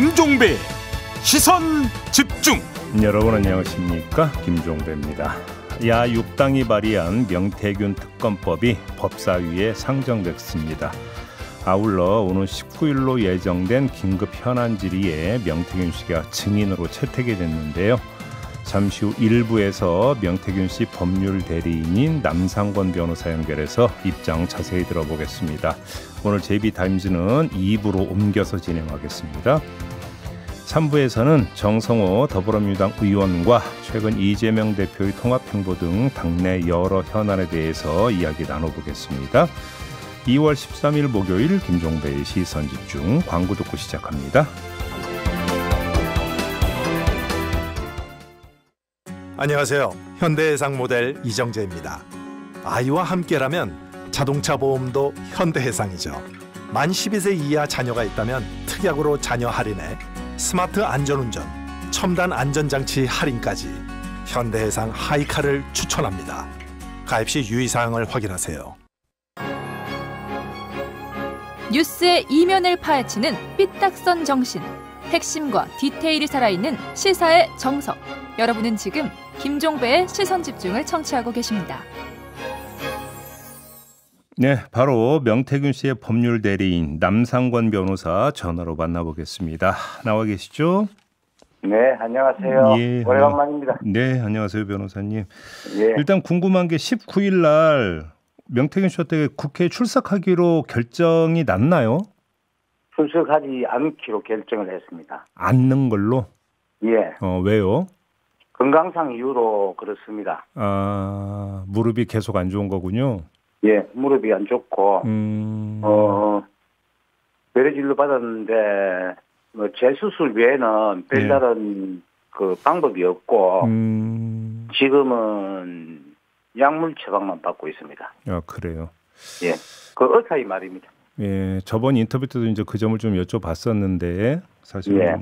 김종배 시선 집중. 여러분 안녕하십니까, 김종배입니다. 야6당이 발의한 명태균 특검법이 법사위에 상정됐습니다. 아울러 오는 19일로 예정된 긴급 현안 질의에 명태균 씨가 증인으로 채택이 됐는데요. 잠시 후 1부에서 명태균 씨 법률 대리인인 남상권 변호사 연결해서 입장 자세히 들어보겠습니다. 오늘 JB타임즈는 2부로 옮겨서 진행하겠습니다. 3부에서는 정성호 더불어민주당 의원과 최근 이재명 대표의 통합행보 등 당내 여러 현안에 대해서 이야기 나눠보겠습니다. 2월 13일 목요일 김종배의 시선집중, 광고 듣고 시작합니다. 안녕하세요. 현대해상 모델 이정재입니다. 아이와 함께라면 자동차 보험도 현대해상이죠. 만 12세 이하 자녀가 있다면 특약으로 자녀 할인에 스마트 안전운전, 첨단 안전장치 할인까지 현대해상 하이카를 추천합니다. 가입 시 유의사항을 확인하세요. 뉴스의 이면을 파헤치는 삐딱선 정신, 핵심과 디테일이 살아있는 시사의 정석. 여러분은 지금 김종배의 시선집중을 청취하고 계십니다. 네, 바로 명태균 씨의 법률 대리인 남상권 변호사 전화로 만나보겠습니다. 나와 계시죠? 네, 안녕하세요. 예, 오래간만입니다. 네, 안녕하세요, 변호사님. 예. 일단 궁금한 게 19일 날 명태균 씨한테 국회에 출석하기로 결정이 났나요? 출석하지 않기로 결정을 했습니다. 않는 걸로? 예. 왜요? 건강상 이유로 그렇습니다. 아, 무릎이 계속 안 좋은 거군요. 예, 무릎이 안 좋고, 뇌진료 받았는데, 재수술 외에는 별다른 그 방법이 없고, 지금은 약물 처방만 받고 있습니다. 아, 그래요? 예, 그 의사의 말입니다. 예, 저번 인터뷰 때도 이제 그 점을 좀 여쭤봤었는데, 사실은. 예,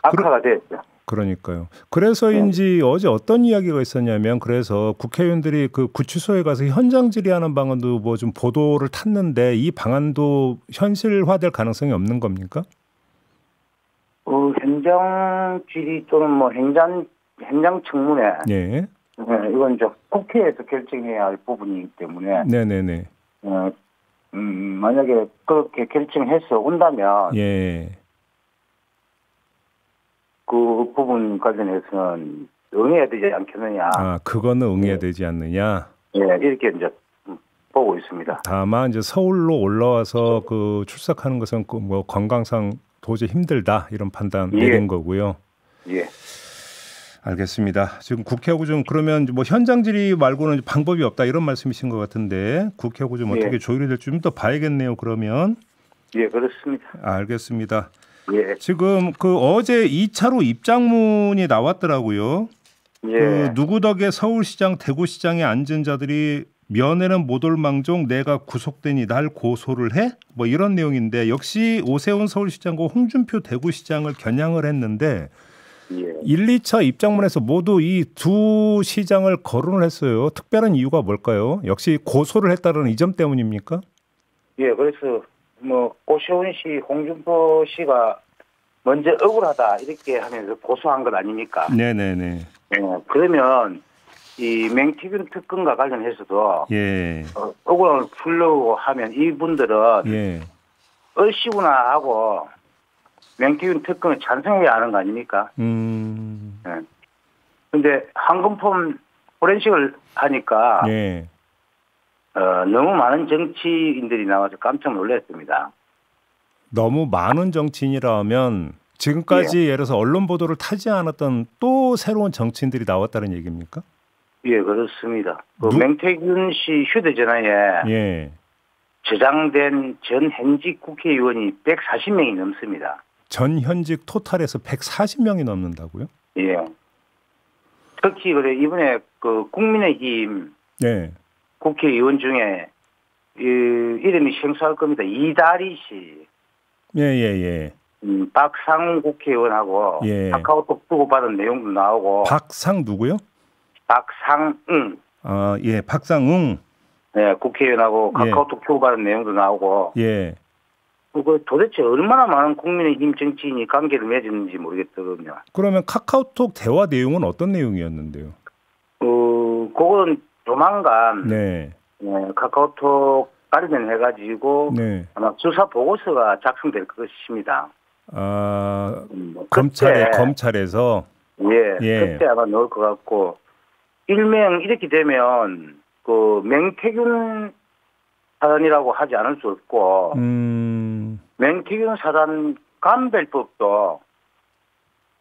악화가 됐죠. 그러니까요. 그래서인지 어제 어떤 이야기가 있었냐면, 그래서 국회의원들이 그 구치소에 가서 현장 질의하는 방안도 뭐 좀 보도를 탔는데, 이 방안도 현실화될 가능성이 없는 겁니까? 현장 질의 또는 뭐 현장 청문회. 예. 네, 이건 이제 국회에서 결정해야 할 부분이기 때문에. 네네네. 만약에 그렇게 결정해서 온다면. 예. 그 부분 관련해서는 응해야 되지 않겠느냐. 아, 그거는 응해야 되지 않느냐. 예, 이렇게 이제 보고 있습니다. 다만 이제 서울로 올라와서 그 출석하는 것은 그 뭐 건강상 도저히 힘들다, 이런 판단 내린 거고요. 예. 알겠습니다. 지금 국회하고 좀 그러면 뭐 현장 질의 말고는 방법이 없다, 이런 말씀이신 것 같은데, 국회하고 좀 어떻게 조율이 될지 좀 더 봐야겠네요. 그러면. 예, 그렇습니다. 알겠습니다. 예. 지금 그 어제 2차로 입장문이 나왔더라고요. 예. 그 누구 덕에 서울시장, 대구시장에 앉은 자들이 면회는 못 올 망정 내가 구속되니 날 고소를 해? 뭐 이런 내용인데, 역시 오세훈 서울시장과 홍준표 대구시장을 겨냥을 했는데, 예. 1, 2차 입장문에서 모두 이 두 시장을 거론을 했어요. 특별한 이유가 뭘까요? 역시 고소를 했다는 이 점 때문입니까? 예, 그래서 뭐 오세훈 씨, 홍준표 씨가 먼저 억울하다 이렇게 하면서 고소한 것 아닙니까? 네네네. 예, 그러면 이 명태균 특검과 관련해서도 억울함을 풀려고 하면 이분들은 얼씨구나 하고 명태균 특검에 찬성해야 하는 거 아닙니까? 그런데 황금품 포렌식을 하니까 너무 많은 정치인들이 나와서 깜짝 놀랐습니다. 너무 많은 정치인이라면 지금까지 예를 들어서 언론 보도를 타지 않았던 또 새로운 정치인들이 나왔다는 얘기입니까? 예, 그렇습니다. 그 명태균 씨 휴대전화에 저장된 전 현직 국회의원이 140명이 넘습니다. 전 현직 토탈에서 140명이 넘는다고요? 예. 특히 그래 이번에 그 국민의힘 국회의원 중에 이름이 생소할 겁니다. 이다리 씨. 예예예. 박상웅 국회의원하고 카카오톡 주고받은 내용도 나오고. 박상 누구요? 박상웅. 아, 예, 박상웅. 네, 국회의원하고 카카오톡 주고받은 내용도 나오고. 예. 그 도대체 얼마나 많은 국민의힘 정치인이 관계를 맺었는지 모르겠더군요. 그러면 카카오톡 대화 내용은 어떤 내용이었는데요? 그건 조만간 네. 카카오톡 관련해가지고 네. 아마 수사 보고서가 작성될 것입니다. 아, 그때, 검찰에서 예. 그때 아마 넣을 것 같고 일명 이렇게 되면 그 맹태균 사단이라고 하지 않을 수 없고 맹태균 사단 감별법도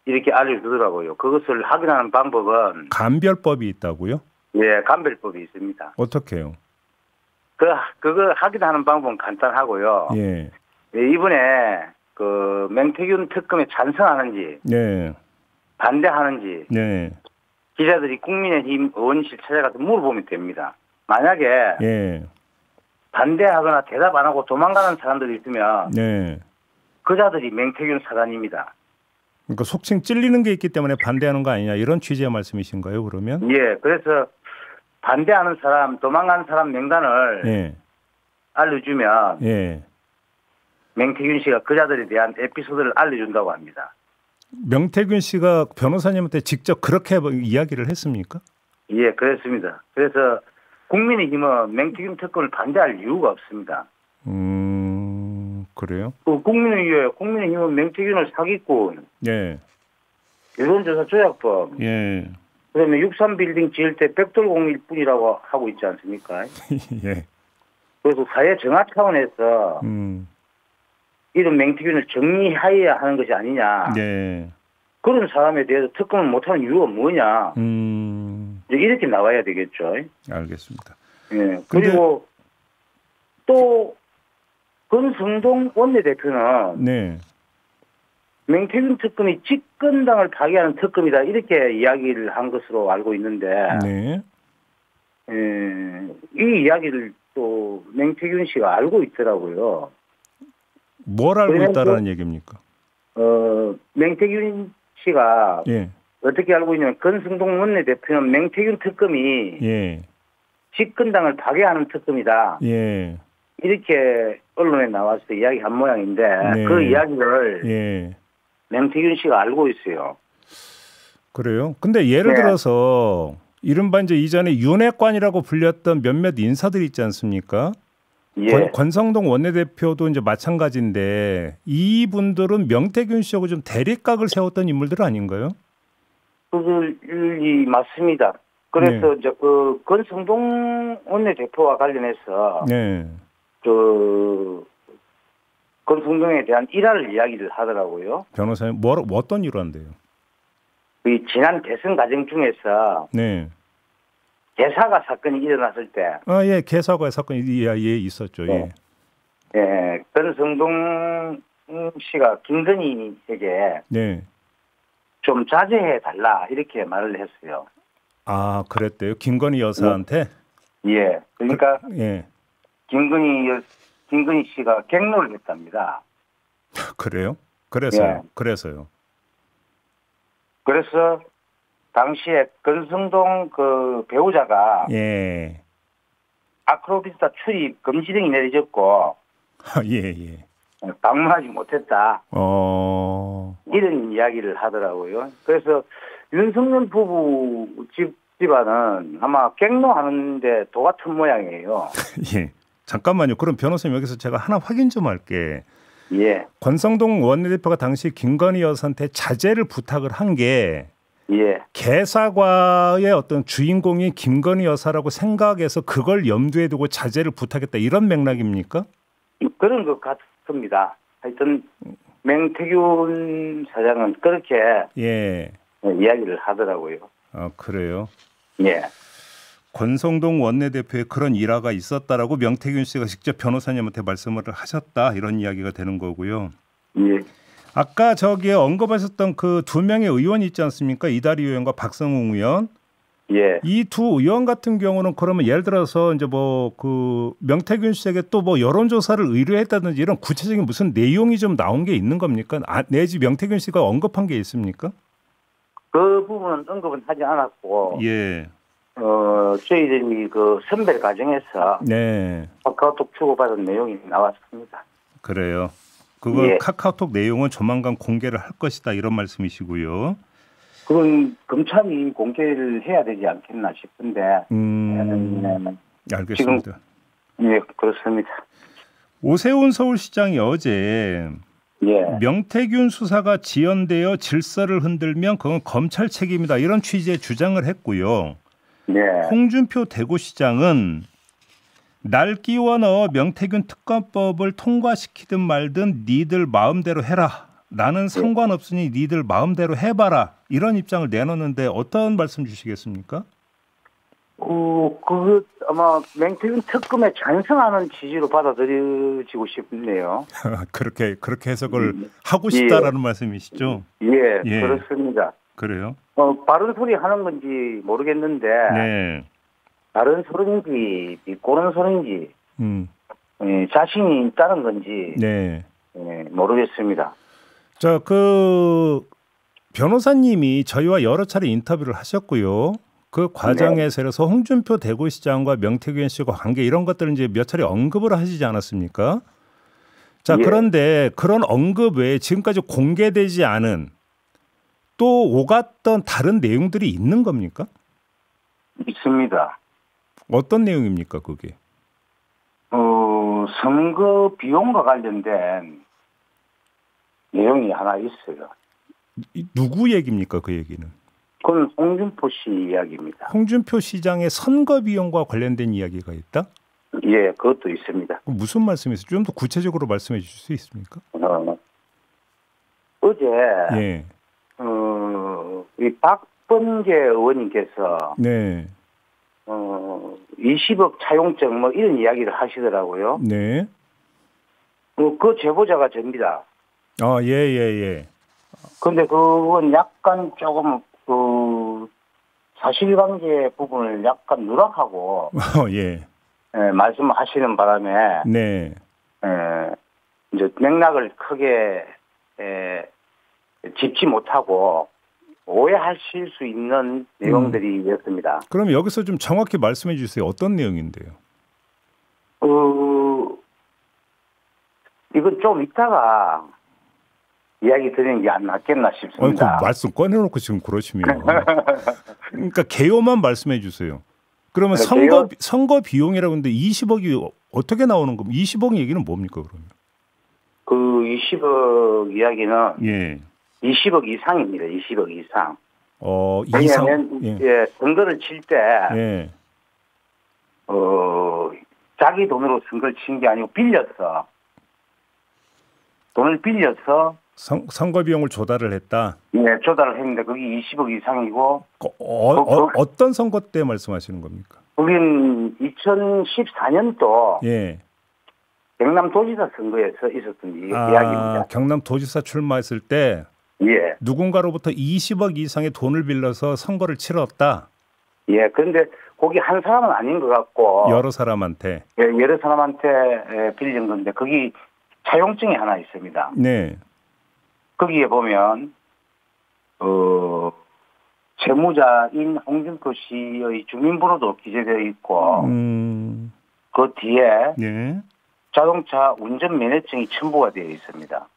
이렇게 알려주더라고요. 그것을 확인하는 방법은 감별법이 있다고요? 예, 감별법이 있습니다. 어떻게요? 그거 확인하는 방법은 간단하고요. 예. 이번에 그 맹태균 특검에 찬성하는지 네. 반대하는지 네. 기자들이 국민의힘 의원실 찾아가서 물어보면 됩니다. 만약에 예. 반대하거나 대답 안 하고 도망가는 사람들이 있으면 네. 그자들이 맹태균 사단입니다. 그러니까 속칭 찔리는 게 있기 때문에 반대하는 거 아니냐 이런 취지의 말씀이신가요? 그러면? 예, 그래서 반대하는 사람, 도망간 사람 명단을 예. 알려주면 예. 맹태균 씨가 그자들에 대한 에피소드를 알려준다고 합니다. 명태균 씨가 변호사님한테 직접 그렇게 이야기를 했습니까? 예, 그렇습니다. 그래서 국민의힘은 맹태균 특검을 반대할 이유가 없습니다. 그래요? 국민의힘은 맹태균을 사기꾼, 예. 여론조사 조작법, 예. 그다음에 63빌딩 지을 때 벽돌공일 뿐이라고 하고 있지 않습니까? 예. 그래서 사회 정화 차원에서 이런 맹태균을 정리해야 하는 것이 아니냐. 네. 그런 사람에 대해서 특검을 못하는 이유가 뭐냐. 이렇게 나와야 되겠죠. 알겠습니다. 예. 그리고 또 권성동 원내대표는 네. 맹태균 특검이 집권당을 파괴하는 특검이다 이렇게 이야기를 한 것으로 알고 있는데 네. 이 이야기를 또 맹태균 씨가 알고 있더라고요. 뭘 알고 있다라는 얘기입니까? 맹태균 씨가 예. 어떻게 알고 있냐면 권성동 원내대표는 맹태균 특검이 예. 집권당을 파괴하는 특검이다. 예. 이렇게 언론에 나와서 이야기한 모양인데 네. 그 이야기를 예. 맹태균 씨가 알고 있어요. 그래요? 근데 예를 네. 들어서 이른바 이제 이전에 윤핵관이라고 불렸던 몇몇 인사들이 있지 않습니까? 예. 권성동 원내대표도 이제 마찬가지인데 이분들은 명태균 씨하고 좀 대립각을 세웠던 인물들 아닌가요? 그들이 맞습니다. 그래서 이제 그 권성동 원내대표와 관련해서 네. 그 권성동에 대한 일화를 이야기를 하더라고요. 변호사님 어떤 일화인데요? 이 지난 대선 과정 중에서 네. 개사가 사건이 일어났을 때, 예, 개사과 사건이 있었죠. 예. 예, 권성동 씨가 김건희에게 네. 좀 자제해 달라 이렇게 말을 했어요. 아, 그랬대요. 김건희 여사한테. 예, 그러니까 예. 김건희 씨가 갱노를 했답니다. 그래요? 그래서요. 예. 그래서요. 그래서 당시에 권성동 그 배우자가 예. 아크로비스타 출입 금지령이 내려졌고 예. 방문하지 못했다. 이런 이야기를 하더라고요. 그래서 윤석열 부부 집안은 아마 갱노하는데 도 같은 모양이에요. 예. 잠깐만요. 그럼 변호사님 여기서 제가 하나 확인 좀 할게. 예. 권성동 원내대표가 당시 김건희 여사한테 자제를 부탁을 한 게 예. 개사과의 어떤 주인공이 김건희 여사라고 생각해서 그걸 염두에 두고 자제를 부탁했다 이런 맥락입니까? 그런 것 같습니다. 하여튼 맹태균 사장은 그렇게 예. 이야기를 하더라고요. 아, 그래요? 예. 권성동 원내대표의 그런 일화가 있었다라고 명태균 씨가 직접 변호사님한테 말씀을 하셨다 이런 이야기가 되는 거고요. 예. 아까 저기에 언급하셨던 그 두 명의 의원이 있지 않습니까? 이다리 의원과 박성웅 의원. 예. 이 두 의원 같은 경우는 그러면 예를 들어서 이제 뭐 그 명태균 씨에게 또 뭐 여론조사를 의뢰했다든지 이런 구체적인 무슨 내용이 좀 나온 게 있는 겁니까? 내지 명태균 씨가 언급한 게 있습니까? 그 부분은 언급은 하지 않았고. 예. 저희들이 그 선별 과정에서 네. 카카오톡 주고받은 내용이 나왔습니다. 그래요. 그거 예. 카카오톡 내용은 조만간 공개를 할 것이다 이런 말씀이시고요. 그건 검찰이 공개를 해야 되지 않겠나 싶은데. 알겠습니다. 예, 그렇습니다. 오세훈 서울시장이 어제 예. 명태균 수사가 지연되어 질서를 흔들면 그건 검찰 책임이다 이런 취지의 주장을 했고요. 네. 홍준표 대구시장은 날 끼워 넣어 명태균 특검법을 통과시키든 말든 니들 마음대로 해라. 나는 상관없으니 니들 마음대로 해봐라. 이런 입장을 내놓는데 어떤 말씀 주시겠습니까? 그 아마 명태균 특검에 찬성하는 취지로 받아들여지고 싶네요. 그렇게 해석을 하고 싶다라는 말씀이시죠? 예, 예. 그렇습니다. 그래요? 바른 소리 하는 건지 모르겠는데 네. 바른 소리인지 비꼬는 소리인지 자신이 있다는 건지 네. 모르겠습니다. 자, 그 변호사님이 저희와 여러 차례 인터뷰를 하셨고요. 그 과정에서 홍준표 대구시장과 명태균 씨와 관계 이런 것들을 이제 몇 차례 언급을 하시지 않았습니까? 자, 예. 그런데 그런 언급 외에 지금까지 공개되지 않은 또 오갔던 다른 내용들이 있는 겁니까? 있습니다. 어떤 내용입니까, 그게? 선거 비용과 관련된 내용이 하나 있어요. 누구 얘기입니까, 그 얘기는? 그건 홍준표 씨 이야기입니다. 홍준표 시장의 선거 비용과 관련된 이야기가 있다? 예, 그것도 있습니다. 무슨 말씀이세요? 좀 더 구체적으로 말씀해 주실 수 있습니까? 어제 예. 이 박범계 의원님께서 네. 20억 차용증 뭐 이런 이야기를 하시더라고요. 네. 그 제보자가 접니다. 예. 근데 그건 약간 조금 사실관계 부분을 약간 누락하고 예. 말씀하시는 바람에 네. 이제 맥락을 크게 짚지 못하고 오해하실 수 있는 내용들이었습니다. 그럼 여기서 좀 정확히 말씀해 주세요. 어떤 내용인데요? 이건 좀 이따가 이야기 드리는 게 안 낫겠나 싶습니다. 그 말씀 꺼내놓고 지금 그러시면 그러니까 개요만 말씀해 주세요. 그러면 선거 비용이라고 하는데 20억이 어떻게 나오는 겁니까? 20억 얘기는 뭡니까 그러면? 그 20억 이야기는 예. 20억 이상입니다. 20억 이상. 이상. 예, 선거를 칠 때 예. 자기 돈으로 선거를 친 게 아니고 빌려서 돈을 빌려서 선거 비용을 조달을 했다. 예, 조달을 했는데 그게 20억 이상이고. 어떤 선거 때 말씀하시는 겁니까? 거긴 2014년도 예. 경남도지사 선거에서 있었던 이야기입니다. 경남도지사 출마했을 때 예. 누군가로부터 20억 이상의 돈을 빌려서 선거를 치렀다. 예, 그런데 거기 한 사람은 아닌 것 같고 여러 사람한테. 예, 여러 사람한테 빌린 건데 거기 차용증이 하나 있습니다. 네. 거기에 보면 채무자인 홍준표 씨의 주민번호도 기재되어 있고 그 뒤에 네. 자동차 운전 면허증이 첨부가 되어 있습니다.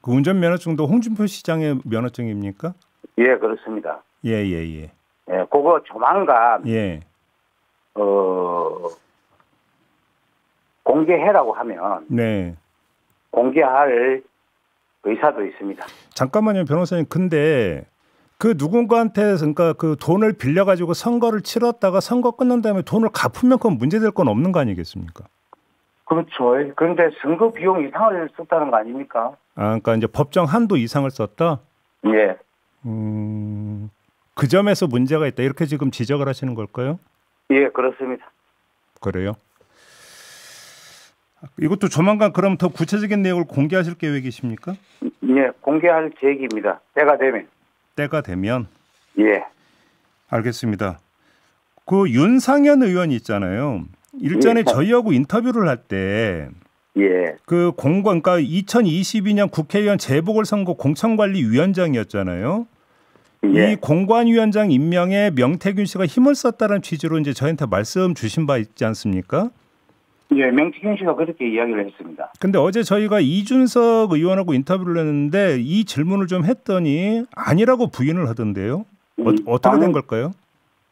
그 운전 면허증도 홍준표 시장의 면허증입니까? 예, 그렇습니다. 예. 예, 그거 조만간 예. 공개해라고 하면 네. 공개할 의사도 있습니다. 잠깐만요, 변호사님. 근데 그 누군가한테 그러니까 그 돈을 빌려 가지고 선거를 치렀다가 선거 끝난 다음에 돈을 갚으면 그건 문제될 건 없는 거 아니겠습니까? 그렇죠. 그런데 선거 비용 이상을 썼다는 거 아닙니까? 그러니까 이제 법정 한도 이상을 썼다. 예. 그 점에서 문제가 있다. 이렇게 지금 지적을 하시는 걸까요? 예, 그렇습니다. 그래요? 이것도 조만간 그럼 더 구체적인 내용을 공개하실 계획이십니까? 예, 공개할 계획입니다. 때가 되면. 때가 되면? 예. 알겠습니다. 그 윤상현 의원 있잖아요. 일전에 예. 저희하고 인터뷰를 할 때 예. 그 그러니까 2022년 국회의원 재보궐선거 공천관리위원장이었잖아요. 예. 이 공관위원장 임명에 명태균 씨가 힘을 썼다는 취지로 이제 저희한테 말씀 주신 바 있지 않습니까? 예, 명태균 씨가 그렇게 이야기를 했습니다. 근데 어제 저희가 이준석 의원하고 인터뷰를 했는데 이 질문을 좀 했더니 아니라고 부인을 하던데요. 어떻게 된 걸까요?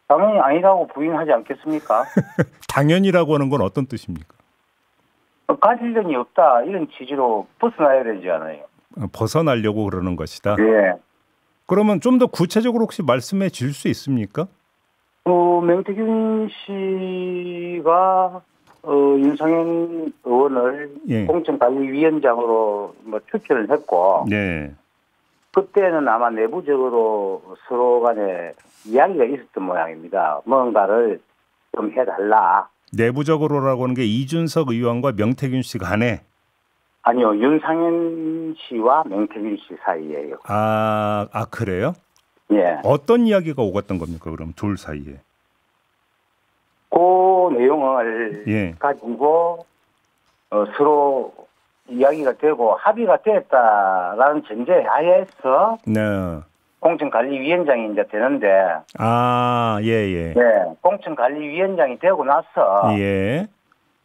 당연히 아니라고 부인하지 않겠습니까? 당연이라고 하는 건 어떤 뜻입니까? 가질 적이 없다 이런 취지로 벗어나야 되지 않아요. 벗어나려고 그러는 것이다. 예. 그러면 좀 더 구체적으로 혹시 말씀해 주실 수 있습니까? 명태균 씨가 윤상현 의원을 예. 공천관리위원장으로 추천을 했고 네. 그때는 아마 내부적으로 서로 간에 이야기가 있었던 모양입니다. 뭔가를 좀 해달라. 내부적으로라고 하는 게 이준석 의원과 명태균 씨 간에 아니요. 윤상현 씨와 명태균 씨 사이에요. 아 그래요? 예. 어떤 이야기가 오갔던 겁니까? 그럼 둘 사이에. 그 내용을 예. 가지고 서로 이야기가 되고 합의가 됐다라는 전제 하에서 네. 공천관리위원장이 이제 되는데 예. 네, 공천관리위원장이 되고 나서 예.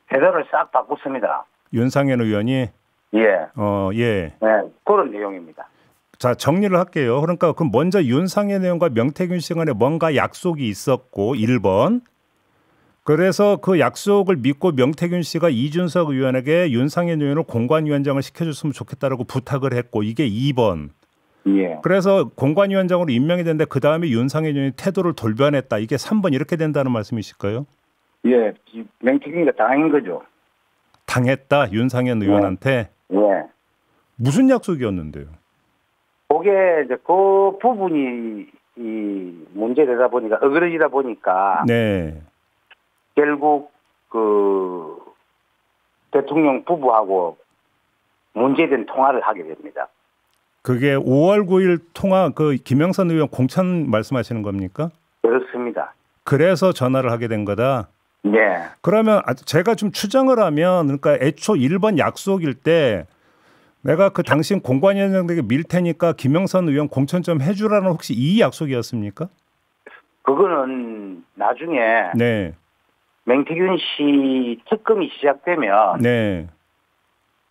태도를 싹 바꿨습니다. 윤상현 의원이 예. 예. 네, 그런 내용입니다. 자, 정리를 할게요. 그러니까 그럼 먼저 윤상현 의원과 명태균 씨 간에 뭔가 약속이 있었고 1번. 그래서 그 약속을 믿고 명태균 씨가 이준석 의원에게 윤상현 의원을 공관위원장을 시켜줬으면 좋겠다라고 부탁을 했고 이게 2번. 예. 그래서 공관위원장으로 임명이 됐는데 그 다음에 윤상현 의원이 태도를 돌변했다. 이게 3번 이렇게 된다는 말씀이실까요? 예. 명태균이가 당한 거죠. 당했다. 윤상현 의원한테. 예. 무슨 약속이었는데요? 그게 이제 그 부분이 이 문제되다 보니까 어그러지다 보니까 네. 결국 그 대통령 부부하고 문제된 통화를 하게 됩니다. 그게 5월 9일 통화 그 김영선 의원 공천 말씀하시는 겁니까? 그렇습니다. 그래서 전화를 하게 된 거다. 네. 그러면 제가 좀 추정을 하면 그러니까 애초 1번 약속일 때 내가 그 당신 공관위원장에게 밀 테니까 김영선 의원 공천 좀 해주라는 혹시 이 약속이었습니까? 그거는 나중에 네. 명태균 씨 특검이 시작되면 네.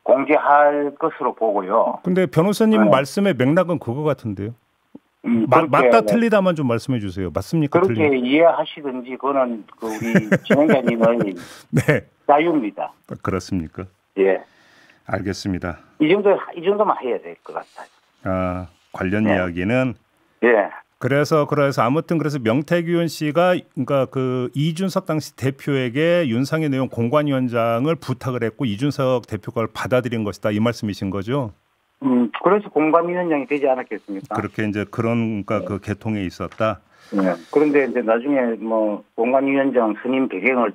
공개할 것으로 보고요. 근데 변호사님 말씀의 맥락은 그거 같은데요. 맞다 틀리다만 좀 말씀해 주세요. 맞습니까? 그렇게 이해하시든지 그거는 그 우리 진행자님의 네. 자유입니다. 그렇습니까? 예. 알겠습니다. 이 정도만 해야 될 것 같아요. 관련 이야기는 예. 그래서 아무튼 그래서 명태균 씨가 그러니까 그 이준석 당시 대표에게 윤상현 의원 공관위원장을 부탁을 했고 이준석 대표가 그걸 받아들인 것이다 이 말씀이신 거죠? 그래서 공관위원장이 되지 않았겠습니까? 그렇게 이제 그런 그러니까 그 계통에 있었다. 네. 그런데 이제 나중에 뭐 공관위원장 선임 배경을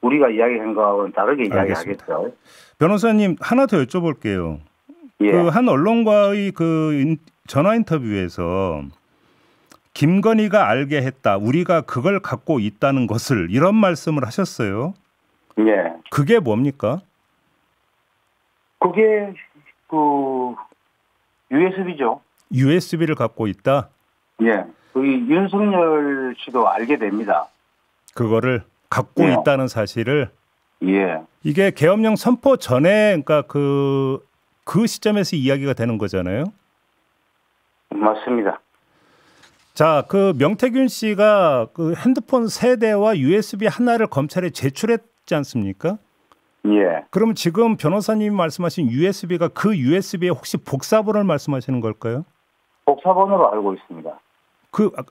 우리가 이야기한 거하고는 다르게 이야기하겠죠. 변호사님 하나 더 여쭤볼게요. 예. 그 한 언론과의 그 전화 인터뷰에서 김건희가 알게 했다. 우리가 그걸 갖고 있다는 것을 이런 말씀을 하셨어요. 예. 그게 뭡니까? 그게 그 USB죠. USB를 갖고 있다. 예. 그 윤석열 씨도 알게 됩니다. 그거를 갖고 있다는 사실을. 예. 이게 계엄령 선포 전에 그러니까 그 시점에서 이야기가 되는 거잖아요. 맞습니다. 자, 그 명태균 씨가 그 핸드폰 3대와 USB 하나를 검찰에 제출했지 않습니까? 예. 그럼 지금 변호사님이 말씀하신 USB가 그 USB의 혹시 복사본을 말씀하시는 걸까요? 복사본으로 알고 있습니다.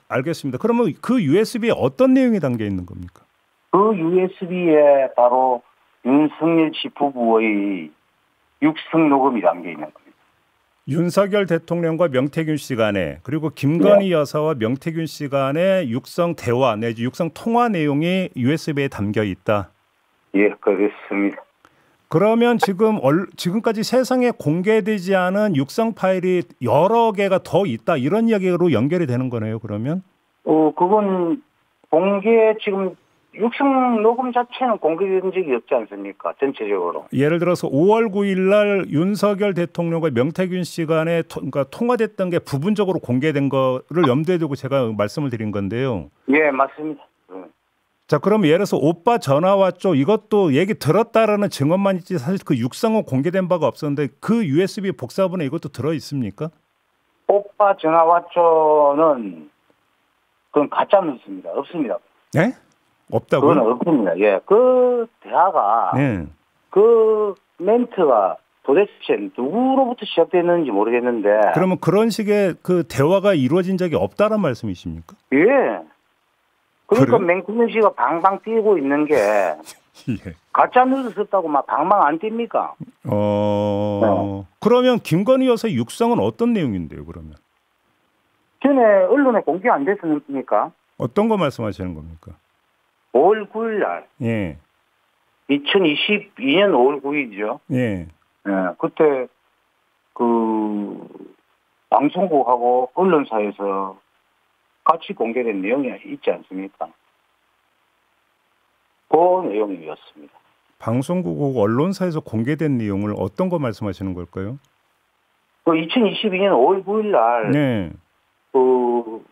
알겠습니다. 그러면 그 USB에 어떤 내용이 담겨 있는 겁니까? 그 USB에 바로 윤석열 씨 부부의 육성 녹음이 담겨 있는 겁니다. 윤석열 대통령과 명태균 씨 간에 그리고 김건희 여사와 명태균 씨 간의 육성 대화 내지 육성 통화 내용이 USB에 담겨 있다. 예, 그렇습니다. 그러면 지금까지 세상에 공개되지 않은 육성 파일이 여러 개가 더 있다 이런 이야기로 연결이 되는 거네요. 그러면? 그건 지금 육성 녹음 자체는 공개된 적이 없지 않습니까? 전체적으로. 예를 들어서 5월 9일 날 윤석열 대통령과 명태균 씨 간에 그러니까 통화됐던 게 부분적으로 공개된 거를 염두에 두고 제가 말씀을 드린 건데요. 예, 맞습니다. 자, 그럼 예를 들어서 오빠 전화 왔죠. 이것도 얘기 들었다라는 증언만 있지 사실 그 육성은 공개된 바가 없었는데 그 USB 복사본에 이것도 들어 있습니까? 오빠 전화 왔죠는 그건 가짜 뉴스입니다. 없습니다. 네? 없다고요? 그건 없습니다. 예, 그 대화가 네. 그 멘트가 도대체 누구로부터 시작됐는지 모르겠는데. 그러면 그런 식의 그 대화가 이루어진 적이 없다는 말씀이십니까? 예. 그러니까 그래요? 맹태균 씨가 방방 뛰고 있는 게 예. 가짜 뉴스 썼다고 막 방방 안 뜁니까? 그러면 김건희 여사 육성은 어떤 내용인데요, 그러면? 전에 언론에 공개 안 됐습니까? 어떤 거 말씀하시는 겁니까? 5월 9일 날, 예. 2022년 5월 9일이죠. 예. 예, 그때 그 방송국하고 언론사에서 같이 공개된 내용이 있지 않습니까? 그 내용이었습니다. 방송국하고 언론사에서 공개된 내용을 어떤 거 말씀하시는 걸까요? 그 2022년 5월 9일 날, 네. 그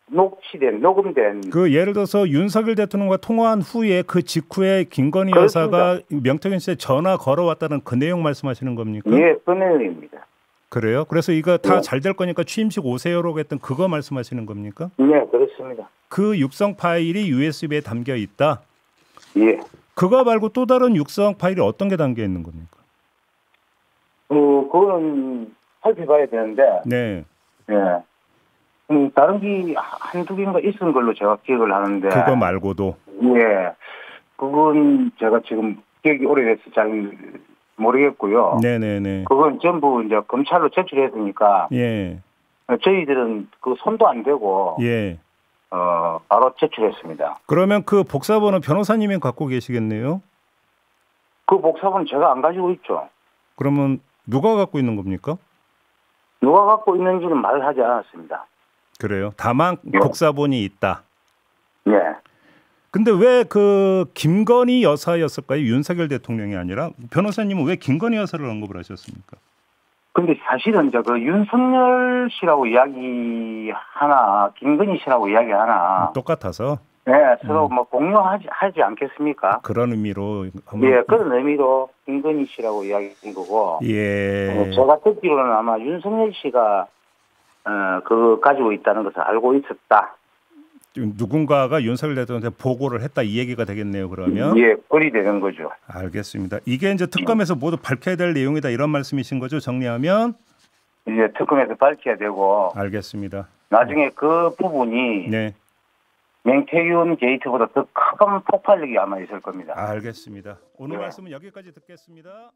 녹음된 그 예를 들어서 윤석열 대통령과 통화한 후에 그 직후에 김건희 그렇습니다. 여사가 명태균 씨에 전화 걸어왔다는 그 내용 말씀하시는 겁니까? 예, 그 내용입니다. 그래요? 그래서 이거 다 네. 잘 될 거니까 취임식 오세요라고 했던 그거 말씀하시는 겁니까? 네, 그렇습니다. 그 육성 파일이 USB에 담겨 있다. 예. 그거 말고 또 다른 육성 파일이 어떤 게 담겨 있는 겁니까? 그거는 살펴봐야 되는데, 네. 예. 다른 게 한두 개인가 있은 걸로 제가 기억을 하는데. 그거 말고도. 예. 그건 제가 지금 기억이 오래돼서 잘 모르겠고요. 네네네. 그건 전부 이제 검찰로 제출했으니까, 예. 저희들은 그 손도 안 대고, 예. 바로 제출했습니다. 그러면 그 복사본은 변호사님이 갖고 계시겠네요? 그 복사본은 제가 안 가지고 있죠. 그러면 누가 갖고 있는 겁니까? 누가 갖고 있는지는 말을 하지 않았습니다. 그래요. 다만 예. 복사본이 있다. 예. 근데 왜 그 김건희 여사였을까요? 윤석열 대통령이 아니라 변호사님은 왜 김건희 여사를 언급을 하셨습니까? 근데 사실은 이제 그 윤석열 씨라고 이야기하나, 김건희 씨라고 이야기하나, 똑같아서 예, 서로 뭐 공유하지 않겠습니까? 그런 의미로 한번 예, 그런 의미로 김건희 씨라고 이야기한 거고, 예. 제가 듣기로는 아마 윤석열 씨가 그거 가지고 있다는 것을 알고 있었다. 누군가가 윤석열 대통령한테 보고를 했다 이 얘기가 되겠네요. 그러면 예, 그리 되는 거죠. 알겠습니다. 이게 이제 특검에서 모두 밝혀야 될 내용이다 이런 말씀이신 거죠? 정리하면 이제 특검에서 밝혀야 되고, 알겠습니다. 나중에 그 부분이 네, 맹태균 게이트보다 더 큰 폭발력이 아마 있을 겁니다. 알겠습니다. 오늘 네. 말씀은 여기까지 듣겠습니다.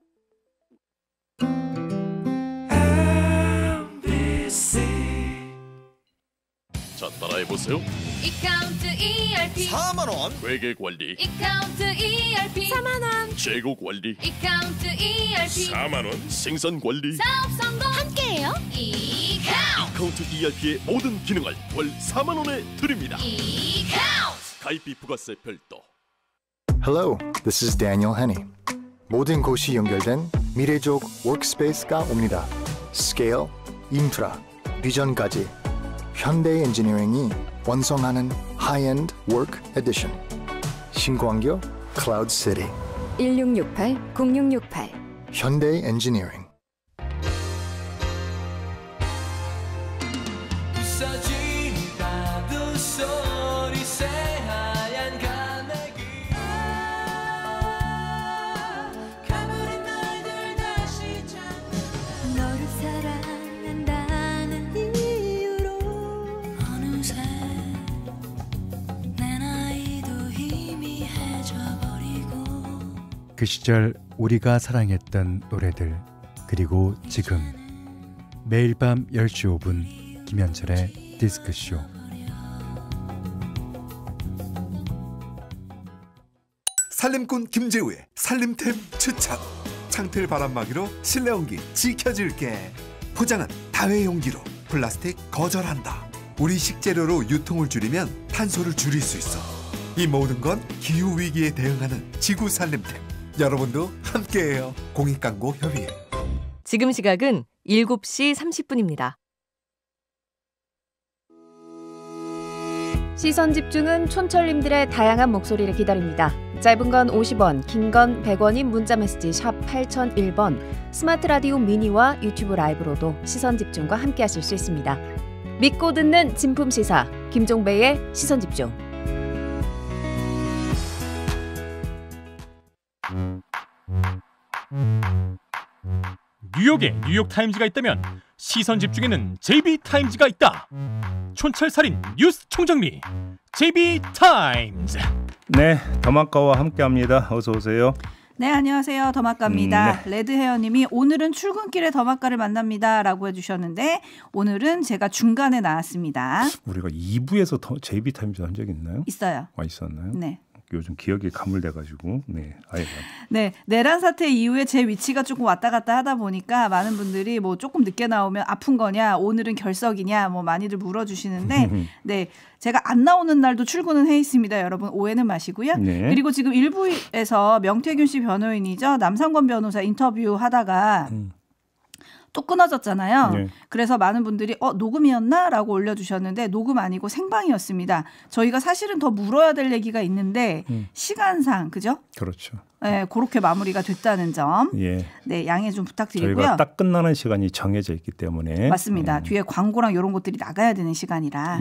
자, 따라해보세요. 이카운트 ERP 4만원 회계관리, 이카운트 ERP 4만원 재고관리, 이카운트 ERP 4만원 생산관리. 사업 성공 함께해요. 이카운트 카운트 ERP의 모든 기능을 월 4만원에 드립니다. 이카운트 가입비 부가세 별도. Hello, this is Daniel Henney. 모든 곳이 연결된 미래적 워크스페이스가 옵니다. 스케일, 인프라, 비전까지 현대 엔지니어링이 완성하는 하이엔드 워크 에디션. 신광교 클라우드 시티. 1668-0668 현대 엔지니어링. 너를 사랑한다는 이유로 어느새 내 나이도 희미해져 버리고 그 시절 우리가 사랑했던 노래들 그리고 지금 매일 밤 10시 5분 김현철의 디스크쇼. 살림꾼 김재우의 살림템 추천. 창틀 바람막이로 실내 온기 지켜줄게. 포장은 다회용기로, 플라스틱 거절한다. 우리 식재료로 유통을 줄이면 탄소를 줄일 수 있어. 이 모든 건 기후위기에 대응하는 지구 살림템. 여러분도 함께해요. 공익광고협의회. 지금 시각은 7시 30분입니다. 시선 집중은 촌철님들의 다양한 목소리를 기다립니다. 짧은 건 50원, 긴 건 100원인 문자메시지 샵 8001번, 스마트 라디오 미니와 유튜브 라이브로도 시선 집중과 함께 하실 수 있습니다. 믿고 듣는 진품 시사 김종배의 시선 집중. 뉴욕에 뉴욕타임즈가 있다면 시선 집중에는 JB타임즈가 있다. 촌철살인 뉴스 총정리 JB타임즈. 네, 더마카와 함께합니다. 어서 오세요. 네, 안녕하세요. 더마카입니다. 레드헤어님이 오늘은 출근길에 더마카를 만납니다 라고 해주셨는데 오늘은 제가 중간에 나왔습니다. 우리가 2부에서 JB타임즈 한 적 있나요? 있어요. 있었나요? 네. 요즘 기억이 가물돼가지고 네, 내란 사태 이후에 제 위치가 조금 왔다 갔다 하다 보니까 많은 분들이 뭐 조금 늦게 나오면 아픈 거냐, 오늘은 결석이냐, 뭐 많이들 물어주시는데 네, 제가 안 나오는 날도 출근은 해 있습니다. 여러분 오해는 마시고요. 네. 그리고 지금 1부에서 명태균 씨 변호인이죠, 남상권 변호사 인터뷰 하다가 또 끊어졌잖아요. 네. 그래서 많은 분들이 녹음이었나? 라고 올려주셨는데 녹음 아니고 생방이었습니다. 저희가 사실은 더 물어야 될 얘기가 있는데 시간상 그죠? 그렇죠. 네, 그렇게 마무리가 됐다는 점. 예. 네, 양해 좀 부탁드리고요. 저희가 딱 끝나는 시간이 정해져 있기 때문에 맞습니다. 뒤에 광고랑 이런 것들이 나가야 되는 시간이라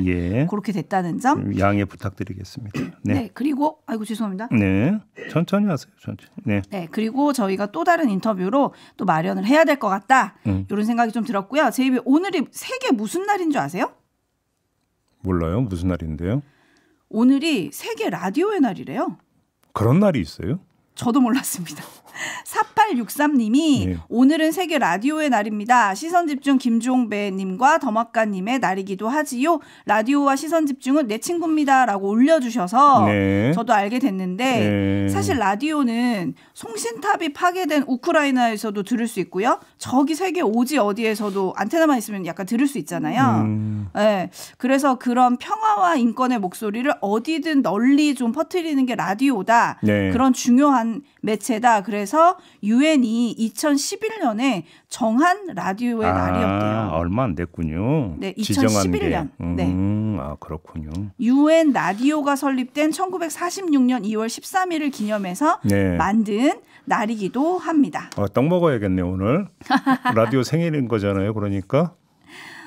그렇게 됐다는 점. 양해 부탁드리겠습니다. 네. 그리고 아이고 죄송합니다. 네, 천천히 하세요. 천천히. 네, 그리고 저희가 또 다른 인터뷰로 또 마련을 해야 될 것 같다. 이런 생각이 좀 들었고요. 제이비 오늘이 세계 무슨 날인 줄 아세요? 몰라요. 무슨 날인데요? 오늘이 세계 라디오의 날이래요. 그런 날이 있어요? 저도 몰랐습니다. 4863님이 오늘은 세계 라디오의 날입니다. 시선집중 김종배님과 더마카님의 날이기도 하지요. 라디오와 시선집중은 내 친구입니다 라고 올려주셔서 저도 알게 됐는데 사실 라디오는 송신탑이 파괴된 우크라이나에서도 들을 수 있고요. 저기 세계 오지 어디에서도 안테나만 있으면 약간 들을 수 있잖아요. 네, 그래서 그런 평화와 인권의 목소리를 어디든 널리 좀 퍼뜨리는 게 라디오다. 그런 중요한 매체다. 그래서 유엔이 2011년에 정한 라디오의 날이었대요. 얼마 안 됐군요. 네, 2011년. 네. 그렇군요. 유엔 라디오가 설립된 1946년 2월 13일을 기념해서 만든 날이기도 합니다. 떡 먹어야겠네 오늘. 라디오 생일인 거잖아요. 그러니까.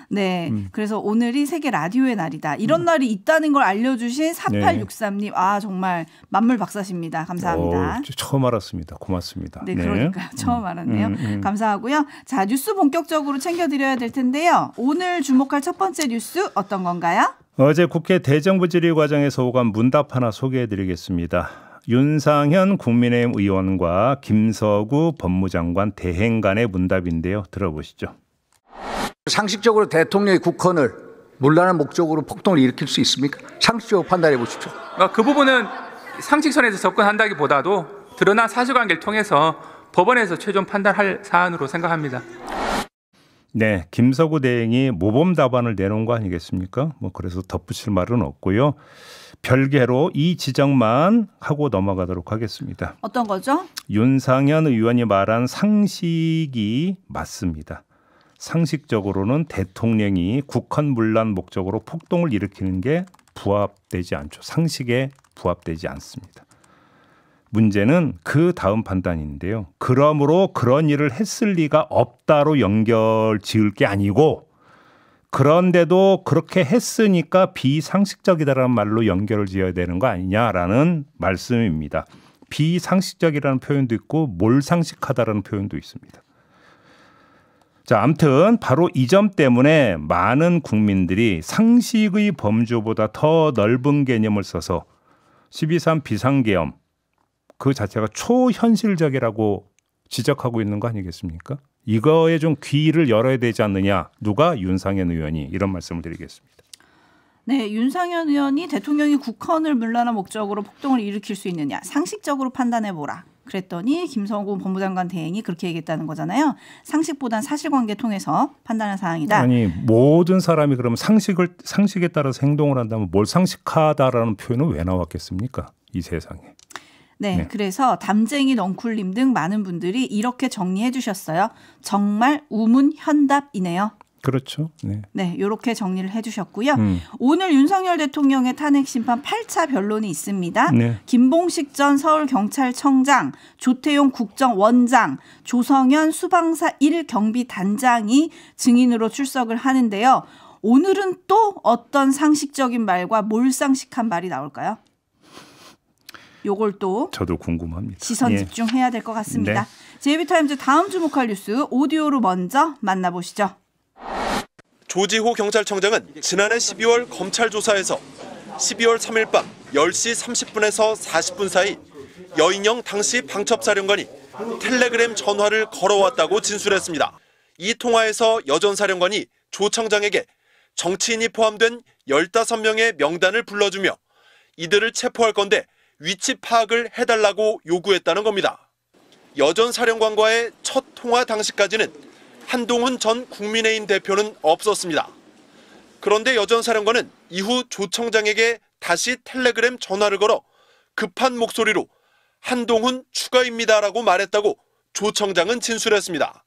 네, 그래서 오늘이 세계 라디오의 날이다. 이런 날이 있다는 걸 알려주신 4863님, 정말 만물 박사십니다. 감사합니다. 처음 알았습니다. 고맙습니다. 네, 그러니까요. 처음 알았네요. 감사하고요. 자, 뉴스 본격적으로 챙겨드려야 될 텐데요. 오늘 주목할 첫 번째 뉴스 어떤 건가요? 어제 국회 대정부 질의 과정에서 오간 문답 하나 소개해드리겠습니다. 윤상현 국민의힘 의원과 김서구 법무장관 대행 간의 문답인데요. 들어보시죠. 상식적으로 대통령이 국헌을 문란한 목적으로 폭동을 일으킬 수 있습니까? 상식적으로 판단해 보십시오. 그 부분은 상식선에서 접근한다기보다도 드러난 사실관계를 통해서 법원에서 최종 판단할 사안으로 생각합니다. 네, 김서구 대행이 모범 답안을 내놓은 거 아니겠습니까? 그래서 덧붙일 말은 없고요. 별개로 이 지적만 하고 넘어가도록 하겠습니다. 어떤 거죠? 윤상현 의원이 말한 상식이 맞습니다. 상식적으로는 대통령이 국헌 문란 목적으로 폭동을 일으키는 게 부합되지 않죠. 상식에 부합되지 않습니다. 문제는 그 다음 판단인데요. 그러므로 그런 일을 했을 리가 없다로 연결 지을 게 아니고 그런데도 그렇게 했으니까 비상식적이다라는 말로 연결을 지어야 되는 거 아니냐라는 말씀입니다. 비상식적이라는 표현도 있고 몰상식하다라는 표현도 있습니다. 자, 아무튼 바로 이 점 때문에 많은 국민들이 상식의 범주보다 더 넓은 개념을 써서 12.3 비상계엄 그 자체가 초현실적이라고 지적하고 있는 거 아니겠습니까? 이거에 좀 귀를 열어야 되지 않느냐. 누가? 윤상현 의원이 이런 말씀을 드리겠습니다. 네, 윤상현 의원이 대통령이 국헌을 문란한 목적으로 폭동을 일으킬 수 있느냐. 상식적으로 판단해보라. 그랬더니 김성구 법무장관 대행이 그렇게 얘기했다는 거잖아요. 상식보단 사실관계 통해서 판단한 사항이다. 아니 모든 사람이 그러면 상식에 따라서 행동을 한다면 뭘 상식하다라는 표현은 왜 나왔겠습니까? 이 세상에. 네, 그래서 담쟁이 넝쿨님 등 많은 분들이 이렇게 정리해 주셨어요. 정말 우문현답이네요. 그렇죠. 네. 네, 이렇게 정리를 해주셨고요. 오늘 윤석열 대통령의 탄핵 심판 8차 변론이 있습니다. 네. 김봉식 전 서울경찰청장, 조태용 국정원장, 조성현 수방사 1경비단장이 증인으로 출석을 하는데요. 오늘은 또 어떤 상식적인 말과 몰상식한 말이 나올까요? 요걸 또 저도 궁금합니다. 시선 집중해야 될 것 같습니다. 네. JB타임즈 다음 주목할 뉴스 오디오로 먼저 만나보시죠. 조지호 경찰청장은 지난해 12월 검찰 조사에서 12월 3일 밤 10시 30분에서 40분 사이 여인영 당시 방첩사령관이 텔레그램 전화를 걸어왔다고 진술했습니다. 이 통화에서 여전 사령관이 조 청장에게 정치인이 포함된 15명의 명단을 불러주며 이들을 체포할 건데 위치 파악을 해달라고 요구했다는 겁니다. 여전 사령관과의 첫 통화 당시까지는 한동훈 전 국민의힘 대표는 없었습니다. 그런데 여전 사령관은 이후 조 청장에게 다시 텔레그램 전화를 걸어 급한 목소리로 한동훈 추가입니다라고 말했다고 조 청장은 진술했습니다.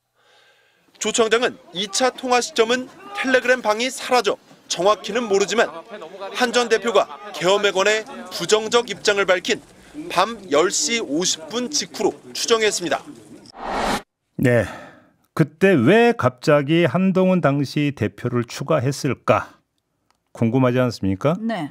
조 청장은 2차 통화 시점은 텔레그램 방이 사라져 정확히는 모르지만 한 전 대표가 계엄에 관해 부정적 입장을 밝힌 밤 10시 50분 직후로 추정했습니다. 네, 그때 왜 갑자기 한동훈 당시 대표를 추가했을까 궁금하지 않습니까? 네.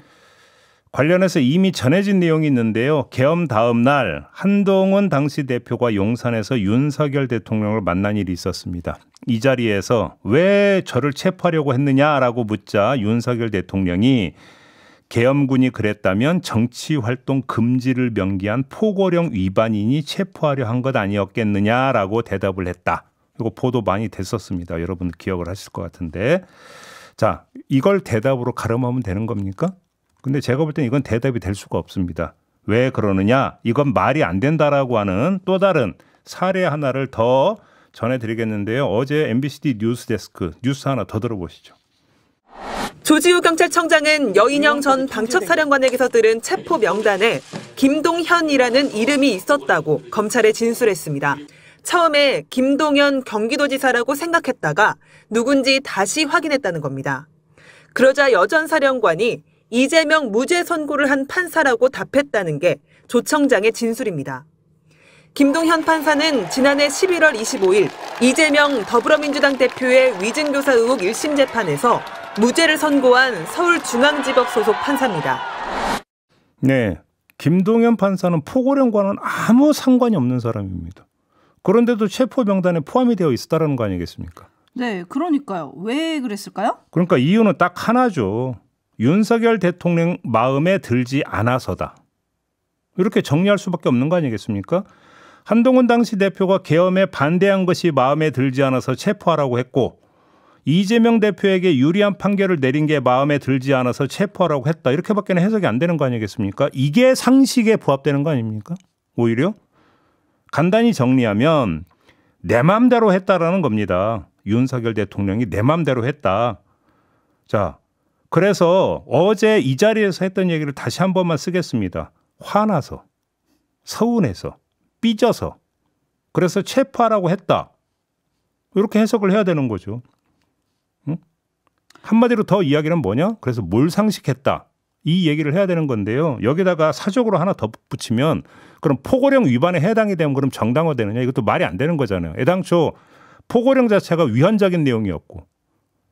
관련해서 이미 전해진 내용이 있는데요. 계엄 다음 날 한동훈 당시 대표가 용산에서 윤석열 대통령을 만난 일이 있었습니다. 이 자리에서 왜 저를 체포하려고 했느냐라고 묻자 윤석열 대통령이 계엄군이 그랬다면 정치활동 금지를 명기한 포고령 위반이니 체포하려 한 것 아니었겠느냐라고 대답을 했다. 이거 보도 많이 됐었습니다. 여러분 기억을 하실 것 같은데. 자, 이걸 대답으로 가름하면 되는 겁니까? 근데 제가 볼 때는 이건 대답이 될 수가 없습니다. 왜 그러느냐? 이건 말이 안 된다라고 하는 또 다른 사례 하나를 더 전해드리겠는데요. 어제 MBC 뉴스데스크 뉴스 하나 더 들어보시죠. 조지호 경찰청장은 여인영 전 방첩사령관에게서 들은 체포 명단에 김동현이라는 이름이 있었다고 검찰에 진술했습니다. 처음에 김동현 경기도지사라고 생각했다가 누군지 다시 확인했다는 겁니다. 그러자 여전 사령관이 이재명 무죄 선고를 한 판사라고 답했다는 게 조 청장의 진술입니다. 김동현 판사는 지난해 11월 25일 이재명 더불어민주당 대표의 위증교사 의혹 1심 재판에서 무죄를 선고한 서울중앙지법 소속 판사입니다. 네, 김동현 판사는 포고령과는 아무 상관이 없는 사람입니다. 그런데도 체포 명단에 포함이 되어 있었다는 거 아니겠습니까? 네, 그러니까요. 왜 그랬을까요? 그러니까 이유는 딱 하나죠. 윤석열 대통령 마음에 들지 않아서다. 이렇게 정리할 수밖에 없는 거 아니겠습니까? 한동훈 당시 대표가 계엄에 반대한 것이 마음에 들지 않아서 체포하라고 했고 이재명 대표에게 유리한 판결을 내린 게 마음에 들지 않아서 체포하라고 했다. 이렇게밖에 해석이 안 되는 거 아니겠습니까? 이게 상식에 부합되는 거 아닙니까? 오히려 간단히 정리하면 내 맘대로 했다라는 겁니다. 윤석열 대통령이 내 맘대로 했다. 자, 그래서 어제 이 자리에서 했던 얘기를 다시 한 번만 쓰겠습니다. 화나서, 서운해서, 삐져서, 그래서 체포하라고 했다. 이렇게 해석을 해야 되는 거죠. 응? 한마디로 더 이야기는 뭐냐? 그래서 몰상식했다. 이 얘기를 해야 되는 건데요. 여기다가 사적으로 하나 덧붙이면 그럼 포고령 위반에 해당이 되면 그럼 정당화되느냐? 이것도 말이 안 되는 거잖아요. 애당초 포고령 자체가 위헌적인 내용이었고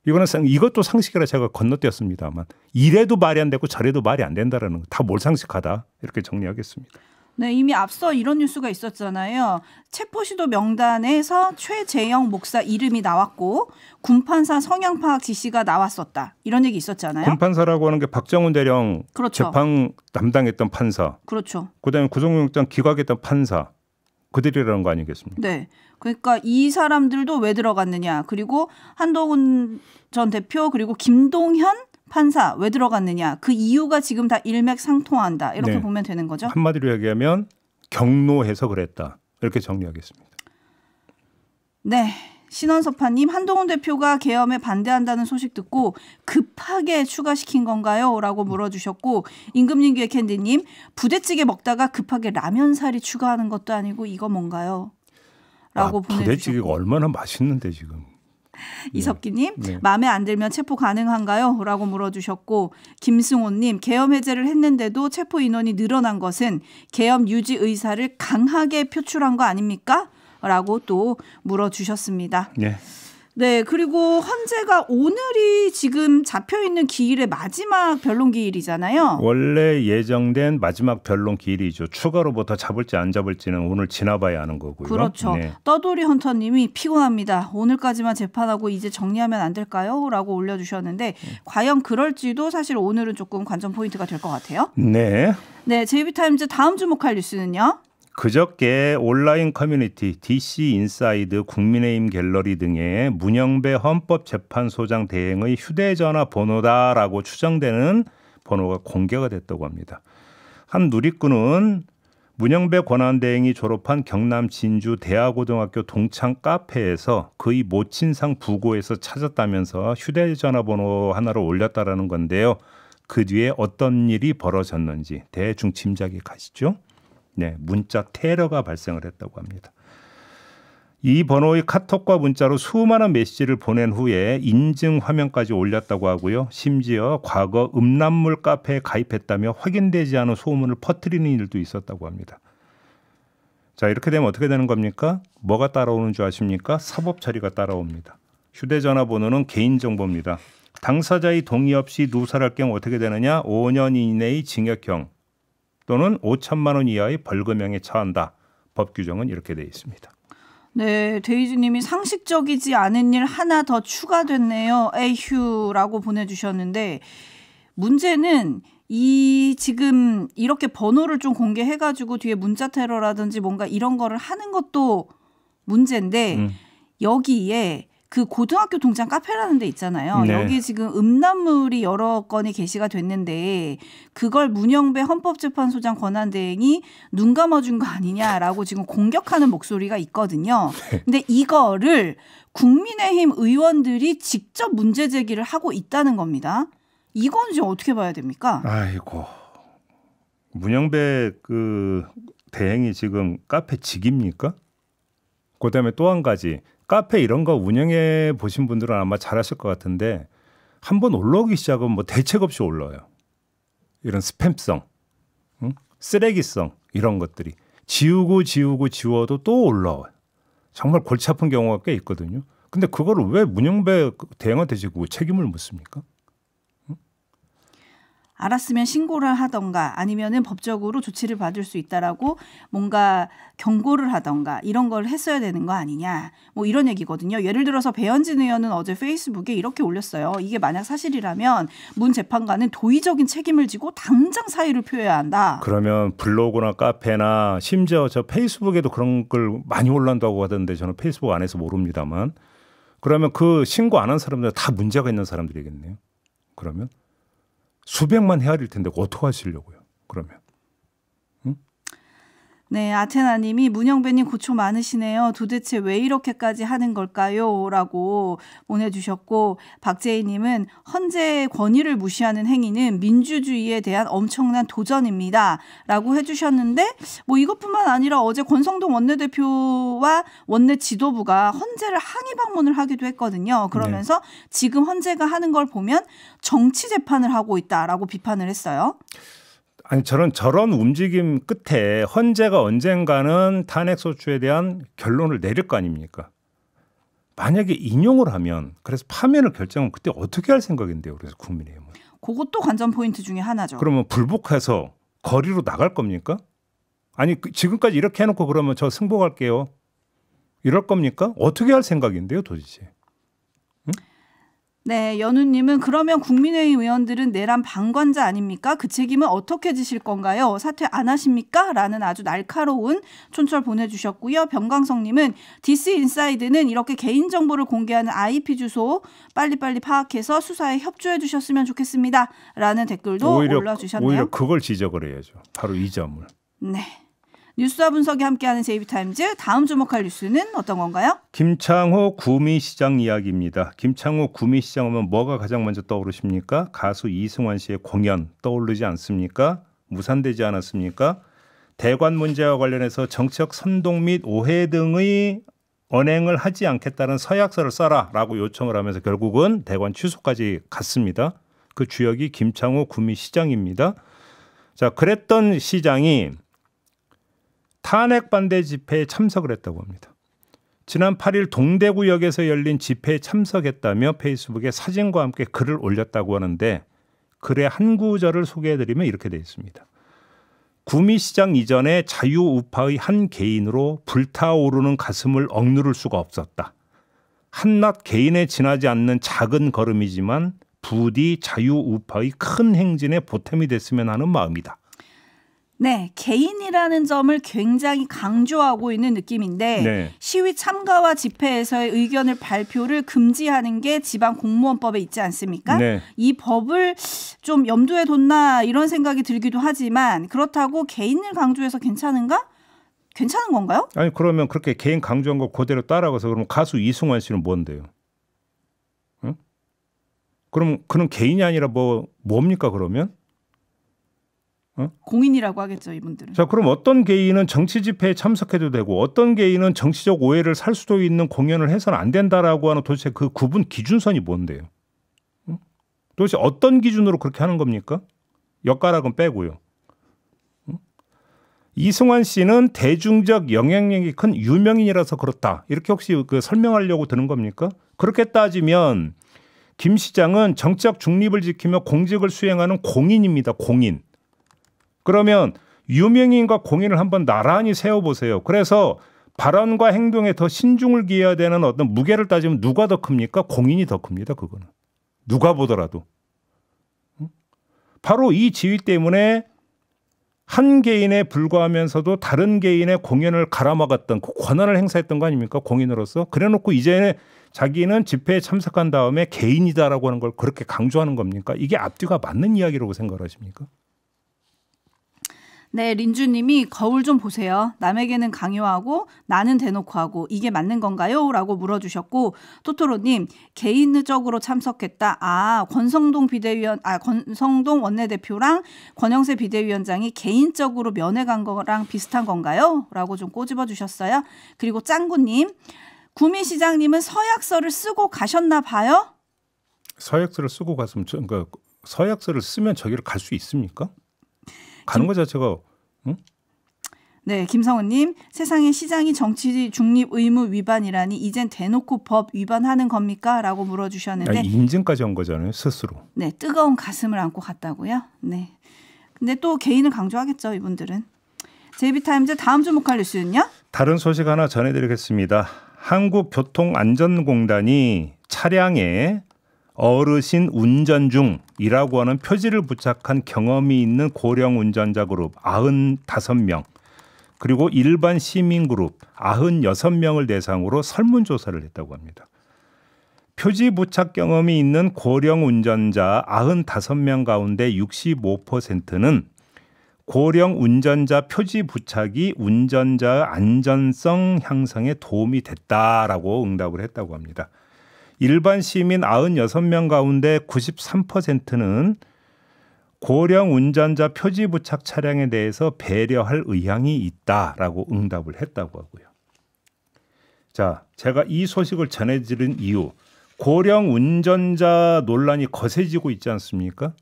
이것도 상식이라 제가 건너뛰었습니다만 이래도 말이 안 되고 저래도 말이 안 된다라는 거 다 몰상식하다 이렇게 정리하겠습니다. 네, 이미 앞서 이런 뉴스가 있었잖아요. 체포시도 명단에서 최재영 목사 이름이 나왔고 군판사 성향 파악 지시가 나왔었다. 이런 얘기 있었잖아요. 군판사라고 하는 게 박정훈 대령 그렇죠. 재판 담당했던 판사. 그렇죠. 그다음에 구속영장 기각했던 판사. 그들이라는 거 아니겠습니까? 네. 그러니까 이 사람들도 왜 들어갔느냐. 그리고 한동훈 전 대표 그리고 김동현 판사 왜 들어갔느냐. 그 이유가 지금 다 일맥상통한다. 이렇게 보면 되는 거죠. 한마디로 얘기하면 경로해서 그랬다. 이렇게 정리하겠습니다. 네. 신원섭파님, 한동훈 대표가 계엄에 반대한다는 소식 듣고 급하게 추가시킨 건가요? 라고 물어주셨고, 임금님규의 캔디님, 부대찌개 먹다가 급하게 라면사리 추가하는 것도 아니고 이거 뭔가요? 라고 보내주셨고. 부대찌개가 얼마나 맛있는데 지금. 이석기님, 마음에 안 들면 체포 가능한가요? 라고 물어주셨고, 김승호님, 계엄 해제를 했는데도 체포 인원이 늘어난 것은 계엄 유지 의사를 강하게 표출한 거 아닙니까? 라고 또 물어주셨습니다. 네. 네, 그리고 헌재가 오늘이 지금 잡혀있는 기일의 마지막 변론 기일이잖아요. 원래 예정된 마지막 변론 기일이죠. 추가로 뭐 더 잡을지 안 잡을지는 오늘 지나봐야 하는 거고요. 그렇죠. 네. 떠돌이 헌터님이 피곤합니다. 오늘까지만 재판하고 이제 정리하면 안 될까요? 라고 올려주셨는데 과연 그럴지도 사실 오늘은 조금 관전 포인트가 될 것 같아요. 네. 네, JB타임즈 다음 주목할 뉴스는요. 그저께 온라인 커뮤니티 DC 인사이드 국민의힘 갤러리 등의 문영배 헌법재판소장 대행의 휴대전화 번호다라고 추정되는 번호가 공개가 됐다고 합니다. 한 누리꾼은 문영배 권한대행이 졸업한 경남 진주 대하고등학교 동창 카페에서 그의 모친상 부고에서 찾았다면서 휴대전화 번호 하나를 올렸다라는 건데요. 그 뒤에 어떤 일이 벌어졌는지 대충 짐작이 가시죠? 네, 문자 테러가 발생을 했다고 합니다. 이 번호의 카톡과 문자로 수많은 메시지를 보낸 후에 인증 화면까지 올렸다고 하고요. 심지어 과거 음란물 카페에 가입했다며 확인되지 않은 소문을 퍼뜨리는 일도 있었다고 합니다. 자, 이렇게 되면 어떻게 되는 겁니까? 뭐가 따라오는 줄 아십니까? 사법 처리가 따라옵니다. 휴대전화 번호는 개인정보입니다. 당사자의 동의 없이 누설할 경우 어떻게 되느냐? 5년 이내의 징역형 또는 5천만 원 이하의 벌금형에 처한다. 법 규정은 이렇게 되어 있습니다. 네, 데이지님이 상식적이지 않은 일 하나 더 추가됐네요. 에휴라고 보내주셨는데 문제는 이 지금 이렇게 번호를 좀 공개해가지고 뒤에 문자 테러라든지 뭔가 이런 거를 하는 것도 문제인데 여기에 그 고등학교 동창 카페라는 데 있잖아요. 네. 여기 지금 음란물이 여러 건이 게시가 됐는데 그걸 문영배 헌법재판소장 권한대행이 눈 감아준 거 아니냐라고 지금 공격하는 목소리가 있거든요. 근데 이거를 국민의힘 의원들이 직접 문제 제기를 하고 있다는 겁니다. 이건 이제 어떻게 봐야 됩니까? 아이고, 문영배 그 대행이 지금 카페 직입니까? 그다음에 또 한 가지. 카페 이런 거 운영해 보신 분들은 아마 잘하실 것 같은데 한번 올라오기 시작하면 뭐 대책 없이 올라와요. 이런 스팸성, 쓰레기성 이런 것들이 지워도 또 올라와요. 정말 골치 아픈 경우가 꽤 있거든요. 근데 그거를 왜 문영배 대행한테 지금 책임을 묻습니까? 알았으면 신고를 하던가 아니면은 법적으로 조치를 받을 수 있다라고 뭔가 경고를 하던가 이런 걸 했어야 되는 거 아니냐 뭐 이런 얘기거든요. 예를 들어서 배현진 의원은 어제 페이스북에 이렇게 올렸어요. 이게 만약 사실이라면 문 재판관은 도의적인 책임을 지고 당장 사의를 표해야 한다. 그러면 블로그나 카페나 심지어 저 페이스북에도 그런 걸 많이 올란다고 하던데 저는 페이스북 안 해서 모릅니다만 그러면 그 신고 안 한 사람들 다 문제가 있는 사람들이겠네요. 그러면 수백만 헤아릴 텐데 어떻게 하시려고요? 그러면. 네, 아테나님이 문영배님 고초 많으시네요. 도대체 왜 이렇게까지 하는 걸까요? 라고 보내주셨고 박재희님은 헌재의 권위를 무시하는 행위는 민주주의에 대한 엄청난 도전입니다. 라고 해주셨는데 뭐 이것뿐만 아니라 어제 권성동 원내대표와 원내 지도부가 헌재를 항의 방문을 하기도 했거든요. 그러면서 네. 지금 헌재가 하는 걸 보면 정치 재판을 하고 있다라고 비판을 했어요. 아니 저런 움직임 끝에 헌재가 언젠가는 탄핵소추에 대한 결론을 내릴 거 아닙니까? 만약에 인용을 하면 그래서 파면을 결정하면 그때 어떻게 할 생각인데요? 그래서 국민의힘은. 그것도 관전 포인트 중에 하나죠. 그러면 불복해서 거리로 나갈 겁니까? 아니 지금까지 이렇게 해놓고 그러면 저 승복할게요. 이럴 겁니까? 어떻게 할 생각인데요 도대체? 네, 연우님은 그러면 국민의힘 의원들은 내란 방관자 아닙니까? 그 책임은 어떻게 지실 건가요? 사퇴 안 하십니까? 라는 아주 날카로운 촌철 보내주셨고요. 병광성님은 디스 인사이드는 이렇게 개인정보를 공개하는 IP 주소 빨리빨리 파악해서 수사에 협조해 주셨으면 좋겠습니다. 라는 댓글도 올려주셨네요. 오히려 그걸 지적을 해야죠. 바로 이 점을. 네. 뉴스와 분석이 함께하는 JB타임즈 다음 주목할 뉴스는 어떤 건가요? 김창호 구미시장 이야기입니다. 김창호 구미시장 하면 뭐가 가장 먼저 떠오르십니까? 가수 이승환 씨의 공연 떠오르지 않습니까? 무산되지 않았습니까? 대관 문제와 관련해서 정치적 선동 및 오해 등의 언행을 하지 않겠다는 서약서를 써라라고 요청을 하면서 결국은 대관 취소까지 갔습니다. 그 주역이 김창호 구미시장입니다. 자, 그랬던 시장이 탄핵 반대 집회에 참석을 했다고 합니다. 지난 8일 동대구역에서 열린 집회에 참석했다며 페이스북에 사진과 함께 글을 올렸다고 하는데 글의 한 구절을 소개해드리면 이렇게 되어 있습니다. 구미시장 이전에 자유우파의 한 개인으로 불타오르는 가슴을 억누를 수가 없었다. 한낱 개인에 지나지 않는 작은 걸음이지만 부디 자유우파의 큰 행진에 보탬이 됐으면 하는 마음이다. 네, 개인이라는 점을 굉장히 강조하고 있는 느낌인데 네. 시위 참가와 집회에서의 의견을 발표를 금지하는 게 지방 공무원법에 있지 않습니까? 네. 이 법을 좀 염두에 뒀나 이런 생각이 들기도 하지만 그렇다고 개인을 강조해서 괜찮은가? 괜찮은 건가요? 아니 그러면 그렇게 개인 강조한 거 그대로 따라가서 그러면 가수 이승환 씨는 뭔데요? 응? 그럼 그는 개인이 아니라 뭡니까 그러면? 공인이라고 하겠죠 이분들은. 자, 그럼 어떤 개인은 정치 집회에 참석해도 되고 어떤 개인은 정치적 오해를 살 수도 있는 공연을 해서는 안 된다라고 하는 도대체 그 구분 기준선이 뭔데요? 도대체 어떤 기준으로 그렇게 하는 겁니까? 엿가락은 빼고요. 이승환 씨는 대중적 영향력이 큰 유명인이라서 그렇다. 이렇게 혹시 설명하려고 드는 겁니까? 그렇게 따지면 김 시장은 정치적 중립을 지키며 공직을 수행하는 공인입니다. 공인. 그러면 유명인과 공인을 한번 나란히 세워보세요. 그래서 발언과 행동에 더 신중을 기해야 되는 어떤 무게를 따지면 누가 더 큽니까? 공인이 더 큽니다. 그거는. 누가 보더라도. 바로 이 지위 때문에 한 개인에 불과하면서도 다른 개인의 공연을 갈아막았던 그 권한을 행사했던 거 아닙니까? 공인으로서. 그래놓고 이제 자기는 집회에 참석한 다음에 개인이다라고 하는 걸 그렇게 강조하는 겁니까? 이게 앞뒤가 맞는 이야기라고 생각하십니까? 네, 린주님이 거울 좀 보세요. 남에게는 강요하고 나는 대놓고 하고 이게 맞는 건가요? 라고 물어주셨고 토토로님 개인적으로 참석했다. 권성동 원내대표랑 권영세 비대위원장이 개인적으로 면회 간 거랑 비슷한 건가요? 라고 좀 꼬집어 주셨어요. 그리고 짱구님 구미시장님은 서약서를 쓰고 가셨나 봐요? 서약서를 쓰고 갔으면 그러니까 서약서를 쓰면 저기를 갈 수 있습니까? 가는 거 자체가 응? 네, 김성은님 세상에 시장이 정치 중립 의무 위반이라니 이젠 대놓고 법 위반하는 겁니까? 라고 물어주셨는데 인증까지 한 거잖아요 스스로. 네, 뜨거운 가슴을 안고 갔다고요. 네, 근데 또 개인을 강조하겠죠 이분들은. JB타임즈 다음 주목할 뉴스는요? 다른 소식 하나 전해드리겠습니다. 한국교통안전공단이 차량에 어르신 운전 중이라고 하는 표지를 부착한 경험이 있는 고령 운전자 그룹 95명 그리고 일반 시민 그룹 96명을 대상으로 설문조사를 했다고 합니다. 표지 부착 경험이 있는 고령 운전자 95명 가운데 65%는 고령 운전자 표지 부착이 운전자의 안전성 향상에 도움이 됐다라고 응답을 했다고 합니다. 일반 시민 96명 가운데 93%는 고령 운전자 표지 부착 차량에 대해서 배려할 의향이 있다라고 응답을 했다고 하고요. 자, 제가 이 소식을 전해드린 이유, 고령 운전자 논란이 거세지고 있지 않습니까?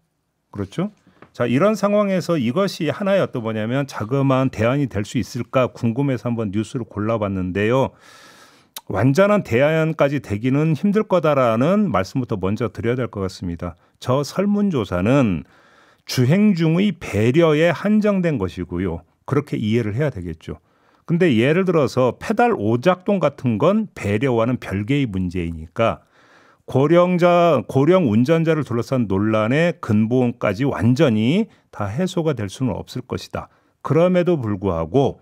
그렇죠? 자, 이런 상황에서 이것이 하나의 어떤 뭐냐면 자그마한 대안이 될 수 있을까 궁금해서 한번 뉴스를 골라봤는데요. 완전한 대안까지 되기는 힘들 거다라는 말씀부터 먼저 드려야 될 것 같습니다. 저 설문조사는 주행 중의 배려에 한정된 것이고요. 그렇게 이해를 해야 되겠죠. 근데 예를 들어서 페달 오작동 같은 건 배려와는 별개의 문제이니까 고령 운전자를 둘러싼 논란의 근본까지 완전히 다 해소가 될 수는 없을 것이다. 그럼에도 불구하고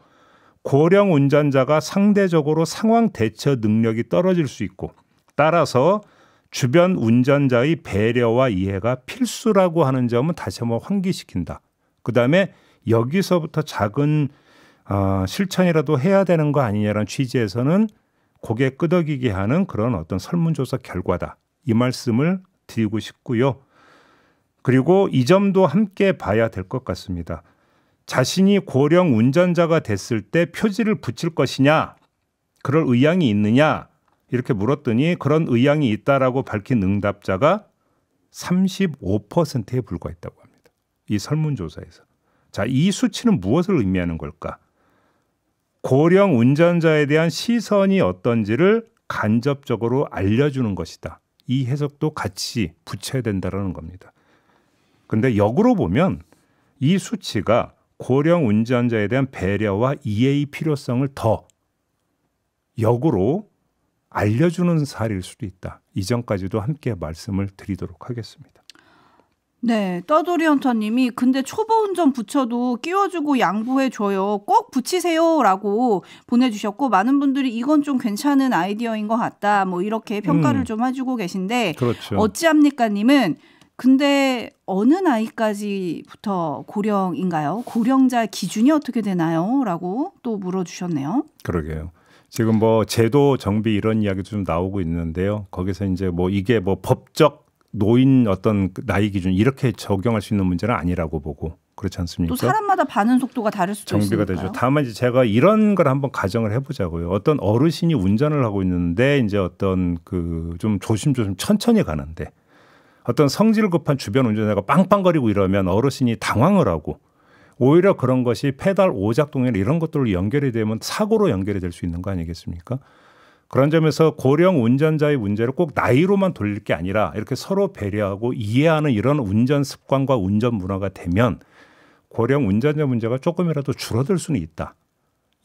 고령 운전자가 상대적으로 상황 대처 능력이 떨어질 수 있고 따라서 주변 운전자의 배려와 이해가 필수라고 하는 점은 다시 한번 환기시킨다. 그다음에 여기서부터 작은 실천이라도 해야 되는 거 아니냐라는 취지에서는 고개 끄덕이게 하는 그런 어떤 설문조사 결과다. 이 말씀을 드리고 싶고요. 그리고 이 점도 함께 봐야 될 것 같습니다. 자신이 고령 운전자가 됐을 때 표지를 붙일 것이냐 그럴 의향이 있느냐 이렇게 물었더니 그런 의향이 있다라고 밝힌 응답자가 35%에 불과했다고 합니다. 이 설문조사에서. 자, 이 수치는 무엇을 의미하는 걸까? 고령 운전자에 대한 시선이 어떤지를 간접적으로 알려주는 것이다. 이 해석도 같이 붙여야 된다는 겁니다. 그런데 역으로 보면 이 수치가 고령 운전자에 대한 배려와 이해의 필요성을 더 역으로 알려주는 사례일 수도 있다. 이전까지도 함께 말씀을 드리도록 하겠습니다. 네, 떠돌이 헌터님이 근데 초보 운전 붙여도 끼워주고 양보해줘요. 꼭 붙이세요라고 보내주셨고 많은 분들이 이건 좀 괜찮은 아이디어인 것 같다. 뭐 이렇게 평가를 좀 해주고 계신데 그렇죠. 어찌합니까님은 근데 어느 나이까지부터 고령인가요? 고령자 기준이 어떻게 되나요? 라고 또 물어주셨네요. 그러게요. 지금 뭐 제도 정비 이런 이야기도 좀 나오고 있는데요. 거기서 이제 뭐 이게 뭐 법적 노인 어떤 나이 기준 이렇게 적용할 수 있는 문제는 아니라고 보고 그렇지 않습니까? 또 사람마다 반응 속도가 다를 수도 정비가 있으니까요. 되죠. 다만 이제 제가 이런 걸 한번 가정을 해보자고요. 어떤 어르신이 운전을 하고 있는데 이제 어떤 그 좀 조심조심 천천히 가는데 어떤 성질 급한 주변 운전자가 빵빵거리고 이러면 어르신이 당황을 하고 오히려 그런 것이 페달 오작동이나 이런 것들로 연결이 되면 사고로 연결이 될 수 있는 거 아니겠습니까? 그런 점에서 고령 운전자의 문제를 꼭 나이로만 돌릴 게 아니라 이렇게 서로 배려하고 이해하는 이런 운전 습관과 운전 문화가 되면 고령 운전자 문제가 조금이라도 줄어들 수는 있다.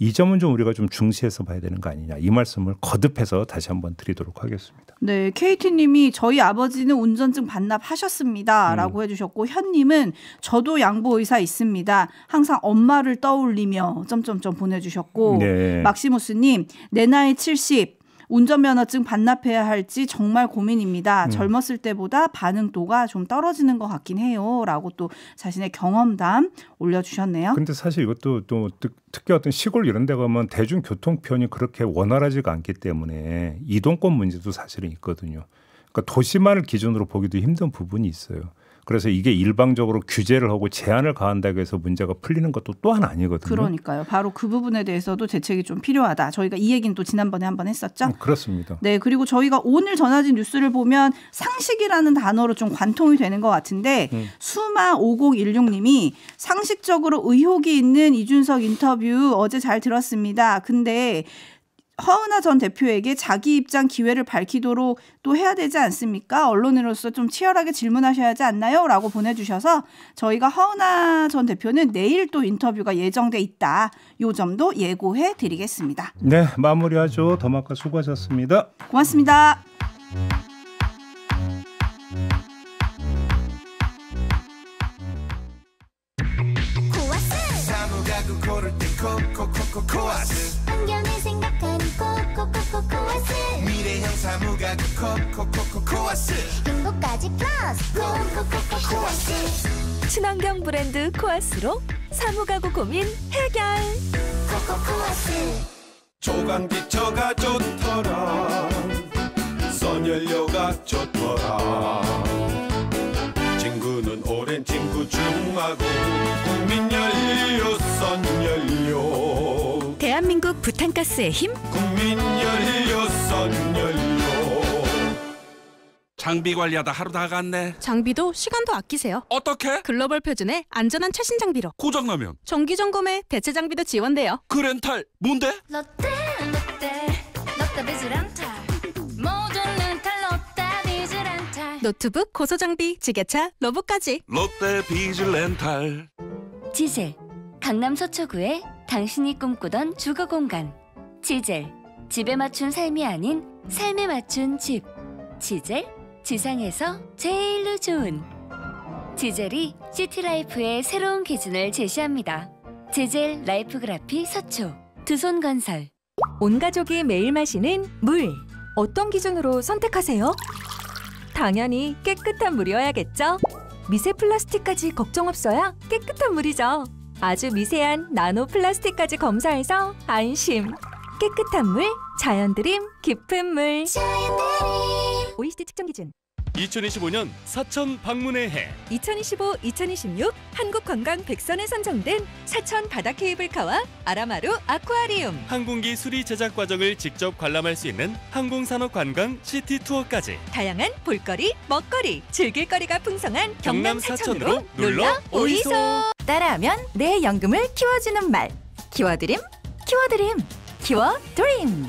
이 점은 좀 우리가 좀 중시해서 봐야 되는 거 아니냐. 이 말씀을 거듭해서 다시 한번 드리도록 하겠습니다. 네, KT님이 저희 아버지는 운전증 반납하셨습니다. 라고 해주셨고 현님은 저도 양보 의사 있습니다. 항상 엄마를 떠올리며 점점점 보내주셨고 네. 막시무스님 내 나이 70 운전면허증 반납해야 할지 정말 고민입니다. 젊었을 때보다 반응도가 좀 떨어지는 것 같긴 해요. 라고 또 자신의 경험담 올려주셨네요. 근데 사실 이것도 또 특히 어떤 시골 이런 데 가면 대중교통편이 그렇게 원활하지가 않기 때문에 이동권 문제도 사실은 있거든요. 그러니까 도시만을 기준으로 보기도 힘든 부분이 있어요. 그래서 이게 일방적으로 규제를 하고 제한을 가한다고 해서 문제가 풀리는 것도 또한 아니거든요. 그러니까요. 바로 그 부분에 대해서도 대책이 좀 필요하다. 저희가 이 얘기는 또 지난번에 한번 했었죠. 그렇습니다. 네, 그리고 저희가 오늘 전해진 뉴스를 보면 상식이라는 단어로 좀 관통이 되는 것 같은데 수마 5016님이 상식적으로 의혹이 있는 이준석 인터뷰 어제 잘 들었습니다. 근데 허은하 전 대표에게 자기 입장 기회를 밝히도록 또 해야 되지 않습니까? 언론인으로서 좀 치열하게 질문하셔야 하지 않나요? 라고 보내주셔서 저희가 허은하 전 대표는 내일 또 인터뷰가 예정돼 있다. 요 점도 예고해 드리겠습니다. 네, 마무리하죠. 더마카 수고하셨습니다. 고맙습니다. 환경을 생각하는 코코코코코아스 미래형 사무가구 코코코코코아스 행복까지 플러스 코코코코코아스 친환경 브랜드 코아스로 사무가구 고민 해결 코코코아스 조강기처가 좋더라 선연료가 좋더라 친구는 오랜 친구 중하고 국민연료 선연료 대한민국 부탄가스의 힘 국민연료 선연료 장비 관리하다 하루 다 갔네. 장비도 시간도 아끼세요. 어떻게? 글로벌 표준의 안전한 최신 장비로 고장나면 정기 점검에 대체 장비도 지원돼요. 그 렌탈 뭔데? 롯데 비즈 렌탈 모든 렌탈 롯데 비즈 렌탈 노트북, 고소장비, 지게차, 로봇까지 롯데 비즈 렌탈. 지젤 강남 서초구에 당신이 꿈꾸던 주거 공간. 지젤 집에 맞춘 삶이 아닌 삶에 맞춘 집. 지젤 지상에서 제일로 좋은. 지젤이 시티라이프의 새로운 기준을 제시합니다. 지젤 라이프그라피 서초 두손건설. 온 가족이 매일 마시는 물. 어떤 기준으로 선택하세요? 당연히 깨끗한 물이어야겠죠. 미세 플라스틱까지 걱정 없어야 깨끗한 물이죠. 아주 미세한 나노 플라스틱까지 검사해서 안심. 깨끗한 물, 자연드림, 깊은 물. OECD 측정 기준. 2025년 사천 방문의 해. 2025-2026 한국관광 100선에 선정된 사천 바다 케이블카와 아라마루 아쿠아리움. 항공기 수리 제작 과정을 직접 관람할 수 있는 항공산업관광 시티 투어까지. 다양한 볼거리, 먹거리, 즐길거리가 풍성한 경남 사천으로 놀러 오이소. 따라하면 내 연금을 키워주는 말. 키워드림, 키워드림, 키워드림.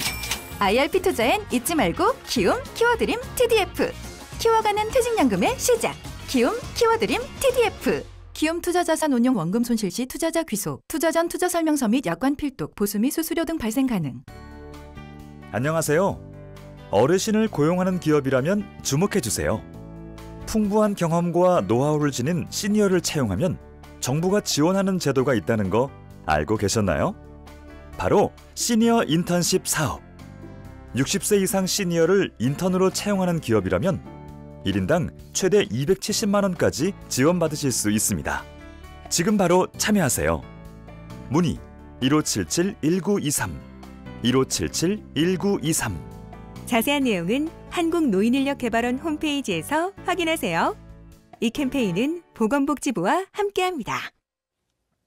IRP 투자엔 잊지 말고 키움 키워드림 TDF. 키워가는 퇴직연금의 시작. 키움 키워드림 TDF. 키움 투자자산운용 원금 손실 시 투자자 귀속. 투자 전 투자 설명서 및 약관 필독, 보수 및 수수료 등 발생 가능. 안녕하세요. 어르신을 고용하는 기업이라면 주목해주세요. 풍부한 경험과 노하우를 지닌 시니어를 채용하면 정부가 지원하는 제도가 있다는 거 알고 계셨나요? 바로 시니어 인턴십 사업. 60세 이상 시니어를 인턴으로 채용하는 기업이라면 1인당 최대 270만 원까지 지원받으실 수 있습니다. 지금 바로 참여하세요. 문의 1577-1923 1577-1923. 자세한 내용은 한국노인인력개발원 홈페이지에서 확인하세요. 이 캠페인은 보건복지부와 함께합니다.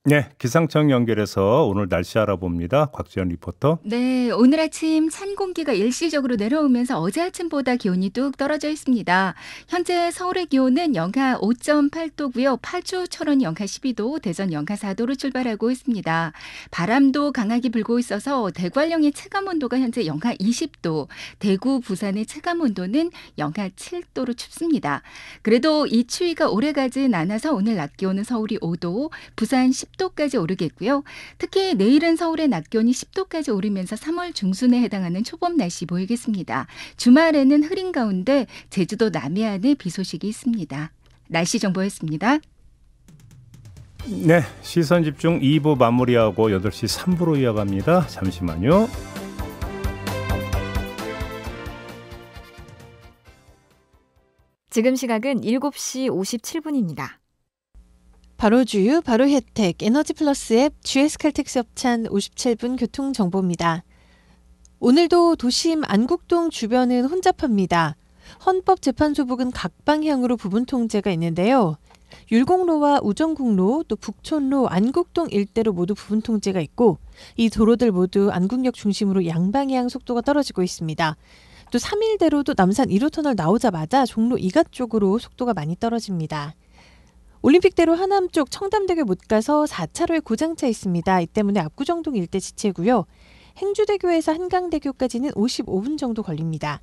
네, 기상청 연결해서 오늘 날씨 알아봅니다. 곽지연 리포터. 네, 오늘 아침 찬 공기가 일시적으로 내려오면서 어제 아침보다 기온이 뚝 떨어져 있습니다. 현재 서울의 기온은 영하 5.8도고요. 파주, 철원 영하 12도, 대전 영하 4도로 출발하고 있습니다. 바람도 강하게 불고 있어서 대관령의 체감온도가 현재 영하 20도, 대구, 부산의 체감온도는 영하 7도로 춥습니다. 그래도 이 추위가 오래가진 않아서 오늘 낮 기온은 서울이 5도, 부산 10도까지 오르겠고요. 특히 내일은 서울의 낮 기온이 10도까지 오르면서 3월 중순에 해당하는 초봄 날씨 보이겠습니다. 주말에는 흐린 가운데 제주도 남해안에 비 소식이 있습니다. 날씨 정보였습니다. 네, 시선집중 2부 마무리하고 8시 3부로 이어갑니다. 잠시만요. 지금 시각은 7시 57분입니다. 바로 주유, 바로 혜택, 에너지 플러스 앱, GS칼텍스 협찬 57분 교통정보입니다. 오늘도 도심 안국동 주변은 혼잡합니다. 헌법재판소 부근 각 방향으로 부분 통제가 있는데요. 율곡로와 우정국로, 또 북촌로, 안국동 일대로 모두 부분 통제가 있고 이 도로들 모두 안국역 중심으로 양방향 속도가 떨어지고 있습니다. 또 3일대로도 남산 1호터널 나오자마자 종로 2가 쪽으로 속도가 많이 떨어집니다. 올림픽대로 하남 쪽 청담대교 못 가서 4차로에 고장차 있습니다. 이 때문에 압구정동 일대 지체고요. 행주대교에서 한강대교까지는 55분 정도 걸립니다.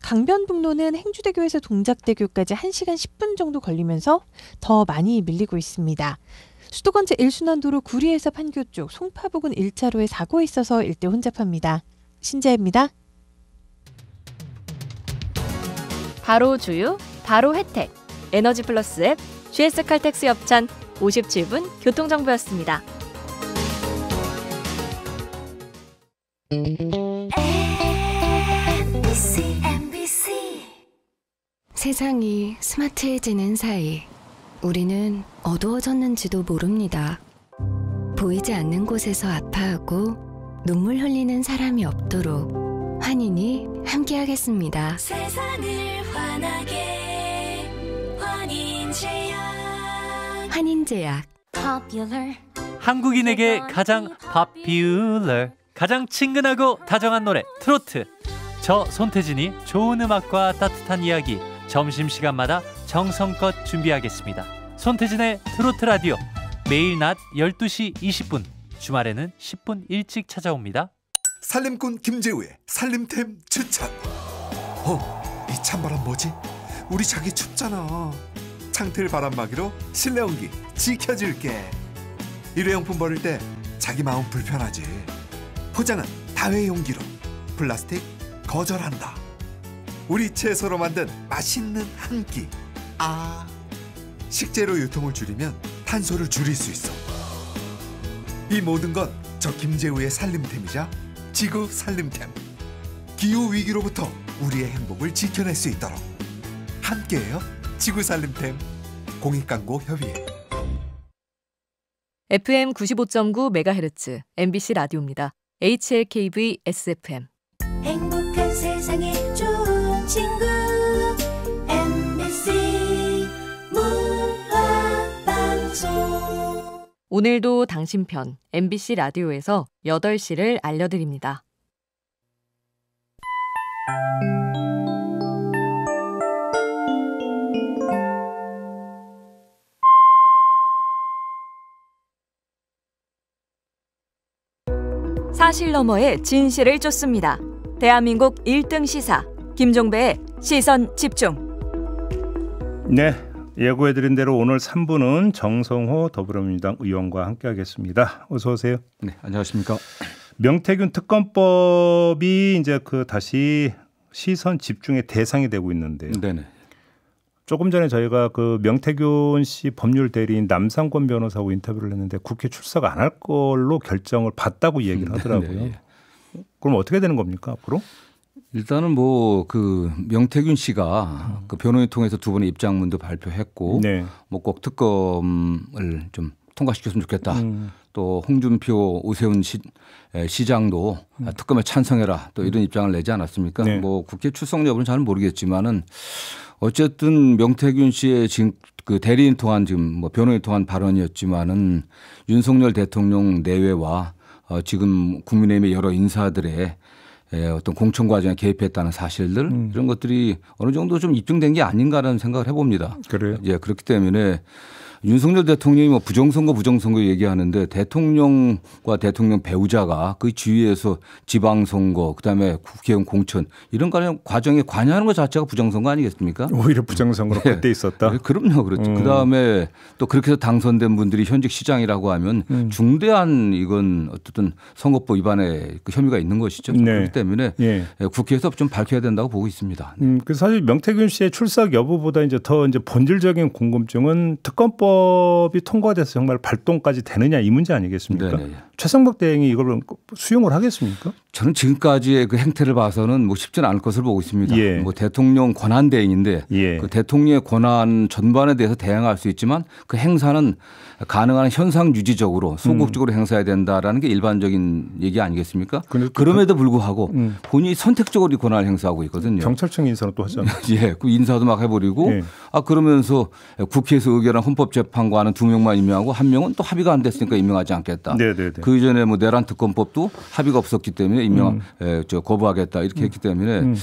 강변북로는 행주대교에서 동작대교까지 1시간 10분 정도 걸리면서 더 많이 밀리고 있습니다. 수도권 제1순환도로 구리에서 판교 쪽 송파 부근 1차로에 사고 있어서 일대 혼잡합니다. 신재입니다. 바로 주유, 바로 혜택, 에너지 플러스 앱, GS칼텍스 협찬 57분 교통정보였습니다. 세상이 스마트해지는 사이 우리는 어두워졌는지도 모릅니다. 보이지 않는 곳에서 아파하고 눈물 흘리는 사람이 없도록 환인이 함께하겠습니다. 세상을 환하게 환인제약. 한국인에게 가장 popular, 가장 친근하고 다정한 노래 트로트. 저 손태진이 좋은 음악과 따뜻한 이야기 점심시간마다 정성껏 준비하겠습니다. 손태진의 트로트 라디오 매일 낮 12시 20분, 주말에는 10분 일찍 찾아옵니다. 살림꾼 김재우의 살림템 추천. 이 찬바람 뭐지? 우리 자기 춥잖아. 창틀 바람막이로 실내 온기 지켜줄게. 일회용품 버릴 때 자기 마음 불편하지. 포장은 다회용기로, 플라스틱 거절한다. 우리 채소로 만든 맛있는 한 끼. 식재료 유통을 줄이면 탄소를 줄일 수 있어. 이 모든 건 저 김재우의 살림템이자 지구 살림템. 기후 위기로부터 우리의 행복을 지켜낼 수 있도록 함께해요. 지구 살림템. 공익광고협의회. FM 95.9MHz MBC 라디오입니다. HLKV SFM. 행복한 세상에 좋은 친구 MBC 오늘도 당신 편 MBC 라디오에서 8시를 알려드립니다. 사실 너머의 진실을 쫓습니다. 대한민국 1등 시사 김종배의 시선 집중. 네, 예고해드린 대로 오늘 3부는 정성호 더불어민주당 의원과 함께하겠습니다. 어서 오세요. 네, 안녕하십니까. 명태균 특검법이 이제 다시 시선 집중의 대상이 되고 있는데요. 네네. 조금 전에 저희가 명태균 씨 법률 대리인 남상권 변호사하고 인터뷰를 했는데 국회 출석 안 할 걸로 결정을 봤다고 얘기를 하더라고요. 네. 그럼 어떻게 되는 겁니까 앞으로? 일단은 명태균 씨가 변호인 통해서 두 번의 입장문도 발표했고, 네. 꼭 특검을 좀 통과시켰으면 좋겠다. 또 홍준표, 오세훈 시장도 특검에 찬성해라. 또 이런 입장을 내지 않았습니까? 네. 국회 출석 여부는 잘 모르겠지만은 어쨌든 명태균 씨의 지금 대리인 통한 변호인 통한 발언이었지만은 윤석열 대통령 내외와 지금 국민의힘의 여러 인사들의 어떤 공천 과정에 개입했다는 사실들 이런 것들이 어느 정도 좀 입증된 게 아닌가라는 생각을 해봅니다. 그래요? 예, 그렇기 때문에 윤석열 대통령이 부정선거 얘기하는데 대통령과 대통령 배우자가 그 주위에서 지방선거 그다음에 국회의원 공천 이런 과정에 관여하는 것 자체가 부정선거 아니겠습니까? 오히려 부정선거로 네. 그때 있었다. 그럼요. 그렇죠. 그다음에 또 그렇게 해서 당선된 분들이 현직 시장이라고 하면 중대한 이건 어쨌든 선거법 위반의 혐의가 있는 것이죠. 네. 그렇기 때문에 예. 국회에서 좀 밝혀야 된다고 보고 있습니다. 그래서 사실 명태균 씨의 출석 여부보다 더 본질적인 궁금증은 특검법이 통과돼서 정말 발동까지 되느냐 이 문제 아니겠습니까? 네네. 최상목 대행이 이걸 수용을 하겠습니까? 저는 지금까지의 그 행태를 봐서는 쉽지는 않을 것을 보고 있습니다. 예. 대통령 권한 대행인데 예. 그 대통령의 권한 전반에 대해서 대응할 수 있지만 그 행사는 가능한 현상 유지적으로 소극적으로 행사해야 된다라는 게 일반적인 얘기 아니겠습니까? 그럼에도 불구하고 본인이 선택적으로 이 권한을 행사하고 있거든요. 경찰청 인사는 또 하잖아요. 예, 그 인사도 막 해버리고 예. 그러면서 국회에서 의결한 헌법재판관은 2명만 임명하고 1명은 또 합의가 안 됐으니까 임명하지 않겠다. 네네네. 그 이전에 내란 특검법도 합의가 없었기 때문에 거부하겠다 이렇게 했기 때문에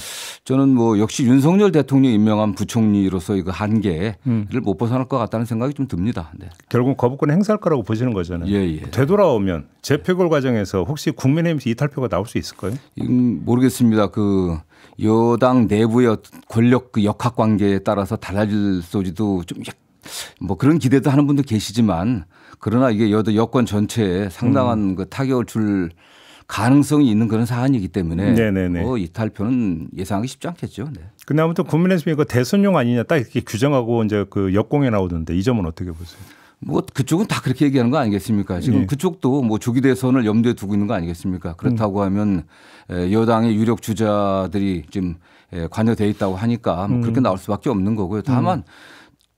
저는 역시 윤석열 대통령이 임명한 부총리로서 이거 한계를 못 벗어날 것 같다는 생각이 좀 듭니다. 네. 결국 거부권 행사할 거라고 보시는 거잖아요. 예. 되돌아오면 재표결 과정에서 혹시 국민의힘 이탈표가 나올 수 있을까요? 모르겠습니다. 여당 내부의 권력 역학 관계에 따라서 달라질 소지도 좀 그런 기대도 하는 분도 계시지만 그러나 이게 여권 전체에 상당한 타격을 줄 가능성이 있는 그런 사안이기 때문에 이탈표는 예상하기 쉽지 않겠죠. 네. 근데 아무튼 국민의힘이 대선용 아니냐 딱 이렇게 규정하고 이제 역공에 나오던데 이 점은 어떻게 보세요? 그쪽은 다 그렇게 얘기하는 거 아니겠습니까? 지금 네. 그쪽도 조기 대선을 염두에 두고 있는 거 아니겠습니까? 그렇다고 하면 여당의 유력 주자들이 지금 관여돼 있다고 하니까 그렇게 나올 수밖에 없는 거고요. 다만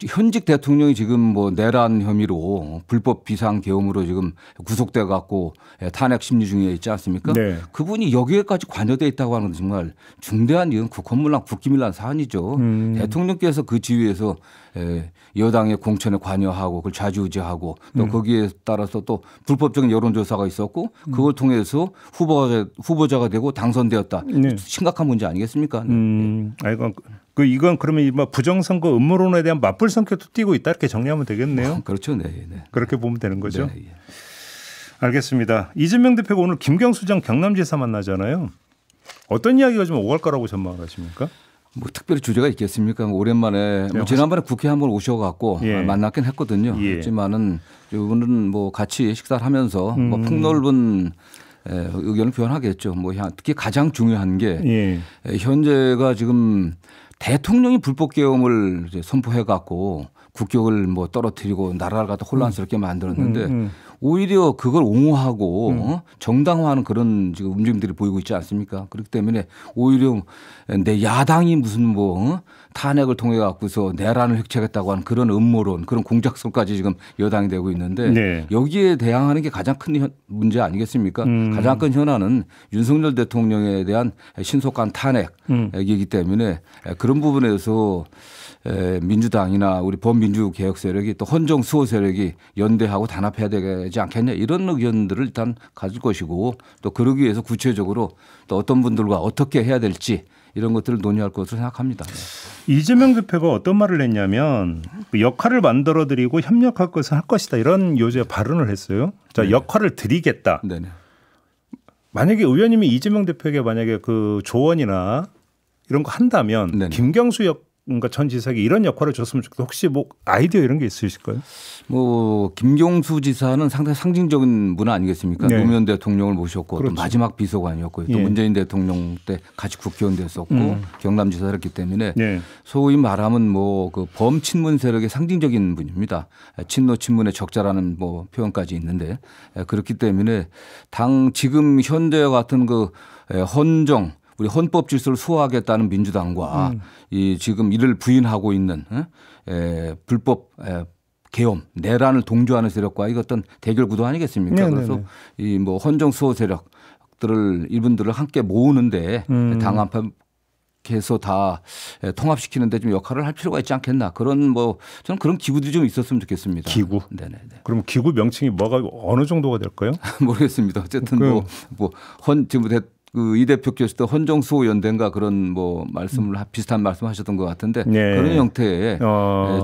현직 대통령이 지금 내란 혐의로 불법 비상계엄으로 지금 구속돼 갖고 탄핵 심리 중에 있지 않습니까? 네. 그분이 여기에까지 관여돼 있다고 하는 건 정말 중대한 이건 국헌문란 사안이죠. 대통령께서 그 지위에서 여당의 공천에 관여하고 그걸 좌지우지하고 또 거기에 따라서 또 불법적인 여론조사가 있었고 그걸 통해서 후보자가 되고 당선되었다. 네. 심각한 문제 아니겠습니까? 이건 그러면 부정선거 음모론에 대한 맞불 성격도 띠고 있다 이렇게 정리하면 되겠네요. 그렇죠. 네. 그렇게 보면 되는 거죠. 네. 알겠습니다. 이재명 대표가 오늘 김경수 전 경남지사 만나잖아요. 어떤 이야기가 좀 오갈 거라고 전망을 하십니까? 특별히 주제가 있겠습니까? 오랜만에 지난번에 국회 한번 오셔갖고 만났긴 했거든요. 그렇지만은 이분은 같이 식사를 하면서 폭넓은 의견을 표현하겠죠. 특히 가장 중요한 게 현재가 지금 대통령이 불법 계엄을 선포해갖고 국격을 떨어뜨리고 나라를 갖다 혼란스럽게 만들었는데 오히려 그걸 옹호하고 정당화하는 그런 지금 움직임들이 보이고 있지 않습니까? 그렇기 때문에 오히려 내 야당이 무슨 탄핵을 통해 갖고서 내란을 획책했다고 하는 그런 음모론, 그런 공작설까지 지금 여당이 되고 있는데 여기에 대항하는 게 가장 큰 문제 아니겠습니까? 가장 큰 현안은 윤석열 대통령에 대한 신속한 탄핵이기 때문에 그런 부분에서 민주당이나 우리 민주개혁 세력이 또 헌정 수호 세력이 연대하고 단합해야 되지 않겠냐 이런 의견들을 일단 가질 것이고 또 그러기 위해서 구체적으로 또 어떤 분들과 어떻게 해야 될지 이런 것들을 논의할 것으로 생각합니다. 이재명 대표가 어떤 말을 했냐면 역할을 만들어드리고 협력할 것을 할 것이다 이런 요새 발언을 했어요. 자, 네. 역할을 드리겠다. 네네. 만약에 의원님이 이재명 대표에게 만약에 그 조언이나 이런 거 한다면 네네. 김경수 그러니까 전 지사에게 이런 역할을 줬으면 좋겠다. 혹시 뭐 아이디어 이런 게 있으실까요? 뭐 김경수 지사는 상당히 상징적인 분 아니겠습니까? 네. 노무현 대통령을 모셨고 그렇죠. 또 마지막 비서관이었고 또 예. 문재인 대통령 때 같이 국회의원 됐었고 경남지사를 했기 때문에 네. 소위 말하면 뭐 그 범친문 세력의 상징적인 분입니다. 친노 친문의 적자라는 뭐 표현까지 있는데 그렇기 때문에 당 지금 현재와 같은 그 헌정 우리 헌법 질서를 수호하겠다는 민주당과 이 지금 이를 부인하고 있는 불법 계엄 내란을 동조하는 세력과 이거 어떤 대결 구도 아니겠습니까? 네네네. 그래서 이 뭐 헌정 수호 세력들을 이분들을 함께 모으는데 당 안팎에서 다 통합시키는데 좀 역할을 할 필요가 있지 않겠나 그런 뭐 저는 그런 기구들이 좀 있었으면 좋겠습니다. 기구. 네네. 그럼 기구 명칭이 뭐가 어느 정도가 될까요? 모르겠습니다. 어쨌든 지금 그 이 대표께서도 헌정수호연대인가 그런 뭐 말씀을 비슷한 말씀하셨던 것 같은데 네. 그런 형태의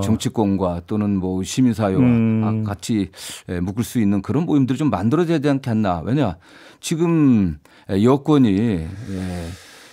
정치권과 또는 뭐 시민사회와 같이 묶을 수 있는 그런 모임들이 좀 만들어져야 되지 않겠나. 왜냐 지금 여권이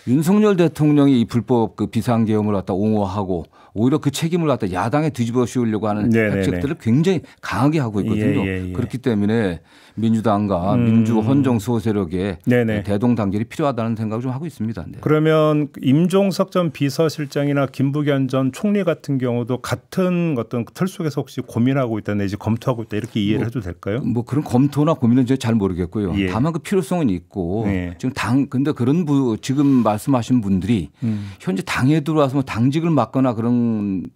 윤석열 대통령이 이 불법 그 비상계엄을 갖다 옹호하고 오히려 그 책임을 갖다 야당에 뒤집어 씌우려고 하는 정책들을 굉장히 강하게 하고 있거든요. 그렇기 때문에 민주당과 민주 헌정 수호 세력의 대동단결이 필요하다는 생각을 좀 하고 있습니다. 네. 그러면 임종석 전 비서실장이나 김부겸 전 총리 같은 경우도 같은 어떤 틀 속에서 혹시 고민하고 있다 내지 검토하고 있다 이렇게 이해를 해도 될까요? 뭐 그런 검토나 고민은 잘 모르겠고요. 예. 다만 그 필요성은 있고 지금 근데 그런 지금 말씀하신 분들이 현재 당에 들어와서 뭐 당직을 맡거나 그런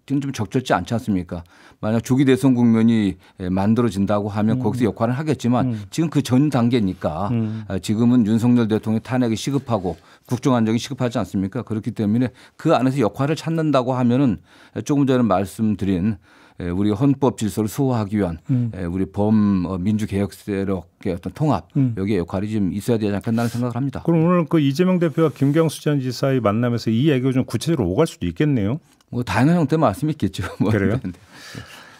좀 적절치 않지 않습니까? 만약 조기 대선 국면이 만들어진다고 하면 거기서 역할을 하겠지만 지금 그 전 단계니까 지금은 윤석열 대통령 탄핵이 시급하고 국정안정이 시급하지 않습니까? 그렇기 때문에 그 안에서 역할을 찾는다고 하면은 조금 전에 말씀드린 우리 헌법 질서를 수호하기 위한 우리 민주개혁 세력의 어떤 통합 여기에 역할이 좀 있어야 되지 않겠나는 생각을 합니다. 그럼 오늘 그 이재명 대표와 김경수 전 지사의 만남에서 이 얘기가 좀 구체적으로 오갈 수도 있겠네요. 뭐 다양한 형태의 말씀이 있겠죠. 뭐. 그래요?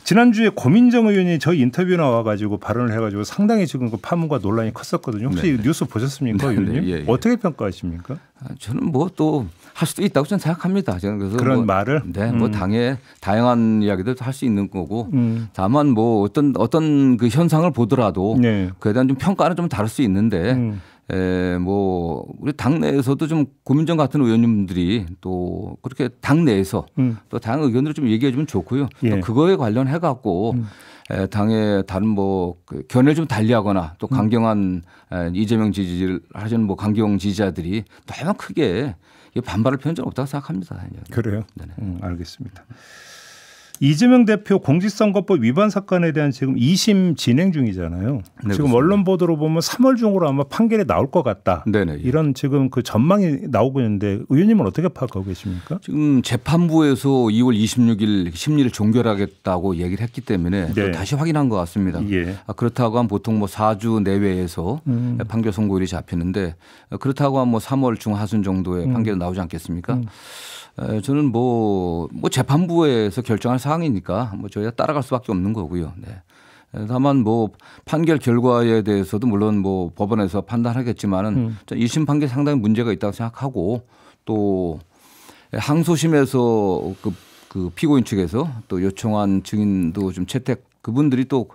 지난주에 고민정 의원이 저희 인터뷰 나와가지고 발언을 해가지고 상당히 지금 그 파문과 논란이 컸었거든요. 혹시 네네. 뉴스 보셨습니까, 의원님? 예. 어떻게 평가하십니까? 저는 뭐 또 할 수도 있다고 저는 생각합니다. 저는 그래서 그런 말을 뭐 당에 다양한 이야기들 할 수 있는 거고 다만 뭐 어떤 그 현상을 보더라도 그에 대한 좀 평가는 좀 다를 수 있는데. 뭐 우리 당내에서도 좀 고민정 같은 의원님들이 또 그렇게 당내에서 또 다양한 의견들을 좀 얘기해 주면 좋고요. 또 그거에 관련해 갖고 당의 다른 뭐 견해를 좀 달리하거나 또 강경한 이재명 지지를 하시는 뭐 강경 지지자들이 너무 크게 반발을 표현 적 없다고 생각합니다. 그래요? 알겠습니다. 이재명 대표 공직선거법 위반 사건에 대한 지금 2심 진행 중이잖아요. 네, 지금 그렇습니다. 언론 보도로 보면 3월 중으로 아마 판결이 나올 것 같다. 네네. 이런 지금 그 전망이 나오고 있는데 의원님은 어떻게 파악하고 계십니까? 지금 재판부에서 2월 26일 심리를 종결하겠다고 얘기를 했기 때문에 또 다시 확인한 것 같습니다. 그렇다고 하면 보통 뭐 4주 내외에서 판결 선고일이 잡히는데 그렇다고 하면 뭐 3월 중하순 정도에 판결이 나오지 않겠습니까? 저는 뭐 재판부에서 결정할 사항이니까 뭐 저희가 따라갈 수밖에 없는 거고요. 네. 다만 뭐 판결 결과에 대해서도 물론 뭐 법원에서 판단하겠지만은 1심 판결 상당히 문제가 있다고 생각하고 또 항소심에서 그 피고인 측에서 또 요청한 증인도 좀 채택 그분들이 또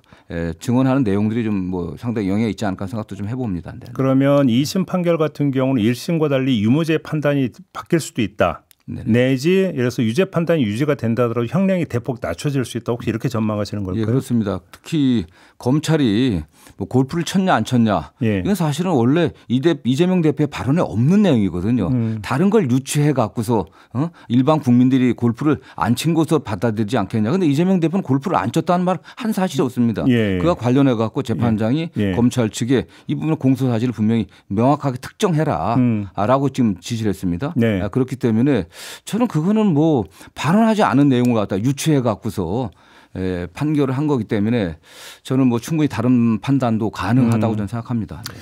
증언하는 내용들이 좀 뭐 상당히 영향이 있지 않을까 생각도 좀 해봅니다. 네. 그러면 2심 판결 같은 경우는 1심과 달리 유무죄 판단이 바뀔 수도 있다. 내지 그래서 유죄 판단이 유지가 된다 하더라도 형량이 대폭 낮춰질 수 있다. 혹시 이렇게 전망하시는 걸까요? 예, 그렇습니다. 특히 검찰이 뭐 골프를 쳤냐 안 쳤냐 이건 사실은 원래 이재명 대표의 발언에 없는 내용이거든요. 다른 걸 유추해 갖고서 일반 국민들이 골프를 안 친 것으로 받아들이지 않겠냐. 그런데 이재명 대표는 골프를 안 쳤다는 말 한 사실이 없습니다. 그와 관련해 갖고 재판장이 검찰 측에 이 부분을 공소 사실을 분명히 명확하게 특정해라라고 지금 지시를 했습니다. 그렇기 때문에 저는 그거는 뭐 발언하지 않은 내용을 갖다 유추해 갖고서 판결을 한 거기 때문에 저는 뭐 충분히 다른 판단도 가능하다고 저는 생각합니다. 네.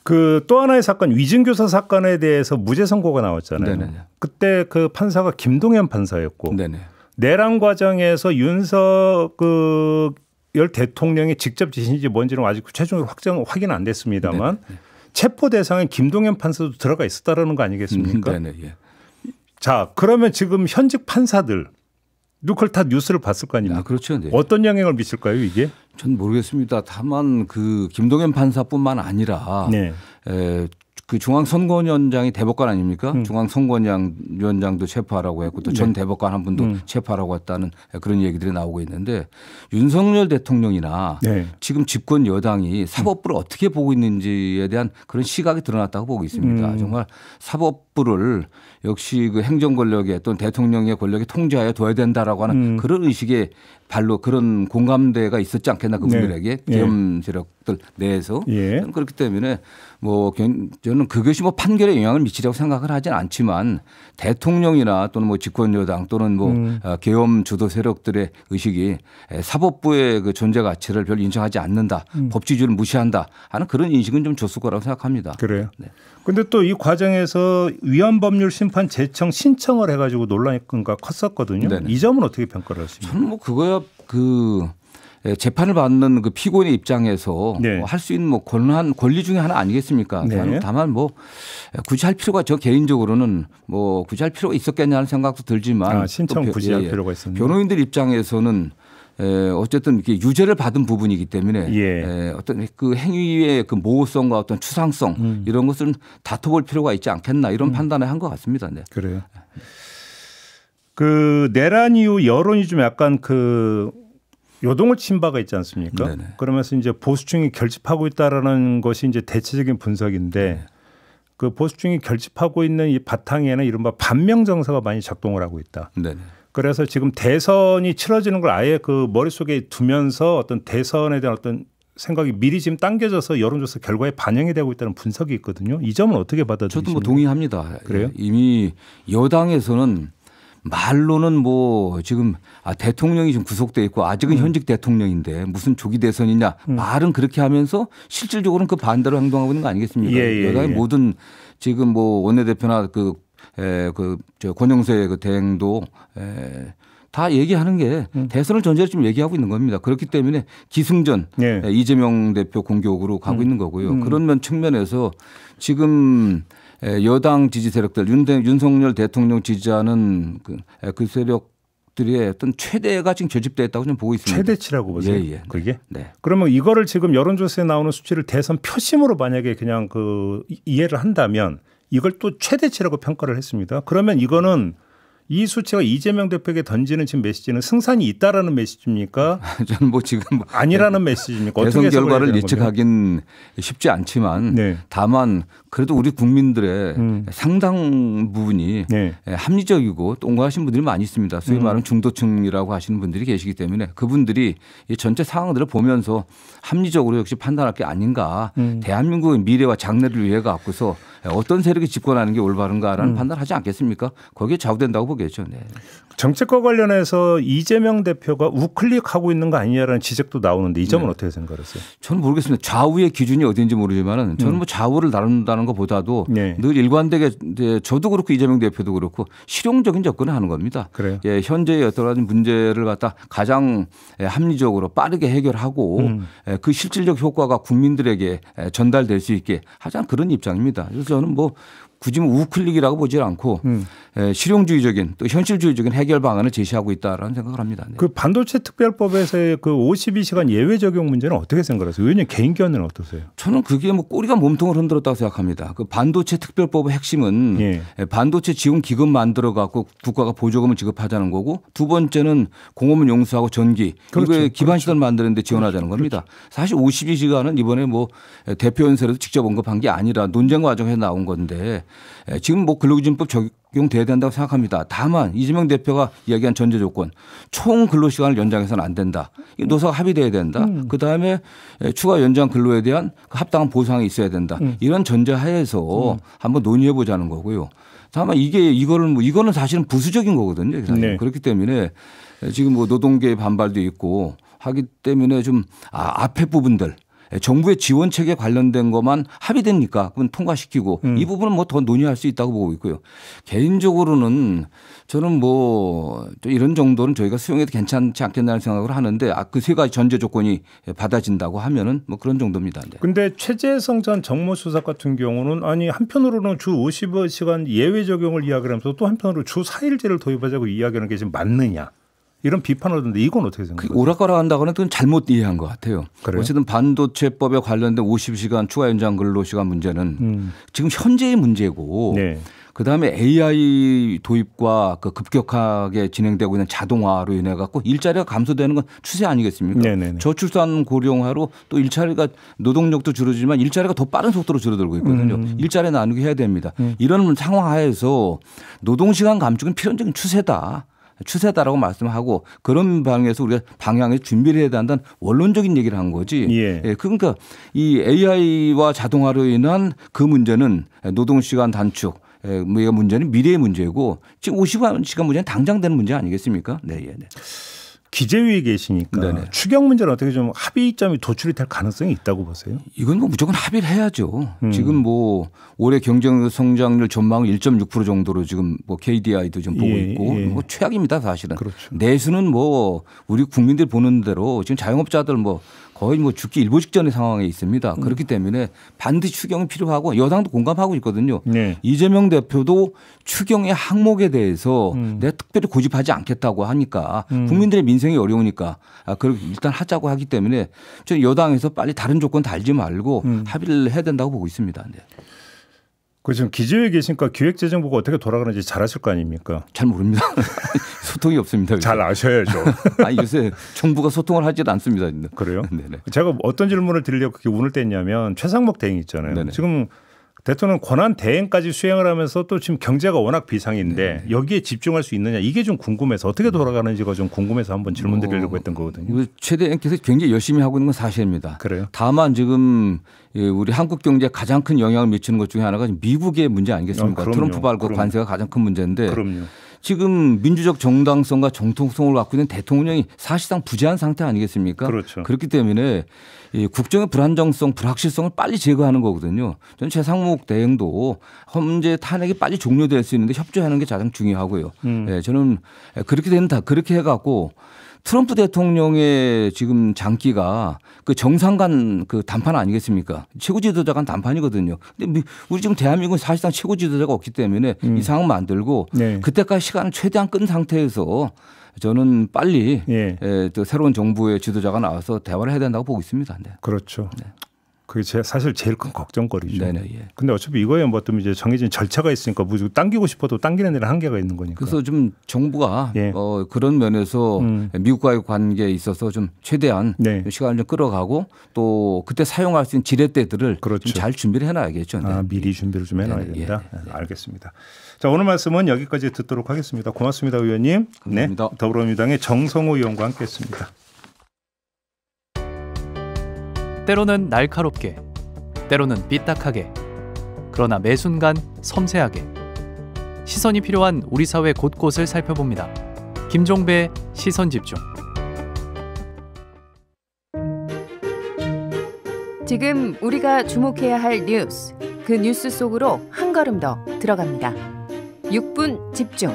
그 또 하나의 사건 위증교사 사건에 대해서 무죄 선고가 나왔잖아요. 네네. 그때 그 판사가 김동현 판사였고 네네. 내란 과정에서 윤석열 대통령이 직접 지시인지 뭔지는 아직 구체적으로 확인 안 됐습니다만 네네. 체포 대상에 김동현 판사도 들어가 있었다라는 거 아니겠습니까? 네네. 예. 자, 그러면 지금 현직 판사들 그걸 다 뉴스를 봤을 거 아닙니까? 그렇죠. 네. 어떤 영향을 미칠까요, 이게? 전 모르겠습니다. 다만 그 김동현 판사뿐만 아니라 네. 그 중앙선관위원장이 대법관 아닙니까? 중앙선관위원장도 체포하라고 했고 또 전 대법관 한 분도 체포하라고 했다는 그런 얘기들이 나오고 있는데 윤석열 대통령이나 지금 집권 여당이 사법부를 어떻게 보고 있는지에 대한 그런 시각이 드러났다고 보고 있습니다. 정말 사법부를 역시 그 행정 권력에 또는 대통령의 권력에 통제하여 둬야 된다라고 하는 그런 의식에 발로 그런 공감대가 있었지 않겠나 그분들에게 계엄 세력들 내에서 그렇기 때문에 뭐 저는 그것이 뭐 판결에 영향을 미치려고 생각을 하진 않지만 대통령이나 또는 뭐 집권 여당 또는 뭐 계엄 주도 세력들의 의식이 사법부의 그 존재 가치를 별로 인정하지 않는다, 법치주의를 무시한다 하는 그런 인식은 좀 줬을 거라고 생각합니다. 그래요. 그런데 또 이 과정에서 위헌법률 심판 제청 신청을 해가지고 논란이 컸었거든요. 네네. 이 점은 어떻게 평가를 하십니까? 저는 뭐 그거야 그 재판을 받는 그 피고인의 입장에서 할 수 있는 뭐 권리 중에 하나 아니겠습니까? 다만 뭐 굳이 할 필요가 저 개인적으로는 뭐 굳이 할 필요가 있었겠냐는 생각도 들지만 신청 굳이 할 필요가 있습니다. 변호인들 입장에서는 어쨌든 이렇게 유죄를 받은 부분이기 때문에 어떤 그 행위의 그 모호성과 어떤 추상성 이런 것을 다퉈볼 필요가 있지 않겠나 이런 판단을 한 것 같습니다. 네. 그래요. 그 내란 이후 여론이 좀 약간 그 요동을 친 바가 있지 않습니까? 네네. 그러면서 이제 보수층이 결집하고 있다라는 것이 이제 대체적인 분석인데 그 보수층이 결집하고 있는 이 바탕에는 이른바 반명 정서가 많이 작동을 하고 있다. 네네. 그래서 지금 대선이 치러지는 걸 아예 그 머릿속에 두면서 어떤 대선에 대한 어떤 생각이 미리 지금 당겨져서 여론조사 결과에 반영이 되고 있다는 분석이 있거든요. 이 점은 어떻게 받아들이십니까? 저도 뭐 동의합니다. 그래요? 이미 여당에서는 말로는 뭐 지금 대통령이 지금 구속돼 있고 아직은 현직 대통령인데 무슨 조기 대선이냐 말은 그렇게 하면서 실질적으로는 그 반대로 행동하고 있는 거 아니겠습니까? 여당의 모든 지금 뭐 원내대표나 저 권영세 그 대행도 다 얘기하는 게 대선을 전제로 지금 얘기하고 있는 겁니다. 그렇기 때문에 기승전 이재명 대표 공격으로 가고 있는 거고요. 그런 측면에서 지금 여당 지지 세력들 윤석열 대통령 지지하는 그 세력들의 어떤 최대가 지금 결집되어 있다고 좀 보고 있습니다. 최대치라고 보세요. 예. 그게? 네. 그러면 이거를 지금 여론조사에 나오는 수치를 대선 표심으로 만약에 그냥 그 이해를 한다면 이걸 또 최대치라고 평가를 했습니다. 그러면 이거는 이 수치가 이재명 대표에게 던지는 지금 메시지는 승산이 있다라는 메시지입니까? 저는 뭐 지금 아니라는 메시지입니까? 대선 결과를 예측하긴 쉽지 않지만 다만 그래도 우리 국민들의 상당 부분이 합리적이고 똥과하신 분들이 많이 있습니다. 소위 말하는 중도층이라고 하시는 분들이 계시기 때문에 그분들이 이 전체 상황들을 보면서 합리적으로 역시 판단할 게 아닌가. 대한민국의 미래와 장래를 위해 갖고서 어떤 세력이 집권하는 게 올바른가라는 판단을 하지 않겠습니까? 거기에 좌우된다고 보겠죠. 네. 정책과 관련해서 이재명 대표가 우클릭하고 있는 거 아니냐라는 지적도 나오는데 이 점은 어떻게 생각하세요? 저는 모르겠습니다. 좌우의 기준이 어딘지 모르지만 저는 뭐 좌우를 다룬다는 것보다도 늘 일관되게 저도 그렇고 이재명 대표도 그렇고 실용적인 접근을 하는 겁니다. 그래요? 현재의 여러 가지 문제를 갖다 가장 합리적으로 빠르게 해결하고 그 실질적 효과가 국민들에게 전달될 수 있게 하자는 그런 입장입니다. 그래서 저는 뭐 굳이 우클릭이라고 보지 않고 실용주의적인 또 현실주의적인 해결 방안을 제시하고 있다라는 생각을 합니다. 네. 그 반도체 특별법에서의 그 52시간 예외 적용 문제는 어떻게 생각하세요? 의원님 개인 견해는 어떠세요? 저는 그게 뭐 꼬리가 몸통을 흔들었다고 생각합니다. 그 반도체 특별법의 핵심은 반도체 지원 기금 만들어 갖고 국가가 보조금을 지급하자는 거고 두 번째는 공업은 용수하고 전기 이거에 기반 시설 만드는 데 지원하자는 겁니다. 사실 52시간은 이번에 뭐 대표 연설에서 직접 언급한 게 아니라 논쟁 과정에서 나온 건데 지금 뭐 근로기준법 적용돼야 된다고 생각합니다. 다만 이재명 대표가 이야기한 전제 조건 총 근로시간을 연장해서는 안 된다. 노사가 합의돼야 된다. 그다음에 추가 연장 근로에 대한 합당한 보상이 있어야 된다. 이런 전제하에서 한번 논의해 보자는 거고요. 다만 이거는 사실은 부수적인 거거든요. 네. 그렇기 때문에 지금 뭐 노동계의 반발도 있고 하기 때문에 좀 앞에 부분들 정부의 지원 체계 관련된 것만 합의됩니까? 그건 통과시키고 이 부분은 뭐 더 논의할 수 있다고 보고 있고요. 개인적으로는 저는 뭐 이런 정도는 저희가 수용해도 괜찮지 않겠다는 생각을 하는데 그 세 가지 전제 조건이 받아진다고 하면은 뭐 그런 정도입니다. 근데 최재성 전 정무수석 같은 경우는 아니 한편으로는 주 50시간 예외 적용을 이야기하면서 또 한편으로 주 4일제를 도입하자고 이야기하는 게 지금 맞느냐? 이런 비판을 하던데 이건 어떻게 생각하세요? 오락가락한다고는 그건 잘못 이해한 것 같아요. 그래요? 어쨌든 반도체법에 관련된 50시간 추가 연장 근로시간 문제는 지금 현재의 문제고 네. 그다음에 AI 도입과 그 급격하게 진행되고 있는 자동화로 인해 갖고 일자리가 감소되는 건 추세 아니겠습니까? 네네네. 저출산 고령화로 또 일자리가 노동력도 줄어들지만 일자리가 더 빠른 속도로 줄어들고 있거든요. 일자리 나누기 해야 됩니다. 이런 상황 하에서 노동시간 감축은 필연적인 추세다라고 말씀하고 그런 방향에서 우리가 방향에 준비를 해야 한다는 원론적인 얘기를 한 거지. 예. 그러니까 이 AI와 자동화로 인한 그 문제는 노동시간 단축 뭐 문제는 미래의 문제고 지금 50시간 문제는 당장 되는 문제 아니겠습니까? 네. 기재위에 계시니까 네네. 추경 문제는 어떻게 좀 합의점이 도출이 될 가능성이 있다고 보세요? 이건 뭐 무조건 합의를 해야죠. 지금 뭐 올해 경제 성장률 전망은 1.6% 정도로 지금 뭐 KDI도 좀 보고 있고 뭐 최악입니다 사실은. 그렇죠. 내수는 뭐 우리 국민들 보는 대로 지금 자영업자들 뭐 거의 뭐 죽기 일보 직전의 상황에 있습니다. 그렇기 때문에 반드시 추경이 필요하고 여당도 공감하고 있거든요. 네. 이재명 대표도 추경의 항목에 대해서 내가 특별히 고집하지 않겠다고 하니까 국민들의 민생이 어려우니까 그렇게 일단 하자고 하기 때문에 저는 여당에서 빨리 다른 조건 달지 말고 합의를 해야 된다고 보고 있습니다. 네. 그 지금 기재위에 계시니까 기획재정부가 어떻게 돌아가는지 잘 아실 거 아닙니까? 잘 모릅니다. 소통이 없습니다. 잘 아셔야죠. 아니 요새 정부가 소통을 하지도 않습니다. 그래요? 네네. 제가 어떤 질문을 드리려고 그렇게 운을 뗐냐면 최상목 대행 있잖아요. 네네. 지금 대통령 권한 대행까지 수행을 하면서 또 지금 경제가 워낙 비상인데 여기에 집중할 수 있느냐 이게 좀 궁금해서 어떻게 돌아가는지가 좀 궁금해서 한번 질문 드리려고 했던 거거든요. 최 대행께서 굉장히 열심히 하고 있는 건 사실입니다. 그래요? 다만 지금 우리 한국 경제에 가장 큰 영향을 미치는 것 중에 하나가 미국의 문제 아니겠습니까? 트럼프 발급 관세가 가장 큰 문제인데 그럼요. 지금 민주적 정당성과 정통성을 갖고 있는 대통령이 사실상 부재한 상태 아니겠습니까? 그렇죠. 그렇기 때문에 이 국정의 불안정성, 불확실성을 빨리 제거하는 거거든요. 저는 최상목 대행도 헌재 탄핵이 빨리 종료될 수 있는데 협조하는 게 가장 중요하고요. 네, 저는 그렇게 된다. 그렇게 해갖고 트럼프 대통령의 지금 장기가 그 정상 간 그 담판 아니겠습니까? 최고 지도자 간 담판이거든요. 근데 우리 지금 대한민국은 사실상 최고 지도자가 없기 때문에 이 상황 만들고 그때까지 시간을 최대한 끈 상태에서 저는 빨리 또 새로운 정부의 지도자가 나와서 대화를 해야 된다고 보고 있습니다. 네. 그렇죠. 네. 그게 사실 제일 큰 걱정거리죠. 근데 어차피 이거에 뭐 또 이제 정해진 절차가 있으니까 뭐 당기고 싶어도 당기는 데는 한계가 있는 거니까. 그래서 좀 정부가 그런 면에서 미국과의 관계에 있어서 좀 최대한 시간을 좀 끌어가고 또 그때 사용할 수 있는 지렛대들을 그렇죠. 좀 잘 준비를 해놔야겠죠. 네. 미리 준비를 좀 해놔야 된다. 알겠습니다. 자, 오늘 말씀은 여기까지 듣도록 하겠습니다. 고맙습니다, 의원님. 감사합니다. 네, 더불어민주당의 정성호 의원과 함께했습니다. 때로는 날카롭게, 때로는 삐딱하게, 그러나 매 순간 섬세하게 시선이 필요한 우리 사회 곳곳을 살펴봅니다. 김종배의 시선집중. 지금 우리가 주목해야 할 뉴스, 그 뉴스 속으로 한 걸음 더 들어갑니다. 6분 집중.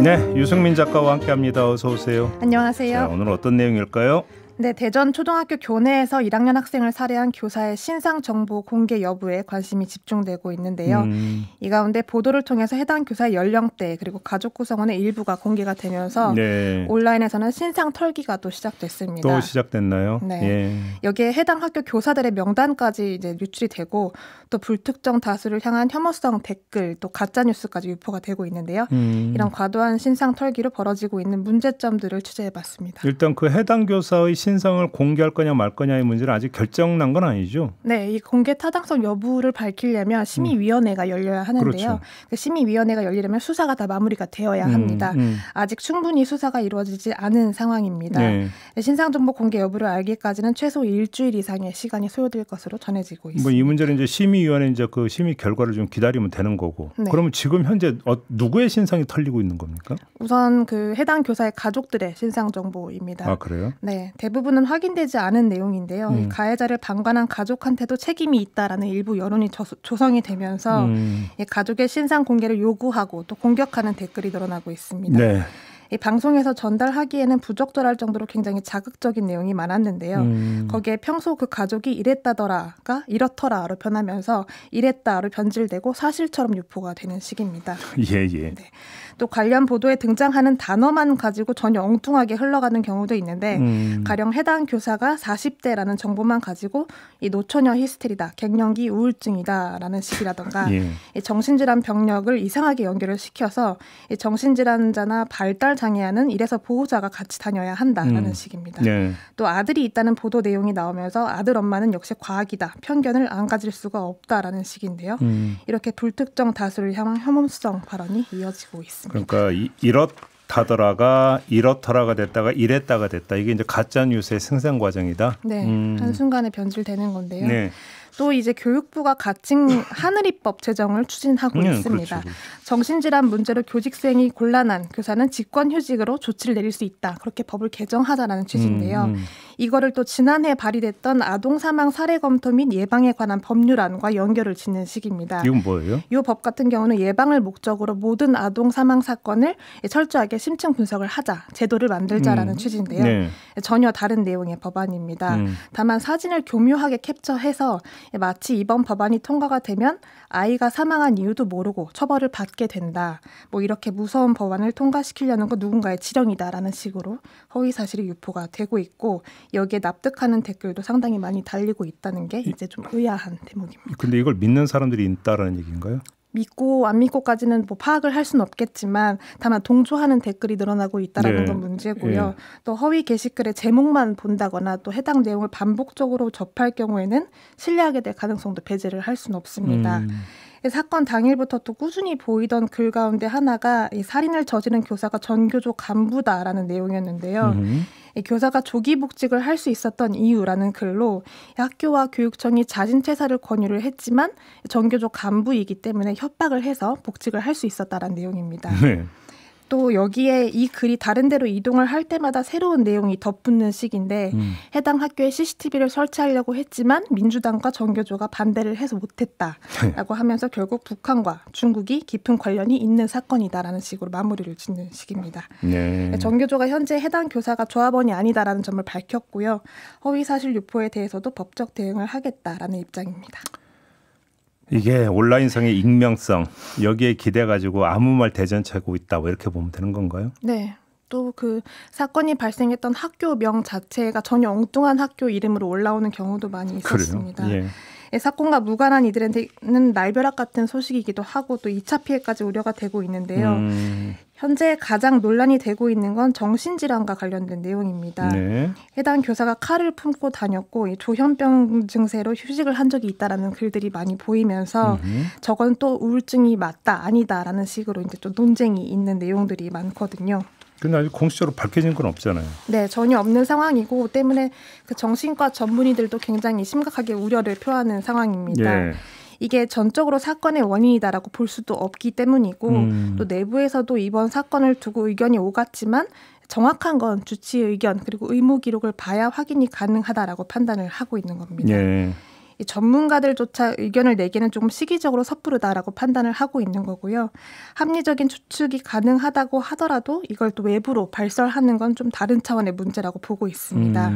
네, 유승민 작가와 함께합니다. 어서 오세요. 안녕하세요. 자, 오늘 어떤 내용일까요? 네, 대전 초등학교 교내에서 1학년 학생을 살해한 교사의 신상 정보 공개 여부에 관심이 집중되고 있는데요. 이 가운데 보도를 통해서 해당 교사의 연령대 그리고 가족 구성원의 일부가 공개가 되면서 온라인에서는 신상 털기가 또 시작됐습니다. 또 시작됐나요? 네. 여기에 해당 학교 교사들의 명단까지 이제 유출이 되고 또 불특정 다수를 향한 혐오성 댓글 또 가짜 뉴스까지 유포가 되고 있는데요. 이런 과도한 신상 털기로 벌어지고 있는 문제점들을 취재해봤습니다. 일단 그 해당 교사의 신상을 공개할 거냐 말 거냐의 문제는 아직 결정난 건 아니죠? 네, 이 공개 타당성 여부를 밝히려면 심의위원회가 열려야 하는데요. 그렇죠. 그 심의위원회가 열리려면 수사가 다 마무리가 되어야 합니다. 아직 충분히 수사가 이루어지지 않은 상황입니다. 네. 신상정보 공개 여부를 알기까지는 최소 일주일 이상의 시간이 소요될 것으로 전해지고 있습니다. 뭐 이 문제는 이제 심의위원회 이제 그 심의 결과를 좀 기다리면 되는 거고. 네. 그러면 지금 현재 누구의 신상이 털리고 있는 겁니까? 우선 그 해당 교사의 가족들의 신상 정보입니다. 아, 그래요? 네, 대부분은 확인되지 않은 내용인데요. 가해자를 방관한 가족한테도 책임이 있다라는 일부 여론이 조성이 되면서 가족의 신상 공개를 요구하고 또 공격하는 댓글이 늘어나고 있습니다. 네. 이 방송에서 전달하기에는 부적절할 정도로 굉장히 자극적인 내용이 많았는데요. 거기에 평소 그 가족이 이랬다더라가 이렇더라로 변하면서 이랬다로 변질되고 사실처럼 유포가 되는 식입니다. 예. 네. 또 관련 보도에 등장하는 단어만 가지고 전혀 엉뚱하게 흘러가는 경우도 있는데 가령 해당 교사가 40대라는 정보만 가지고 이 노처녀 히스테리다, 갱년기 우울증이다라는 식이라던가 이 정신질환 병력을 이상하게 연결을 시켜서 이 정신질환자나 발달 장애아는 이래서 보호자가 같이 다녀야 한다라는 식입니다. 네. 또 아들이 있다는 보도 내용이 나오면서 아들 엄마는 역시 과학이다, 편견을 안 가질 수가 없다라는 식인데요. 이렇게 불특정 다수를 향한 혐오성 발언이 이어지고 있습니다. 그러니까 이렇다더라가 이렇더라가 됐다가 이랬다가 됐다. 이게 이제 가짜 뉴스의 생산 과정이다. 네, 한순간에 변질되는 건데요. 네. 또 이제 교육부가 가칭 하늘이법 제정을 추진하고 있습니다. 그렇죠. 정신질환 문제로 교직 수행이 곤란한 교사는 직권휴직으로 조치를 내릴 수 있다. 그렇게 법을 개정하자라는 취지인데요. 이거를 또 지난해 발의됐던 아동 사망 사례 검토 및 예방에 관한 법률안과 연결을 짓는 식입니다. 이건 뭐예요? 이 법 같은 경우는 예방을 목적으로 모든 아동 사망 사건을 철저하게 심층 분석을 하자, 제도를 만들자라는 취지인데요. 네. 전혀 다른 내용의 법안입니다. 다만 사진을 교묘하게 캡처해서 마치 이번 법안이 통과가 되면 아이가 사망한 이유도 모르고 처벌을 받게 된다. 뭐 이렇게 무서운 법안을 통과시키려는 건 누군가의 지령이다라는 식으로 허위사실이 유포가 되고 있고 여기에 납득하는 댓글도 상당히 많이 달리고 있다는 게 이제 좀 의아한 대목입니다. 근데 이걸 믿는 사람들이 있다라는 얘기인가요? 믿고 안 믿고까지는 뭐 파악을 할 수는 없겠지만 다만 동조하는 댓글이 늘어나고 있다는 건 문제고요. 또 허위 게시글의 제목만 본다거나 또 해당 내용을 반복적으로 접할 경우에는 신뢰하게 될 가능성도 배제를 할 수는 없습니다. 사건 당일부터 또 꾸준히 보이던 글 가운데 하나가 이 살인을 저지른 교사가 전교조 간부다라는 내용이었는데요. 이 교사가 조기 복직을 할 수 있었던 이유라는 글로 학교와 교육청이 자진 퇴사를 권유를 했지만 전교조 간부이기 때문에 협박을 해서 복직을 할 수 있었다라는 내용입니다. 네. 또 여기에 이 글이 다른 데로 이동을 할 때마다 새로운 내용이 덧붙는 식인데 해당 학교에 CCTV를 설치하려고 했지만 민주당과 전교조가 반대를 해서 못했다라고 하면서 결국 북한과 중국이 깊은 관련이 있는 사건이다라는 식으로 마무리를 짓는 식입니다. 네. 전교조가 현재 해당 교사가 조합원이 아니다라는 점을 밝혔고요. 허위사실 유포에 대해서도 법적 대응을 하겠다라는 입장입니다. 이게 온라인상의 익명성 여기에 기대 가지고 아무 말 대전차고 있다 뭐 이렇게 보면 되는 건가요? 네. 또 그 사건이 발생했던 학교명 자체가 전혀 엉뚱한 학교 이름으로 올라오는 경우도 많이 있었습니다. 예. 사건과 무관한 이들한테는 날벼락 같은 소식이기도 하고 또 2차 피해까지 우려가 되고 있는데요. 현재 가장 논란이 되고 있는 건 정신질환과 관련된 내용입니다. 네. 해당 교사가 칼을 품고 다녔고 이 조현병 증세로 휴직을 한 적이 있다라는 글들이 많이 보이면서 저건 또 우울증이 맞다 아니다라는 식으로 이제 좀 논쟁이 있는 내용들이 많거든요. 근데 아직 공식적으로 밝혀진 건 없잖아요. 네, 전혀 없는 상황이고 때문에 그 정신과 전문의들도 굉장히 심각하게 우려를 표하는 상황입니다. 예. 이게 전적으로 사건의 원인이다라고 볼 수도 없기 때문이고 또 내부에서도 이번 사건을 두고 의견이 오갔지만 정확한 건 주치의 의견 그리고 의무 기록을 봐야 확인이 가능하다라고 판단을 하고 있는 겁니다. 예. 이 전문가들조차 의견을 내기는 조금 시기적으로 섣부르다라고 판단을 하고 있는 거고요. 합리적인 추측이 가능하다고 하더라도 이걸 또 외부로 발설하는 건 좀 다른 차원의 문제라고 보고 있습니다.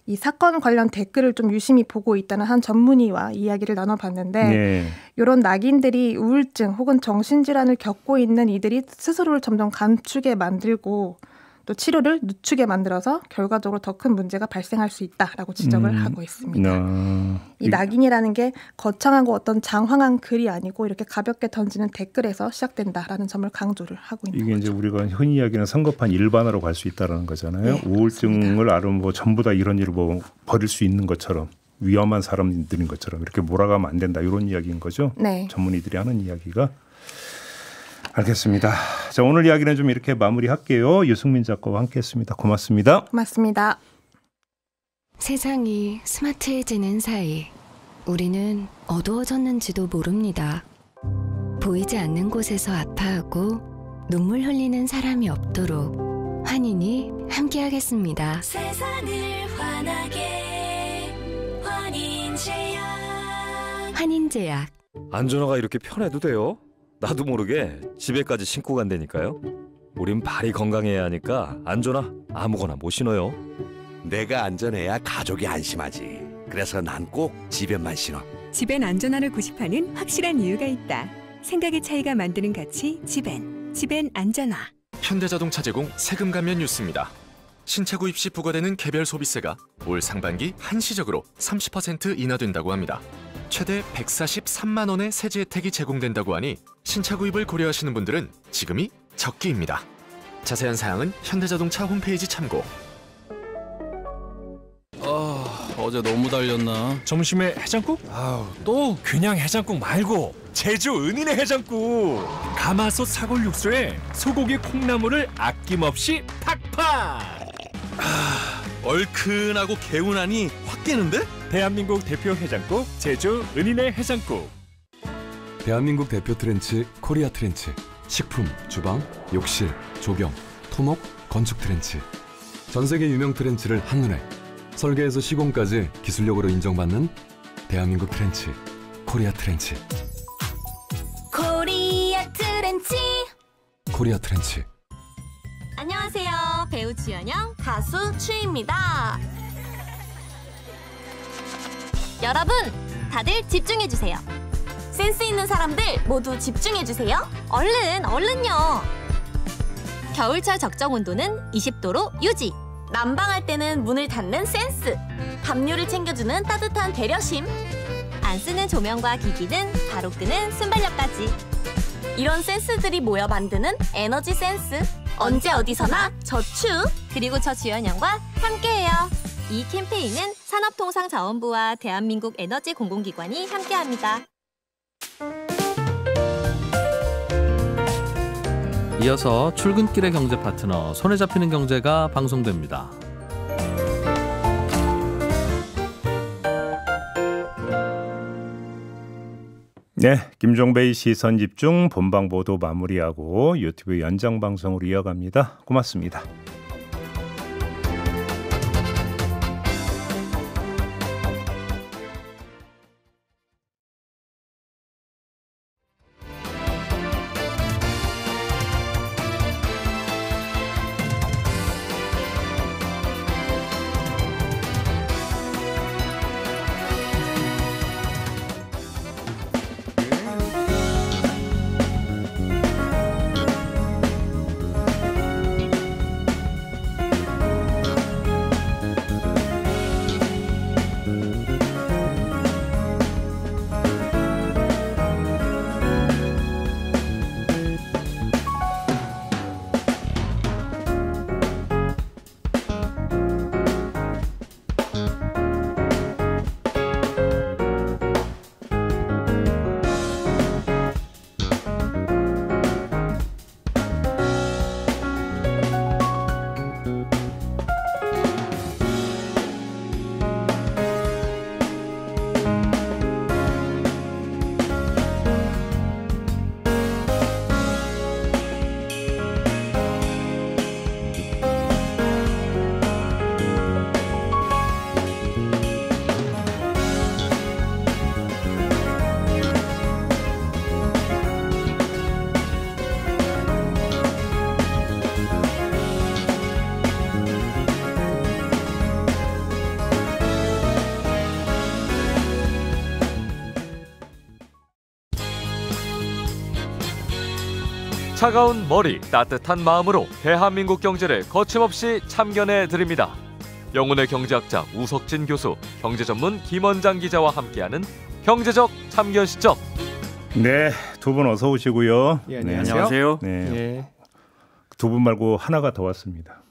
이 사건 관련 댓글을 좀 유심히 보고 있다는 한 전문의와 이야기를 나눠봤는데 이런 낙인들이 우울증 혹은 정신질환을 겪고 있는 이들이 스스로를 점점 감추게 만들고 또 치료를 늦추게 만들어서 결과적으로 더 큰 문제가 발생할 수 있다라고 지적을 하고 있습니다. 이 낙인이라는 게 거창하고 어떤 장황한 글이 아니고 이렇게 가볍게 던지는 댓글에서 시작된다라는 점을 강조를 하고 있는 이게 거죠. 이제 우리가 흔히 이야기하는 성급한 일반화로 갈 수 있다는 거잖아요. 네, 우울증을 앓으면 뭐 전부 다 이런 일을 뭐 버릴 수 있는 것처럼 위험한 사람들인 것처럼 이렇게 몰아가면 안 된다 이런 이야기인 거죠. 네. 전문의들이 하는 이야기가. 알겠습니다. 자, 오늘 이야기는 좀 이렇게 마무리할게요. 유승민 작가와 함께했습니다. 고맙습니다. 고맙습니다. 세상이 스마트해지는 사이 우리는 어두워졌는지도 모릅니다. 보이지 않는 곳에서 아파하고 눈물 흘리는 사람이 없도록 환인이 함께하겠습니다. 세상을 환하게 환인제약. 환인제약. 안전화가 이렇게 편해도 돼요? 나도 모르게 집에까지 신고 간다니까요. 우린 발이 건강해야 하니까 안전화 아무거나 못 신어요. 내가 안전해야 가족이 안심하지. 그래서 난 꼭 집에만 신어. 집엔 안전화를 구입하는 확실한 이유가 있다. 생각의 차이가 만드는 가치 집엔. 집엔 안전화. 현대자동차 제공 세금 감면 뉴스입니다. 신차 구입 시 부과되는 개별 소비세가 올 상반기 한시적으로 30% 인하된다고 합니다. 최대 143만 원의 세제 혜택이 제공된다고 하니 신차 구입을 고려하시는 분들은 지금이 적기입니다. 자세한 사항은 현대자동차 홈페이지 참고. 어제 너무 달렸나? 점심에 해장국? 또 그냥 해장국 말고 제주 은인의 해장국. 가마솥 사골 육수에 소고기 콩나물을 아낌없이 팍팍. 얼큰하고 개운하니 확 깨는데? 대한민국 대표 해장국 제주 은인의 해장국. 대한민국 대표 트렌치 코리아 트렌치. 식품, 주방, 욕실, 조경, 토목, 건축 트렌치. 전 세계 유명 트렌치를 한눈에 설계에서 시공까지 기술력으로 인정받는 대한민국 트렌치 코리아 트렌치. 코리아 트렌치. 코리아 트렌치. 안녕하세요. 배우 주연영, 가수 추입니다. 여러분, 다들 집중해주세요. 센스 있는 사람들 모두 집중해주세요. 얼른요. 겨울철 적정 온도는 20도로 유지. 난방할 때는 문을 닫는 센스. 담요를 챙겨주는 따뜻한 배려심. 안 쓰는 조명과 기기는 바로 끄는 순발력까지. 이런 센스들이 모여 만드는 에너지 센스. 언제 어디서나 저추. 그리고 저 주연영과 함께해요. 이 캠페인은 산업통상자원부와 대한민국 에너지 공공기관이 함께합니다. 이어서 출근길의 경제 파트너 손에 잡히는 경제가 방송됩니다. 네, 김종배의 시선집중 본방보도 마무리하고 유튜브 연장방송으로 이어갑니다. 고맙습니다. 차가운 머리, 따뜻한 마음으로 대한민국 경제를 거침없이 참견해 드립니다. 영혼의 경제학자 우석진 교수, 경제전문 김원장 기자와 함께하는 경제적 참견 시점. 네, 두 분 어서 오시고요. 예, 네, 안녕하세요. 네. 예. 두 분 말고 하나가 더 왔습니다.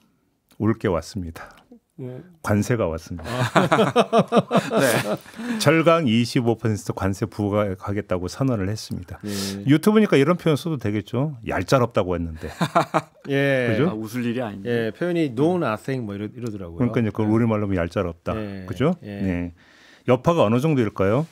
올 게 왔습니다. 관세가 왔습니다. 네. 철강 25% 관세 부과하겠다고 선언을 했습니다. 예. 유튜브니까 이런 표현 써도 되겠죠. 얄짤없다고 했는데. 예. 그죠? 웃을 일이 아닙니다. 예, 표현이 no nothing 뭐 이러더라고요. 그러니까 그걸 우리말로 하면 얄짤없다. 예. 그죠? 예. 네. 여파가 어느 정도일까요?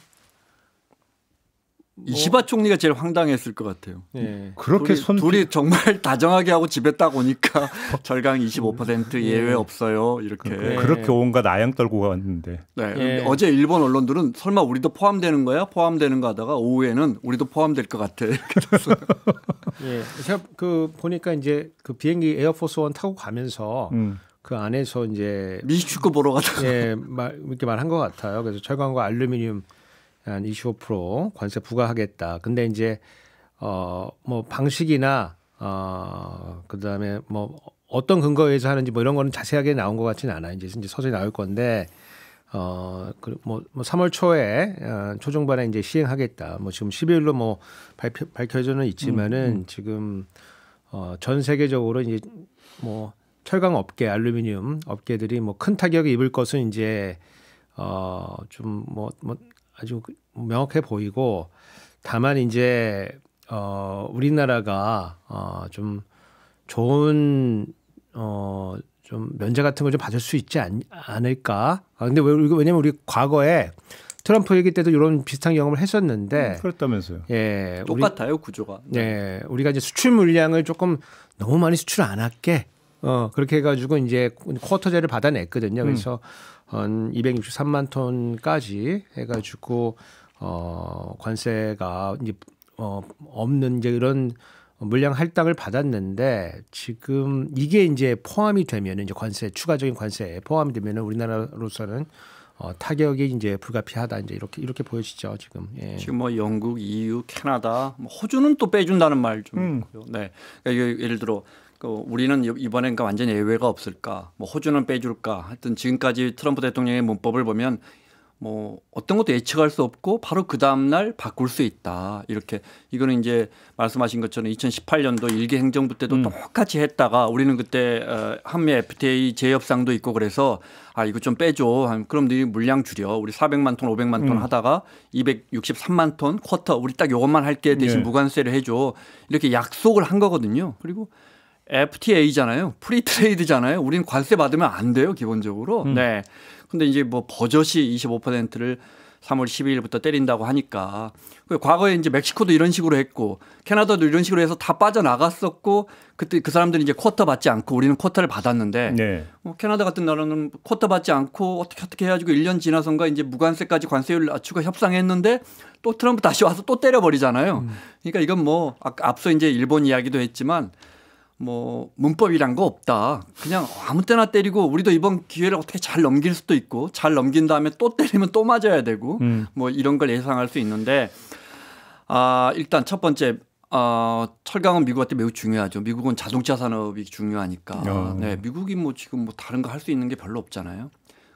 이시바 총리가 제일 황당했을 것 같아요. 예. 그렇게 둘이 정말 다정하게 하고 집에 딱 오니까 절강 25% 예외 없어요. 이렇게. 그렇게 온갖 아양 떨고 갔는데. 네. 예. 어제 일본 언론들은 설마 우리도 포함되는 거야? 포함되는 거 하다가 오후에는 우리도 포함될 것 같아. 이렇게 됐어요. 예. 제가 그 보니까 이제 그 비행기 에어포스 원 타고 가면서 그 안에서 이제 미식축구 보러 가다가 이렇게 말한 것 같아요. 그래서 철강과 알루미늄 한 25% 관세 부과하겠다. 근데 이제 뭐 방식이나 그다음에 뭐 어떤 근거에서 하는지 뭐 이런 거는 자세하게 나온 것 같지는 않아요. 이제 서서히 나올 건데 뭐 3월 초에 초중반에 이제 시행하겠다. 뭐 지금 12일로 뭐 밝혀져는 있지만은 지금 전 세계적으로 이제 뭐 철강 업계, 알루미늄 업계들이 뭐 큰 타격을 입을 것은 이제 좀 뭐 아주 명확해 보이고, 다만 이제 우리나라가 좀 좋은 좀 면제 같은 걸 좀 받을 수 있지 않을까? 근데 왜냐면 우리 과거에 트럼프 얘기 때도 이런 비슷한 경험을 했었는데 그렇다면서요? 예, 똑같아요 구조가. 네, 우리가 이제 수출 물량을 조금 너무 많이 수출 안 할게. 그렇게 해가지고 이제 쿼터제를 받아냈거든요. 그래서 한 263만 톤까지 해가지고 관세가 이제 없는 이제 이런 물량 할당을 받았는데, 지금 이게 이제 포함이 되면 이제 관세, 추가적인 관세에 포함이 되면 우리나라로서는 타격이 이제 불가피하다, 이제 이렇게 보여지죠 지금. 예. 지금 뭐 영국, EU, 캐나다, 뭐 호주는 또 빼준다는 말 좀 있고요. 네, 그러니까 예를 들어 우리는 이번엔 완전 예외가 없을까? 뭐 호주는 빼줄까? 하여튼 지금까지 트럼프 대통령의 문법을 보면 뭐 어떤 것도 예측할 수 없고 바로 그 다음 날 바꿀 수 있다. 이렇게 이거는 이제 말씀하신 것처럼 2018년도 일개 행정부 때도 똑같이 했다가 우리는 그때 한미 FTA 재협상도 있고 그래서 이거 좀 빼줘. 그럼 너희 물량 줄여. 우리 400만 톤, 500만 톤 하다가 263만 톤 쿼터 우리 딱 이것만 할게 대신 무관세를 해줘. 이렇게 약속을 한 거거든요. 그리고 FTA잖아요. 프리트레이드잖아요. 우리는 관세 받으면 안 돼요, 기본적으로. 네. 근데 이제 뭐 버젓이 25%를 3월 12일부터 때린다고 하니까, 과거에 이제 멕시코도 이런 식으로 했고 캐나다도 이런 식으로 해서 다 빠져나갔었고, 그때 그 사람들이 이제 쿼터 받지 않고 우리는 쿼터를 받았는데, 네. 캐나다 같은 나라는 쿼터 받지 않고 어떻게 해가지고 1년 지나선가 이제 무관세까지 관세율 낮추고 협상했는데 또 트럼프 다시 와서 또 때려버리잖아요. 그러니까 이건 뭐 앞서 이제 일본 이야기도 했지만 뭐 문법이란 거 없다. 그냥 아무 때나 때리고 우리도 이번 기회를 어떻게 잘 넘길 수도 있고, 잘 넘긴 다음에 또 때리면 또 맞아야 되고 뭐 이런 걸 예상할 수 있는데, 일단 첫 번째 철강은 미국한테 매우 중요하죠. 미국은 자동차 산업이 중요하니까. 네, 미국이 뭐 지금 뭐 다른 거 할 수 있는 게 별로 없잖아요.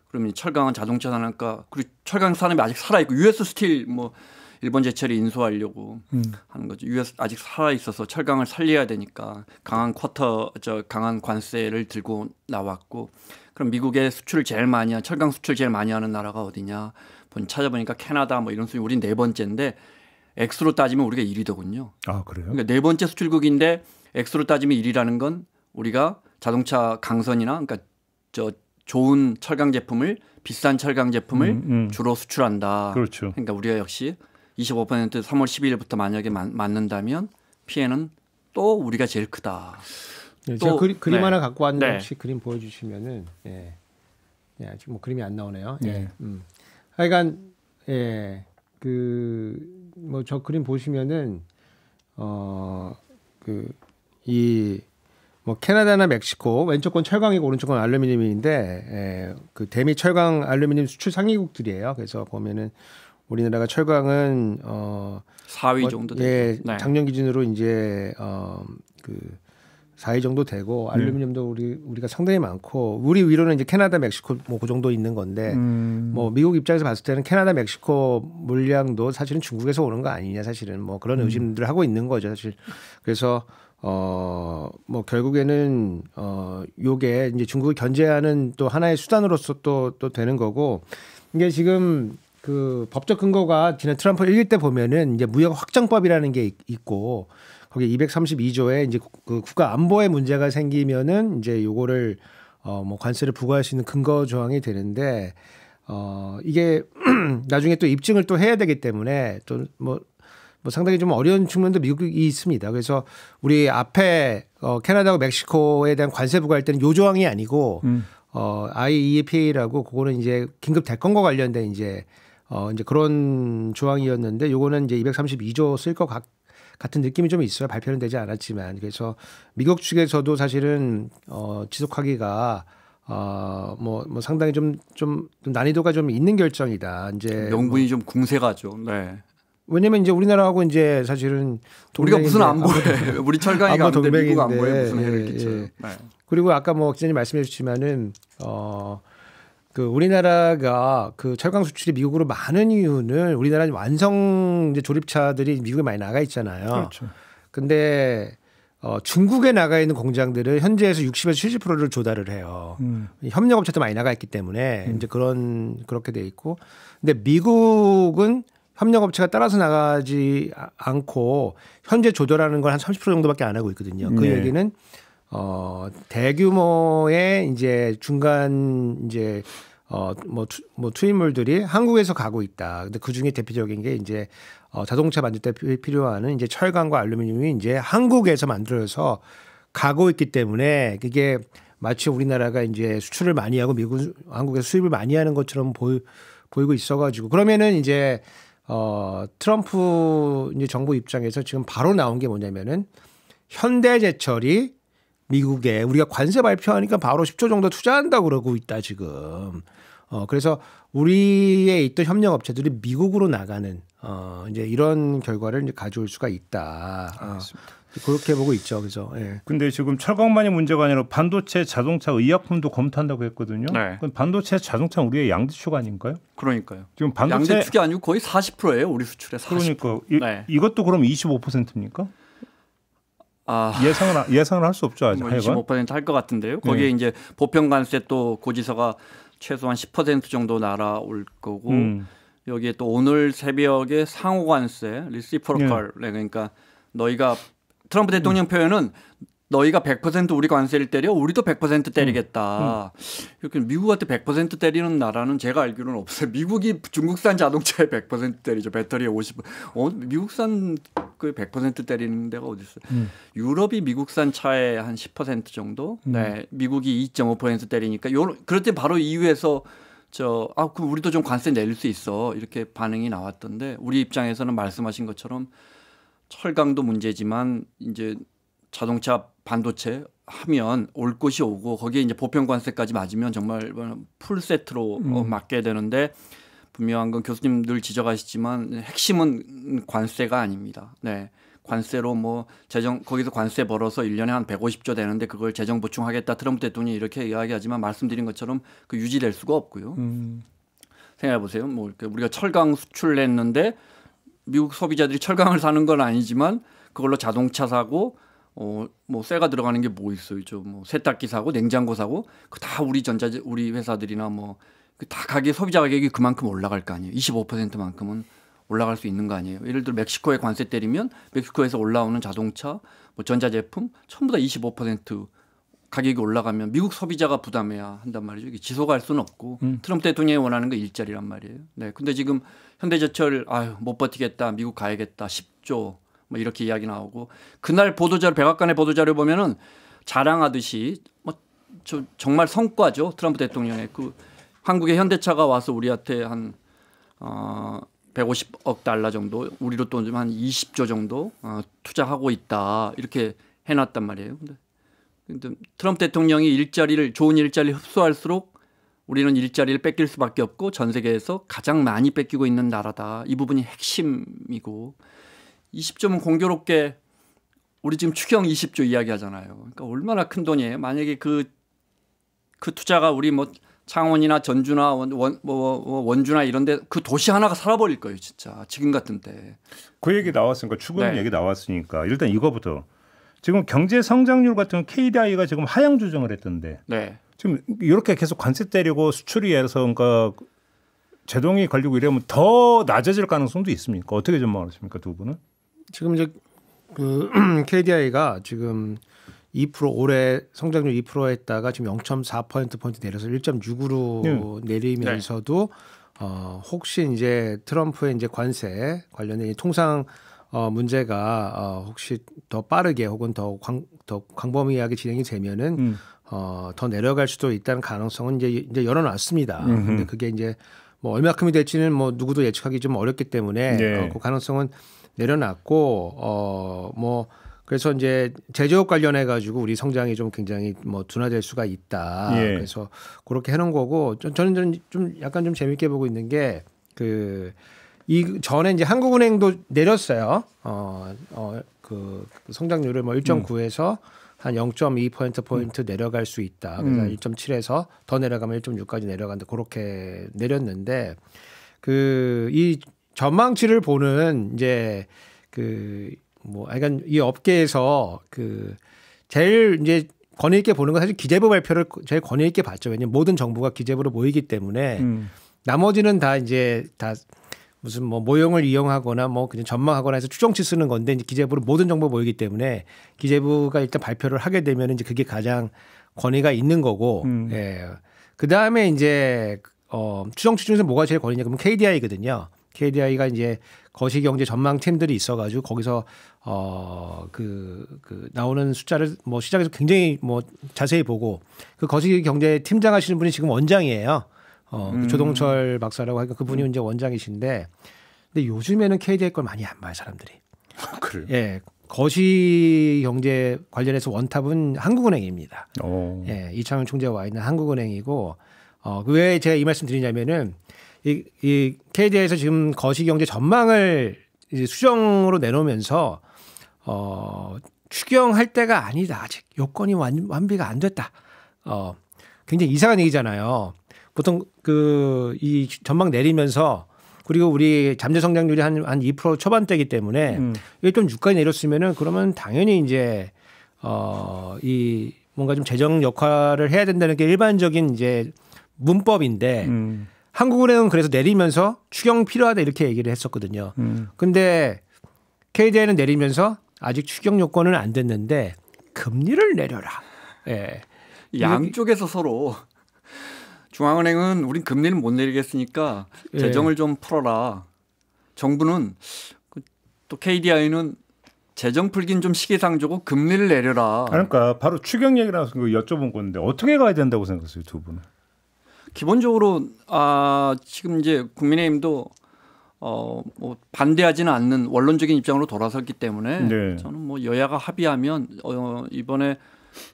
그러면 철강은 자동차 산업과, 그리고 철강 산업이 아직 살아 있고 US 스틸 뭐 일본 제철이 인수하려고 하는 거죠. US 아직 살아 있어서 철강을 살려야 되니까 강한 강한 관세를 들고 나왔고, 그럼 미국의 수출을 제일 많이 철강 수출 제일 많이 하는 나라가 어디냐? 찾아보니까 캐나다 뭐 이런 수준, 우린 네 번째인데 액수로 따지면 우리가 1위더군요. 아, 그래요? 그러니까 네 번째 수출국인데 액수로 따지면 1위라는 건 우리가 자동차 강선이나 그러니까 좋은 철강 제품을, 비싼 철강 제품을 주로 수출한다. 그렇죠. 그러니까 우리가 역시 25% 3월 12일부터 만약에 맞는다면 피해는 또 우리가 제일 크다. 네, 제가 그림 하나 갖고 왔는데 혹시 그림 보여주시면은, 아직 뭐 그림이 안 나오네요. 하여간 뭐 저 그림 보시면은 뭐 캐나다나 멕시코 왼쪽 건 철강이고 오른쪽 건 알루미늄인데, 그 대미 철강 알루미늄 수출 상위국들이에요. 그래서 보면은 우리나라가 철강은 4위 정도 되죠. 작년 기준으로 이제 그 4위 정도 되고 알루미늄도 우리가 상당히 많고 우리 위로는 이제 캐나다, 멕시코 뭐 그 정도 있는 건데 뭐 미국 입장에서 봤을 때는 캐나다, 멕시코 물량도 사실은 중국에서 오는 거 아니냐 사실은 뭐 그런 의심들을 하고 있는 거죠 사실. 그래서 뭐 결국에는 요게 이제 중국을 견제하는 또 하나의 수단으로서 또 되는 거고 이게 지금 그 법적 근거가 지난 트럼프 1기 때 보면은 이제 무역 확장법이라는 게 있고 거기 232조에 이제 그 국가 안보에 문제가 생기면은 이제 요거를 뭐 관세를 부과할 수 있는 근거 조항이 되는데 이게 나중에 또 입증을 또 해야 되기 때문에 또 뭐 상당히 좀 어려운 측면도 미국이 있습니다. 그래서 우리 앞에 캐나다하고 멕시코에 대한 관세 부과할 때는 요 조항이 아니고 IEEPA라고 그거는 이제 긴급 대건과 관련된 이제 그런 조항이었는데 요거는 이제 232조 쓸 것 같은 느낌이 좀 있어요. 발표는 되지 않았지만. 그래서 미국 측에서도 사실은 지속하기가 뭐 상당히 좀 난이도가 좀 있는 결정이다. 이제 명분이 좀 궁색하죠. 네. 왜냐면 이제 우리나라하고 이제 사실은 우리가 무슨 안보에 우리 철강이 가는데 미국 안보에 무슨 해를 끼쳐요. 네. 그리고 아까 뭐 기자님 말씀해 주시면은 그 우리나라가 그 철강 수출이 미국으로 많은 이유는 우리나라 완성 이제 조립차들이 미국에 많이 나가 있잖아요. 그렇죠. 근데 중국에 나가 있는 공장들은 현재에서 60에서 70%를 조달을 해요. 협력업체도 많이 나가 있기 때문에 이제 그렇게 돼 있고, 근데 미국은 협력업체가 따라서 나가지 않고 현재 조달하는 걸 한 30% 정도밖에 안 하고 있거든요. 그 얘기는 대규모의 이제 중간 이제 뭐 투입물들이 한국에서 가고 있다. 근데 그 중에 대표적인 게 이제 자동차 만들 때 필요한 이제 철강과 알루미늄이 이제 한국에서 만들어서 가고 있기 때문에 그게 마치 우리나라가 이제 수출을 많이 하고 한국에서 수입을 많이 하는 것처럼 보이고 있어가지고 그러면은 이제 트럼프 이제 정부 입장에서 지금 바로 나온 게 뭐냐면은 현대제철이 미국에 우리가 관세 발표하니까 바로 10조 정도 투자한다고 그러고 있다 지금. 그래서 우리에 있던 협력업체들이 미국으로 나가는 이제 이런 결과를 이제 가져올 수가 있다. 그렇게 보고 있죠. 그래서. 예. 근데 지금 철강만이 문제가 아니라 반도체, 자동차, 의약품도 검토한다고 했거든요. 네. 반도체, 자동차는 우리의 양대축 아닌가요? 그러니까요. 지금 반도체 양대축이 아니고 거의 40%예요. 우리 수출의 40%. 그러니까 네. 이것도 그럼 25%입니까? 예상을 할 수 없죠. 아직. 뭐 25% 할 것 같은데요. 거기에 이제 보편 관세 또 고지서가 최소한 10% 정도 날아올 거고 여기에 또 오늘 새벽에 상호 관세 리시프로컬 그러니까 너희가 트럼프 대통령 표현은 너희가 100% 우리 관세를 때려 우리도 100% 때리겠다. 이렇게 미국한테 100% 때리는 나라는 제가 알기로는 없어요. 미국이 중국산 자동차에 100% 때리죠. 배터리에 50%. 미국산 그 100% 때리는 데가 어디 있어요? 유럽이 미국산 차에 한 10% 정도. 네, 미국이 2.5% 때리니까 그럴 때 바로 EU에서 그럼 우리도 좀 관세 내릴 수 있어. 이렇게 반응이 나왔던데 우리 입장에서는 말씀하신 것처럼 철강도 문제지만 이제 자동차 반도체 하면 올 것이 오고 거기에 이제 보편 관세까지 맞으면 정말 풀 세트로 맞게 되는데 분명한 건 교수님 늘 지적하시지만 핵심은 관세가 아닙니다. 네. 관세로 뭐 거기서 관세 벌어서 1년에 한 150조 되는데 그걸 재정 보충하겠다 트럼프 대통령이 이렇게 이야기하지만 말씀드린 것처럼 그 유지될 수가 없고요. 생각해 보세요. 뭐 이렇게 우리가 철강 수출을 했는데 미국 소비자들이 철강을 사는 건 아니지만 그걸로 자동차 사고 뭐 쇠가 들어가는 게 뭐 있어요? 뭐 세탁기 사고 냉장고 사고 그 다 우리 회사들이나 뭐 다 소비자 가격이 그만큼 올라갈 거 아니에요. 25%만큼은 올라갈 수 있는 거 아니에요. 예를 들어 멕시코에 관세 때리면 멕시코에서 올라오는 자동차, 뭐 전자제품 전부 다 25% 가격이 올라가면 미국 소비자가 부담해야 한단 말이죠. 이게 지속할 수는 없고 트럼프 대통령이 원하는 거 일자리란 말이에요. 네, 근데 지금 현대제철 못 버티겠다, 미국 가야겠다, 10조 뭐 이렇게 이야기 나오고 그날 백악관의 보도자료 보면은 자랑하듯이 정말 성과죠. 트럼프 대통령의 그 한국의 현대차가 와서 우리한테 한 150억 달러 정도, 우리로 또 한 20조 정도 투자하고 있다 이렇게 해놨단 말이에요. 근데 트럼프 대통령이 좋은 일자리를 흡수할수록 우리는 일자리를 뺏길 수밖에 없고 전 세계에서 가장 많이 뺏기고 있는 나라다. 이 부분이 핵심이고 20조는 공교롭게 우리 지금 추경 20조 이야기하잖아요. 그러니까 얼마나 큰 돈이에요. 만약에 그 투자가 우리 뭐 창원이나 전주나 원주나 이런데 그 도시 하나가 살아버릴 거예요, 진짜. 지금 같은 때. 그 얘기 나왔으니까 추경 얘기 나왔으니까 일단 이거부터. 지금 경제 성장률 같은 KDI가 지금 하향 조정을 했던데. 네. 지금 이렇게 계속 관세 때리고 수출이 해서 그러니까 제동이 걸리고 이러면 더 낮아질 가능성도 있습니까? 어떻게 전망하십니까, 두 분은? 지금 이제 그 KDI가 지금 2% 올해 성장률 2% 했다가 지금 0.4%포인트 내려서 1.6으로 내리면서도 혹시 이제 트럼프의 이제 관세 관련된 통상 문제가 혹시 더 빠르게 혹은 더 광범위하게 진행이 되면은 더 내려갈 수도 있다는 가능성은 이제 열어놨습니다. 근데 그게 이제 뭐 얼마큼이 될지는 뭐 누구도 예측하기 좀 어렵기 때문에 그 가능성은 내려놨고 뭐 그래서 이제 제조업 관련해 가지고 우리 성장이 좀 굉장히 뭐 둔화될 수가 있다. 그래서 그렇게 해놓은 거고 저는 좀 약간 좀 재밌게 보고 있는 게 이 전에 이제 한국은행도 내렸어요. 그 성장률을 뭐 1.9에서 한 0.2%포인트 내려갈 수 있다. 그래서 1.7에서 더 내려가면 1.6까지 내려간다. 그렇게 내렸는데 이 전망치를 보는 이제 그러니까 이 업계에서 제일 이제 권위 있게 보는 건 사실 기재부 발표를 제일 권위 있게 봤죠. 왜냐하면 모든 정부가 기재부로 모이기 때문에 나머지는 다 이제 다 무슨 뭐 모형을 이용하거나 뭐 그냥 전망하거나 해서 추정치 쓰는 건데 이제 기재부로 모든 정보 모이기 때문에 기재부가 일단 발표를 하게 되면 이제 그게 가장 권위가 있는 거고, 그 다음에 이제 추정치 중에서 뭐가 제일 권위냐 그러면 KDI거든요. KDI가 이제 거시경제 전망 팀들이 있어가지고 거기서 나오는 숫자를 뭐 시장에서 굉장히 뭐 자세히 보고 그 거시경제 팀장 하시는 분이 지금 원장이에요. 그 조동철 박사라고 하니까 그분이 이제 원장이신데, 근데 요즘에는 KDI 걸 많이 안 봐요 사람들이. 그래요? 예, 거시 경제 관련해서 원탑은 한국은행입니다. 이창용 총재가 와 있는 한국은행이고, 왜 제가 이 말씀 드리냐면은 이 KDI에서 지금 거시 경제 전망을 이제 수정으로 내놓으면서 추경할 때가 아니다. 아직 요건이 완비가 안 됐다. 굉장히 이상한 얘기잖아요. 보통 이 전망 내리면서 그리고 우리 잠재 성장률이 한 2% 초반대이기 때문에 1.6까지 내렸으면은 그러면 당연히 이제 이 뭔가 좀 재정 역할을 해야 된다는 게 일반적인 이제 문법인데 한국은행은 그래서 내리면서 추경 필요하다 이렇게 얘기를 했었거든요. 근데 KDI는 내리면서 아직 추경 요건은 안 됐는데 금리를 내려라. 예. 양쪽에서 서로 중앙은행은 우린 금리는 못 내리겠으니까 재정을 좀 풀어라. 정부는 또 KDI는 재정 풀긴 좀 시기상조고 금리를 내려라. 그러니까 바로 추경 얘기라서 여쭤본 건데 어떻게 가야 된다고 생각하세요, 두 분은? 기본적으로 지금 이제 국민의힘도 뭐 반대하지는 않는 원론적인 입장으로 돌아섰기 때문에 저는 뭐 여야가 합의하면 이번에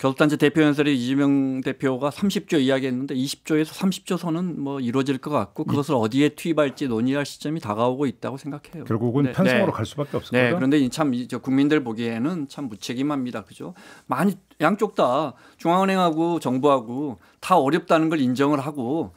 교섭단체 대표연설에 이재명 대표가 30조 이야기했는데 20조에서 30조 선은 뭐 이루어질 것 같고 그것을 어디에 투입할지 논의할 시점이 다가오고 있다고 생각해요. 결국은 편성으로 갈 수밖에 없을 거다. 그런데 참 국민들 보기에는 참 무책임합니다. 그죠? 많이 양쪽 다 중앙은행하고 정부하고 다 어렵다는 걸 인정을 하고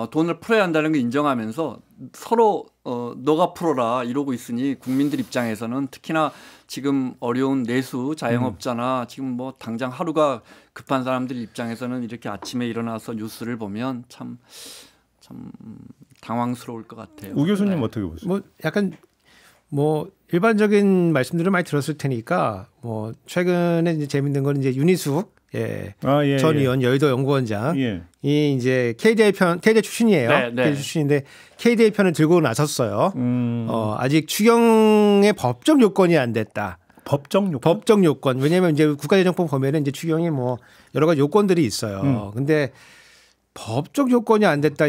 돈을 풀어야 한다는 걸 인정하면서 서로 너가 풀어라 이러고 있으니 국민들 입장에서는 특히나 지금 어려운 내수 자영업자나 지금 뭐 당장 하루가 급한 사람들 입장에서는 이렇게 아침에 일어나서 뉴스를 보면 참 당황스러울 것 같아요. 우 교수님 어떻게 보세요? 뭐 약간 뭐 일반적인 말씀들을 많이 들었을 테니까 뭐 최근에 이제 재밌는 건 이제 윤희숙 전 의원 여의도 연구원장 이 이제 KDI 출신이에요. KDI 출신인데 KDI 편을 들고 나섰어요. 아직 추경의 법적 요건이 안 됐다. 법적 요건. 왜냐하면 이제 국가재정법 보면은 이제 추경이 뭐 여러 가지 요건들이 있어요. 근데 법적 요건이 안 됐다.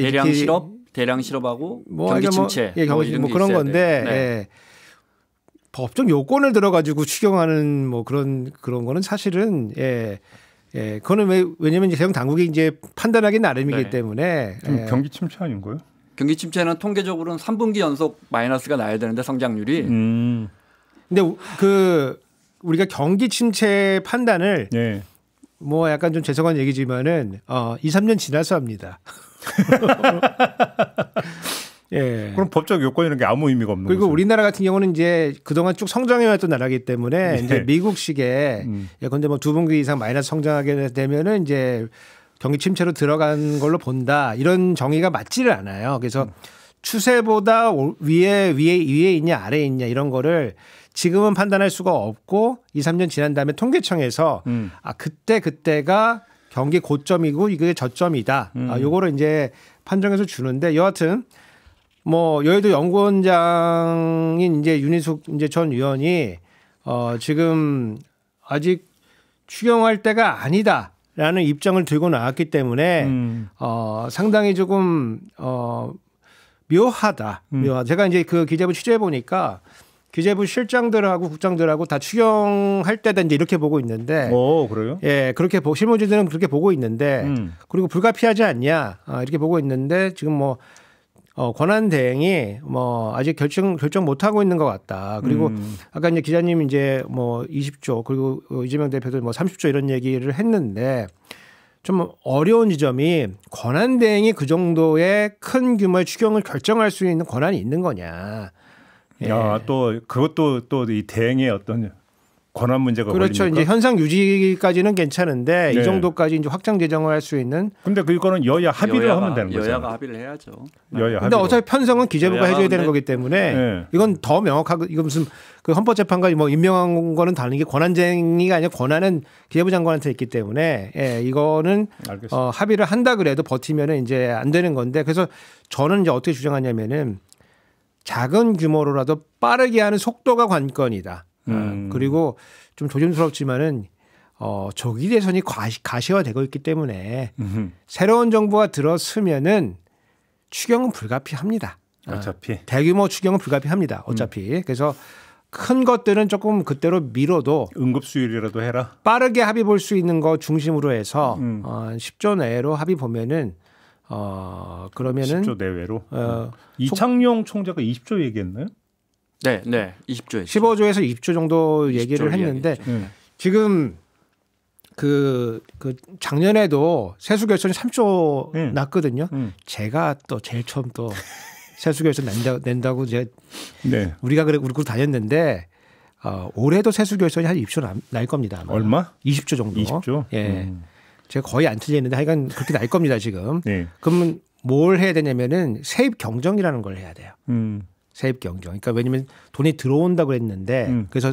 대량 실업하고 경기 침체 뭐 그런 건데 법적 요건을 들어가지고 추경하는 뭐 그런 거는 사실은 그거는 왜냐면 이제 대형 당국이 이제 판단하기 나름이기 때문에 경기 침체 아닌가요? 경기 침체는 통계적으로는 3분기 연속 마이너스가 나야 되는데 성장률이. 근데 우리가 경기 침체 판단을 네. 뭐 약간 좀 죄송한 얘기지만은 2, 3년 지나서 합니다. 예. 그럼 법적 요건이라는 게 아무 의미가 없는 그리고 거죠. 우리나라 같은 경우는 이제 그동안 쭉 성장해왔던 나라이기 때문에 예. 이제 미국식의 예컨대 뭐 2분기 이상 마이너스 성장하게 되면은 이제 경기 침체로 들어간 걸로 본다 이런 정의가 맞지를 않아요. 그래서 추세보다 위에 있냐 아래에 있냐 이런 거를 지금은 판단할 수가 없고 2, 3년 지난 다음에 통계청에서 그때가 경기 고점이고 이게 저점이다. 요거를 이제 판정해서 주는데 여하튼 뭐 여의도 연구원장인 이제 윤희숙 이제 전 의원이 지금 아직 추경할 때가 아니다라는 입장을 들고 나왔기 때문에 상당히 조금 묘하다. 제가 이제 그 기재부 취재해 보니까 기재부 실장들하고 국장들하고 다 추경할 때다 이제 이렇게 보고 있는데. 그래요? 예, 그렇게 실무진들은 그렇게 보고 있는데 그리고 불가피하지 않냐 이렇게 보고 있는데 지금 뭐 권한 대행이 뭐 아직 결정 못 하고 있는 것 같다. 그리고 아까 이제 기자님 이제 뭐 20조 그리고 이재명 대표도 뭐 30조 이런 얘기를 했는데 좀 어려운 지점이 권한 대행이 그 정도의 큰 규모의 추경을 결정할 수 있는 권한이 있는 거냐. 예. 야, 또 그것도 또 이 대행의 어떤 권한 문제가 그렇죠. 걸립니까? 이제 현상 유지까지는 괜찮은데 네. 이 정도까지 이제 확장 재정을 할 수 있는. 근데 그거는 여야 합의를 하면 되는 거죠. 여야가 합의를 해야죠. 여야 근데 어차피 편성은 기재부가 해줘야 되는 거기 때문에 네. 이건 더 명확하고 이거 무슨 그 헌법재판과 뭐 임명한 거는 다른 게 권한쟁의가 아니라 권한은 기재부 장관한테 있기 때문에 이거는 합의를 한다 그래도 버티면은 이제 안 되는 건데 그래서 저는 이제 어떻게 주장하냐면은 작은 규모로라도 빠르게 하는 속도가 관건이다. 그리고 좀 조심스럽지만은 조기 대선이 가시화되고 있기 때문에 새로운 정부가 들어서면은 추경은 불가피합니다. 어차피 대규모 추경은 불가피합니다. 어차피 그래서 큰 것들은 조금 그때로 미뤄도 응급수율이라도 해라. 빠르게 합의 볼 수 있는 거 중심으로 해서 10조 내로 합의 보면은 그러면은 10조 내외로 이창용 총재가 20조 얘기했나요? 네, 20조에 15조에서 20조 정도 얘기를 했는데 지금 그 작년에도 세수 결손이 3조 났거든요. 제가 또 제일 처음 또 세수 결손 낸다고 제가 우리가 그러고 다녔는데 올해도 세수 결손이 한 20조 날 겁니다. 아마. 얼마? 20조 정도. 20조? 예. 제가 거의 안 틀리는데 하여간 그렇게 날 겁니다 지금. 네. 그러면 뭘 해야 되냐면은 세입 경정이라는 걸 해야 돼요. 세입 경정. 그러니까 왜냐면 돈이 들어온다고 그랬는데 그래서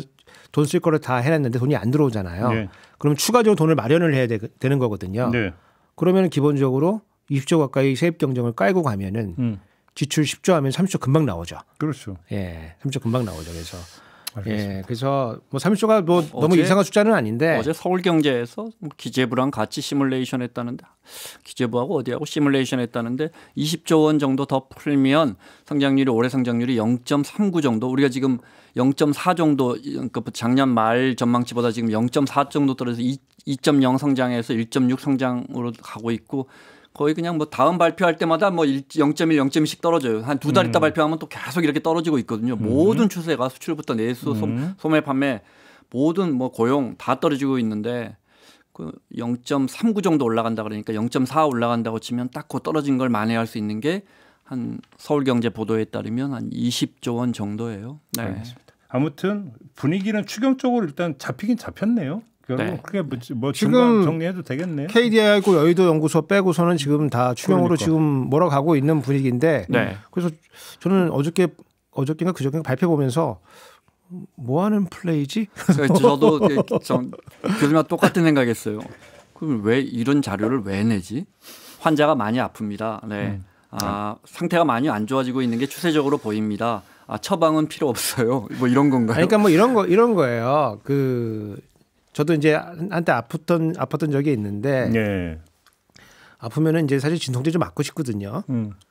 돈 쓸 거를 다 해놨는데 돈이 안 들어오잖아요. 네. 그럼 추가적으로 돈을 마련을 해야 되는 거거든요. 네. 그러면 기본적으로 20조 가까이 세입 경정을 깔고 가면은 지출 10조 하면 30조 금방 나오죠. 그렇죠. 예, 30조 금방 나오죠. 그래서 예, 그래서 뭐 30조가 뭐 너무 이상한 숫자는 아닌데 어제 서울경제에서 기재부랑 같이 시뮬레이션 했다는데 기재부하고 어디하고 시뮬레이션 했다는데 20조 원 정도 더 풀면 성장률이 올해 성장률이 0.39 정도 우리가 지금 0.4 정도 그러니까 작년 말 전망치보다 지금 0.4 정도 떨어져서 2.0 성장해서 1.6 성장으로 가고 있고 거의 그냥 뭐 다음 발표할 때마다 뭐 0.1, 0.2씩 떨어져요. 한 두 달 있다 발표하면 또 계속 이렇게 떨어지고 있거든요. 모든 추세가 수출부터 내수, 소매, 판매 모든 뭐 고용 다 떨어지고 있는데 그 0.39 정도 올라간다 그러니까 0.4 올라간다고 치면 딱 그 떨어진 걸 만회할 수 있는 게 한 서울경제 보도에 따르면 한 20조 원 정도예요. 네. 알겠습니다. 아무튼 분위기는 추경 쪽으로 일단 잡히긴 잡혔네요. 네. 그게 뭐 지금 정리해도 되겠네요. KDI하고 여의도 연구소 빼고서는 지금 다 추경으로 지금 몰아가고 있는 분위기인데 그래서 저는 어저께인가 그저께인가 발표 보면서 뭐 하는 플레이지? 저도 교수님과 똑같은 생각했어요. 그럼 왜 이런 자료를 왜 내지? 환자가 많이 아픕니다. 네. 상태가 많이 안 좋아지고 있는 게 추세적으로 보입니다. 처방은 필요 없어요. 뭐 이런 건가요? 그러니까 뭐 이런 거예요. 저도 이제 한때 아팠던 적이 있는데 아프면은 이제 사실 진통제 좀 맞고 싶거든요.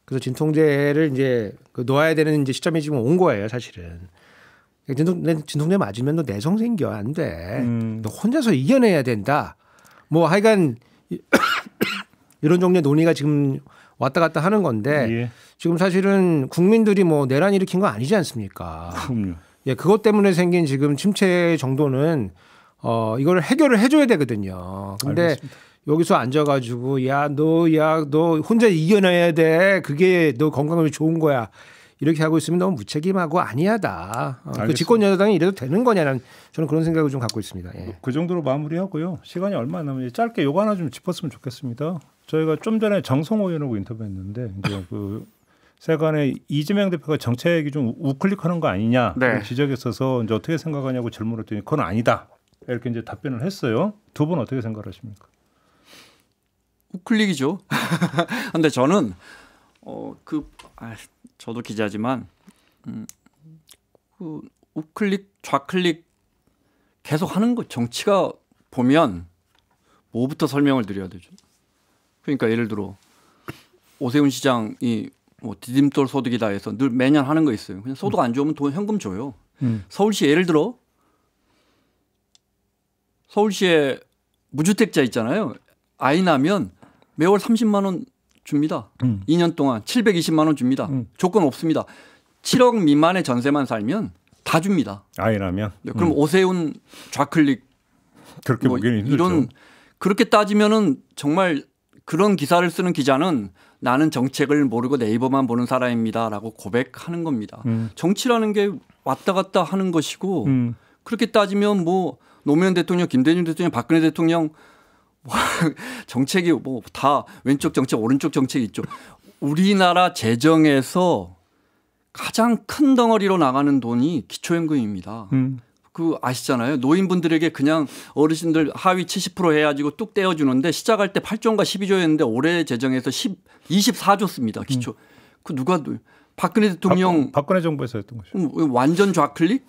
그래서 진통제를 이제 놓아야 되는 이제 시점이 지금 온 거예요, 사실은. 진통제 맞으면 너 내성 생겨 안 돼. 너 혼자서 이겨내야 된다. 뭐 하여간 이런 종류의 논의가 지금 왔다 갔다 하는 건데 지금 사실은 국민들이 뭐 내란 일으킨 거 아니지 않습니까? 그럼요. 예, 그것 때문에 생긴 지금 침체 정도는 이걸 해결을 해줘야 되거든요. 근데 알겠습니다. 여기서 앉아가지고 너 혼자 이겨내야 돼. 그게 너 건강에 좋은 거야. 이렇게 하고 있으면 너무 무책임하고 아니하다. 그 집권 여당이 이래도 되는 거냐는 저는 그런 생각을 좀 갖고 있습니다. 예. 그 정도로 마무리하고요. 시간이 얼마 안 남았는데 짧게 요거 하나 좀 짚었으면 좋겠습니다. 저희가 좀 전에 정성호 의원하고 인터뷰했는데 이제 그 세간에 이재명 대표가 정책이 좀 우클릭하는 거 아니냐 네. 지적했어서 이제 어떻게 생각하냐고 질문했더니 그건 아니다. 이렇게 이제 답변을 했어요. 두 분 어떻게 생각하십니까? 우클릭이죠. 근데 저는 저도 기자지만 그 우클릭 좌클릭 계속 하는 거 정치가 보면 뭐부터 설명을 드려야 되죠. 그러니까 예를 들어 오세훈 시장이 뭐 디딤돌 소득이다 해서 늘 매년 하는 거 있어요. 그냥 소득 안 좋으면 돈 현금 줘요. 서울시 예를 들어 서울시에 무주택자 있잖아요. 아이 낳으면 매월 30만 원 줍니다. 2년 동안 720만 원 줍니다. 조건 없습니다. 7억 미만의 전세만 살면 다 줍니다. 아이라면. 네, 그럼 오세훈 좌클릭 그렇게 보기는 힘들죠. 이런 그렇게 따지면은 정말 그런 기사를 쓰는 기자는 나는 정책을 모르고 네이버만 보는 사람입니다라고 고백하는 겁니다. 정치라는 게 왔다 갔다 하는 것이고 그렇게 따지면 뭐 노무현 대통령, 김대중 대통령, 박근혜 대통령 정책이 뭐 다 왼쪽 정책, 오른쪽 정책이 있죠. 우리나라 재정에서 가장 큰 덩어리로 나가는 돈이 기초연금입니다. 그 아시잖아요. 노인분들에게 그냥 어르신들 하위 70% 해가지고 뚝 떼어주는데 시작할 때 8조인가 12조였는데 올해 재정에서 24조 씁니다. 기초. 그 누가 박근혜 대통령 박근혜 정부에서 했던 거죠. 완전 좌클릭?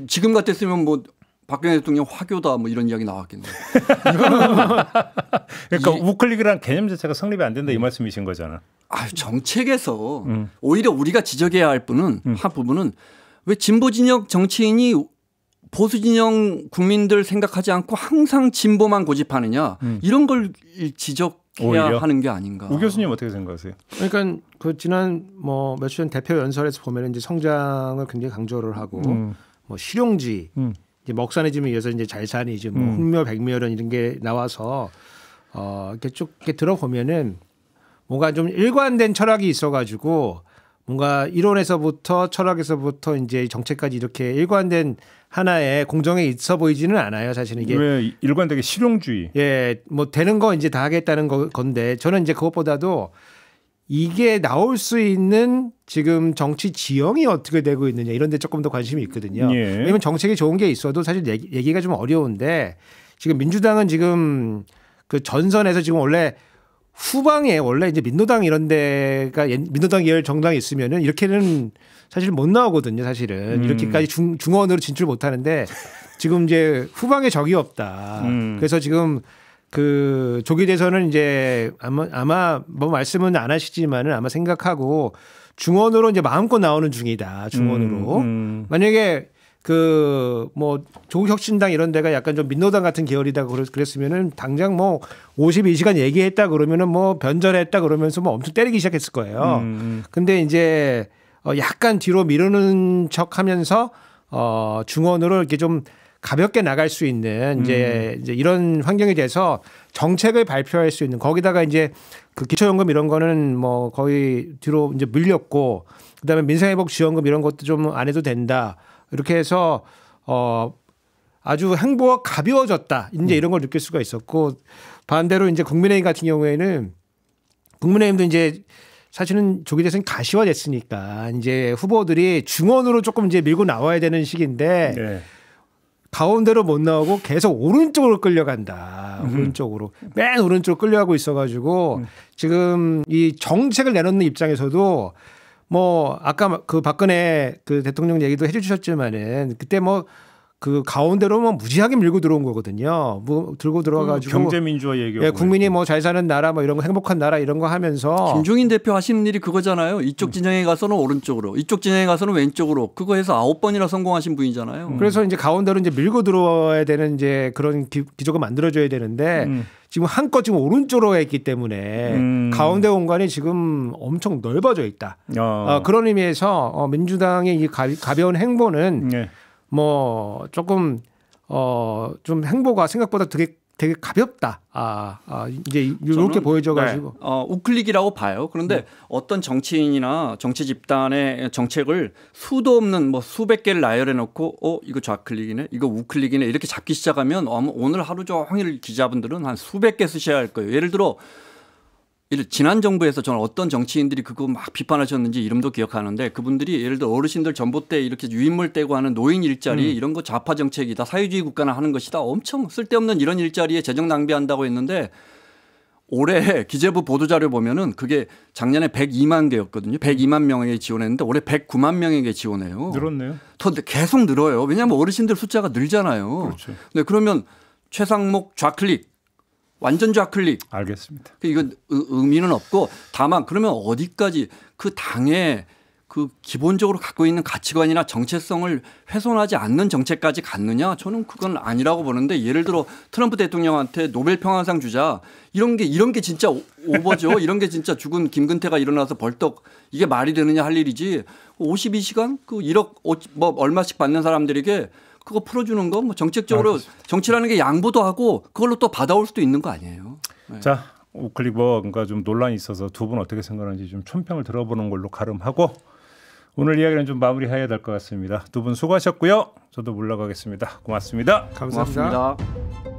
지금 같았으면 뭐 박근혜 대통령 화교다 뭐 이런 이야기 나왔겠네요. 그러니까 우클릭이라는 개념 자체가 성립이 안 된다 이 말씀이신 거잖아. 정책에서 오히려 우리가 지적해야 할 한 부분은 왜 진보 진영 정치인이 보수 진영 국민들 생각하지 않고 항상 진보만 고집하느냐 이런 걸 지적해야 오히려? 하는 게 아닌가. 우 교수님 어떻게 생각하세요? 그러니까 그 지난 뭐 며칠 전 대표 연설에서 보면 이제 성장을 굉장히 강조를 하고 뭐 실용지 이제 먹사내짐에 이어서 이제 잘사니 이제 뭐 흑묘 백묘론 이런 게 나와서 이렇게 쭉 이렇게 들어보면은 뭔가 좀 일관된 철학이 있어가지고 뭔가 이론에서부터 철학에서부터 이제 정책까지 이렇게 일관된 하나의 공정에 있어 보이지는 않아요. 사실은 이게 왜 일관되게 실용주의. 예, 뭐 되는 거 이제 다 하겠다는 건데 저는 이제 그것보다도 이게 나올 수 있는 지금 정치 지형이 어떻게 되고 있느냐 이런 데 조금 더 관심이 있거든요. 예. 왜냐하면 정책이 좋은 게 있어도 사실 얘기가 좀 어려운데 지금 민주당은 지금 그 전선에서 지금 원래 후방에 원래 이제 민노당 이런 데가 민노당 계열 정당이 있으면은 이렇게는 사실 못 나오거든요. 사실은 이렇게까지 중원으로 진출 못 하는데 지금 이제 후방에 적이 없다. 그래서 지금 그 조기 대선은 이제 아마 뭐 말씀은 안 하시지만은 아마 생각하고 중원으로 이제 마음껏 나오는 중이다. 중원으로 만약에 그 뭐 조국혁신당 이런 데가 약간 좀 민노당 같은 계열이다 그랬으면은 당장 뭐 52시간 얘기했다 그러면은 뭐 변절했다 그러면서 뭐 엄청 때리기 시작했을 거예요. 근데 이제 약간 뒤로 미루는 척하면서 중원으로 이렇게 좀 가볍게 나갈 수 있는 이제 이런 환경이 돼서 정책을 발표할 수 있는 거기다가 이제 그 기초연금 이런 거는 뭐 거의 뒤로 이제 밀렸고 그다음에 민생회복지원금 이런 것도 좀 안 해도 된다. 이렇게 해서 아주 행보가 가벼워졌다. 이제 이런 걸 느낄 수가 있었고 반대로 이제 국민의힘 같은 경우에는 국민의힘도 이제 사실은 조기 대선이 가시화됐으니까 이제 후보들이 중원으로 조금 이제 밀고 나와야 되는 시기인데 네. 가운데로 못 나오고 계속 오른쪽으로 끌려간다. 오른쪽으로 맨 오른쪽으로 끌려가고 있어가지고 지금 이 정책을 내놓는 입장에서도 뭐 아까 그 박근혜 그 대통령 얘기도 해주셨지만은 그때 뭐 그 가운데로만 무지하게 밀고 들어온 거거든요. 뭐 들고 들어와가지고 경제민주화 얘기하고 예, 국민이 뭐 잘 사는 나라 뭐 이런 거 행복한 나라 이런 거 하면서 김종인 대표 하시는 일이 그거잖아요. 이쪽 진영에 가서는 오른쪽으로, 이쪽 진영에 가서는 왼쪽으로. 그거 해서 9번이나 성공하신 분이잖아요. 그래서 이제 가운데로 이제 밀고 들어와야 되는 이제 그런 기조가 만들어져야 되는데 지금 한껏 지금 오른쪽으로 했기 때문에 가운데 공간이 지금 엄청 넓어져 있다. 그런 의미에서 민주당의 이 가벼운 행보는 뭐 조금 좀 행보가 생각보다 되게 가볍다. 이제 이렇게 보여져가지고 우클릭이라고 봐요. 그런데 어떤 정치인이나 정치 집단의 정책을 수도 없는 뭐 수백 개를 나열해놓고 이거 좌클릭이네, 이거 우클릭이네 이렇게 잡기 시작하면 오늘 하루 종일 기자분들은 한 수백 개 쓰셔야 할 거예요. 예를 들어 지난 정부에서 저는 어떤 정치인들이 그거 막 비판하셨는지 이름도 기억하는데 그분들이 예를 들어 어르신들 전봇대 이렇게 유인물 떼고 하는 노인 일자리 이런 거 좌파 정책이다. 사회주의 국가나 하는 것이다. 엄청 쓸데없는 이런 일자리에 재정 낭비한다고 했는데 올해 기재부 보도자료 보면은 그게 작년에 102만 개였거든요. 102만 명에게 지원했는데 올해 109만 명에게 지원해요. 늘었네요. 더 계속 늘어요. 왜냐하면 어르신들 숫자가 늘잖아요. 그렇죠. 네, 그러면 최상목 좌클릭. 완전 좌클릭. 알겠습니다. 이건 의미는 없고 다만 그러면 어디까지 그 당의 그 기본적으로 갖고 있는 가치관이나 정체성을 훼손하지 않는 정책까지 갔느냐? 저는 그건 아니라고 보는데 예를 들어 트럼프 대통령한테 노벨 평화상 주자 이런 게 진짜 오버죠. 이런 게 진짜 죽은 김근태가 일어나서 벌떡 이게 말이 되느냐 할 일이지. 52시간 그 1억 뭐 얼마씩 받는 사람들에게 그거 풀어주는 거 뭐 정책적으로 정치라는 게 양보도 하고 그걸로 또 받아올 수도 있는 거 아니에요. 네. 자, 우클릭 뭔가 좀 논란이 있어서 두 분 어떻게 생각하는지 좀 총평을 들어보는 걸로 가름하고 오늘 이야기는 좀 마무리해야 될 것 같습니다. 두 분 수고하셨고요. 저도 물러가겠습니다. 고맙습니다. 감사합니다. 고맙습니다.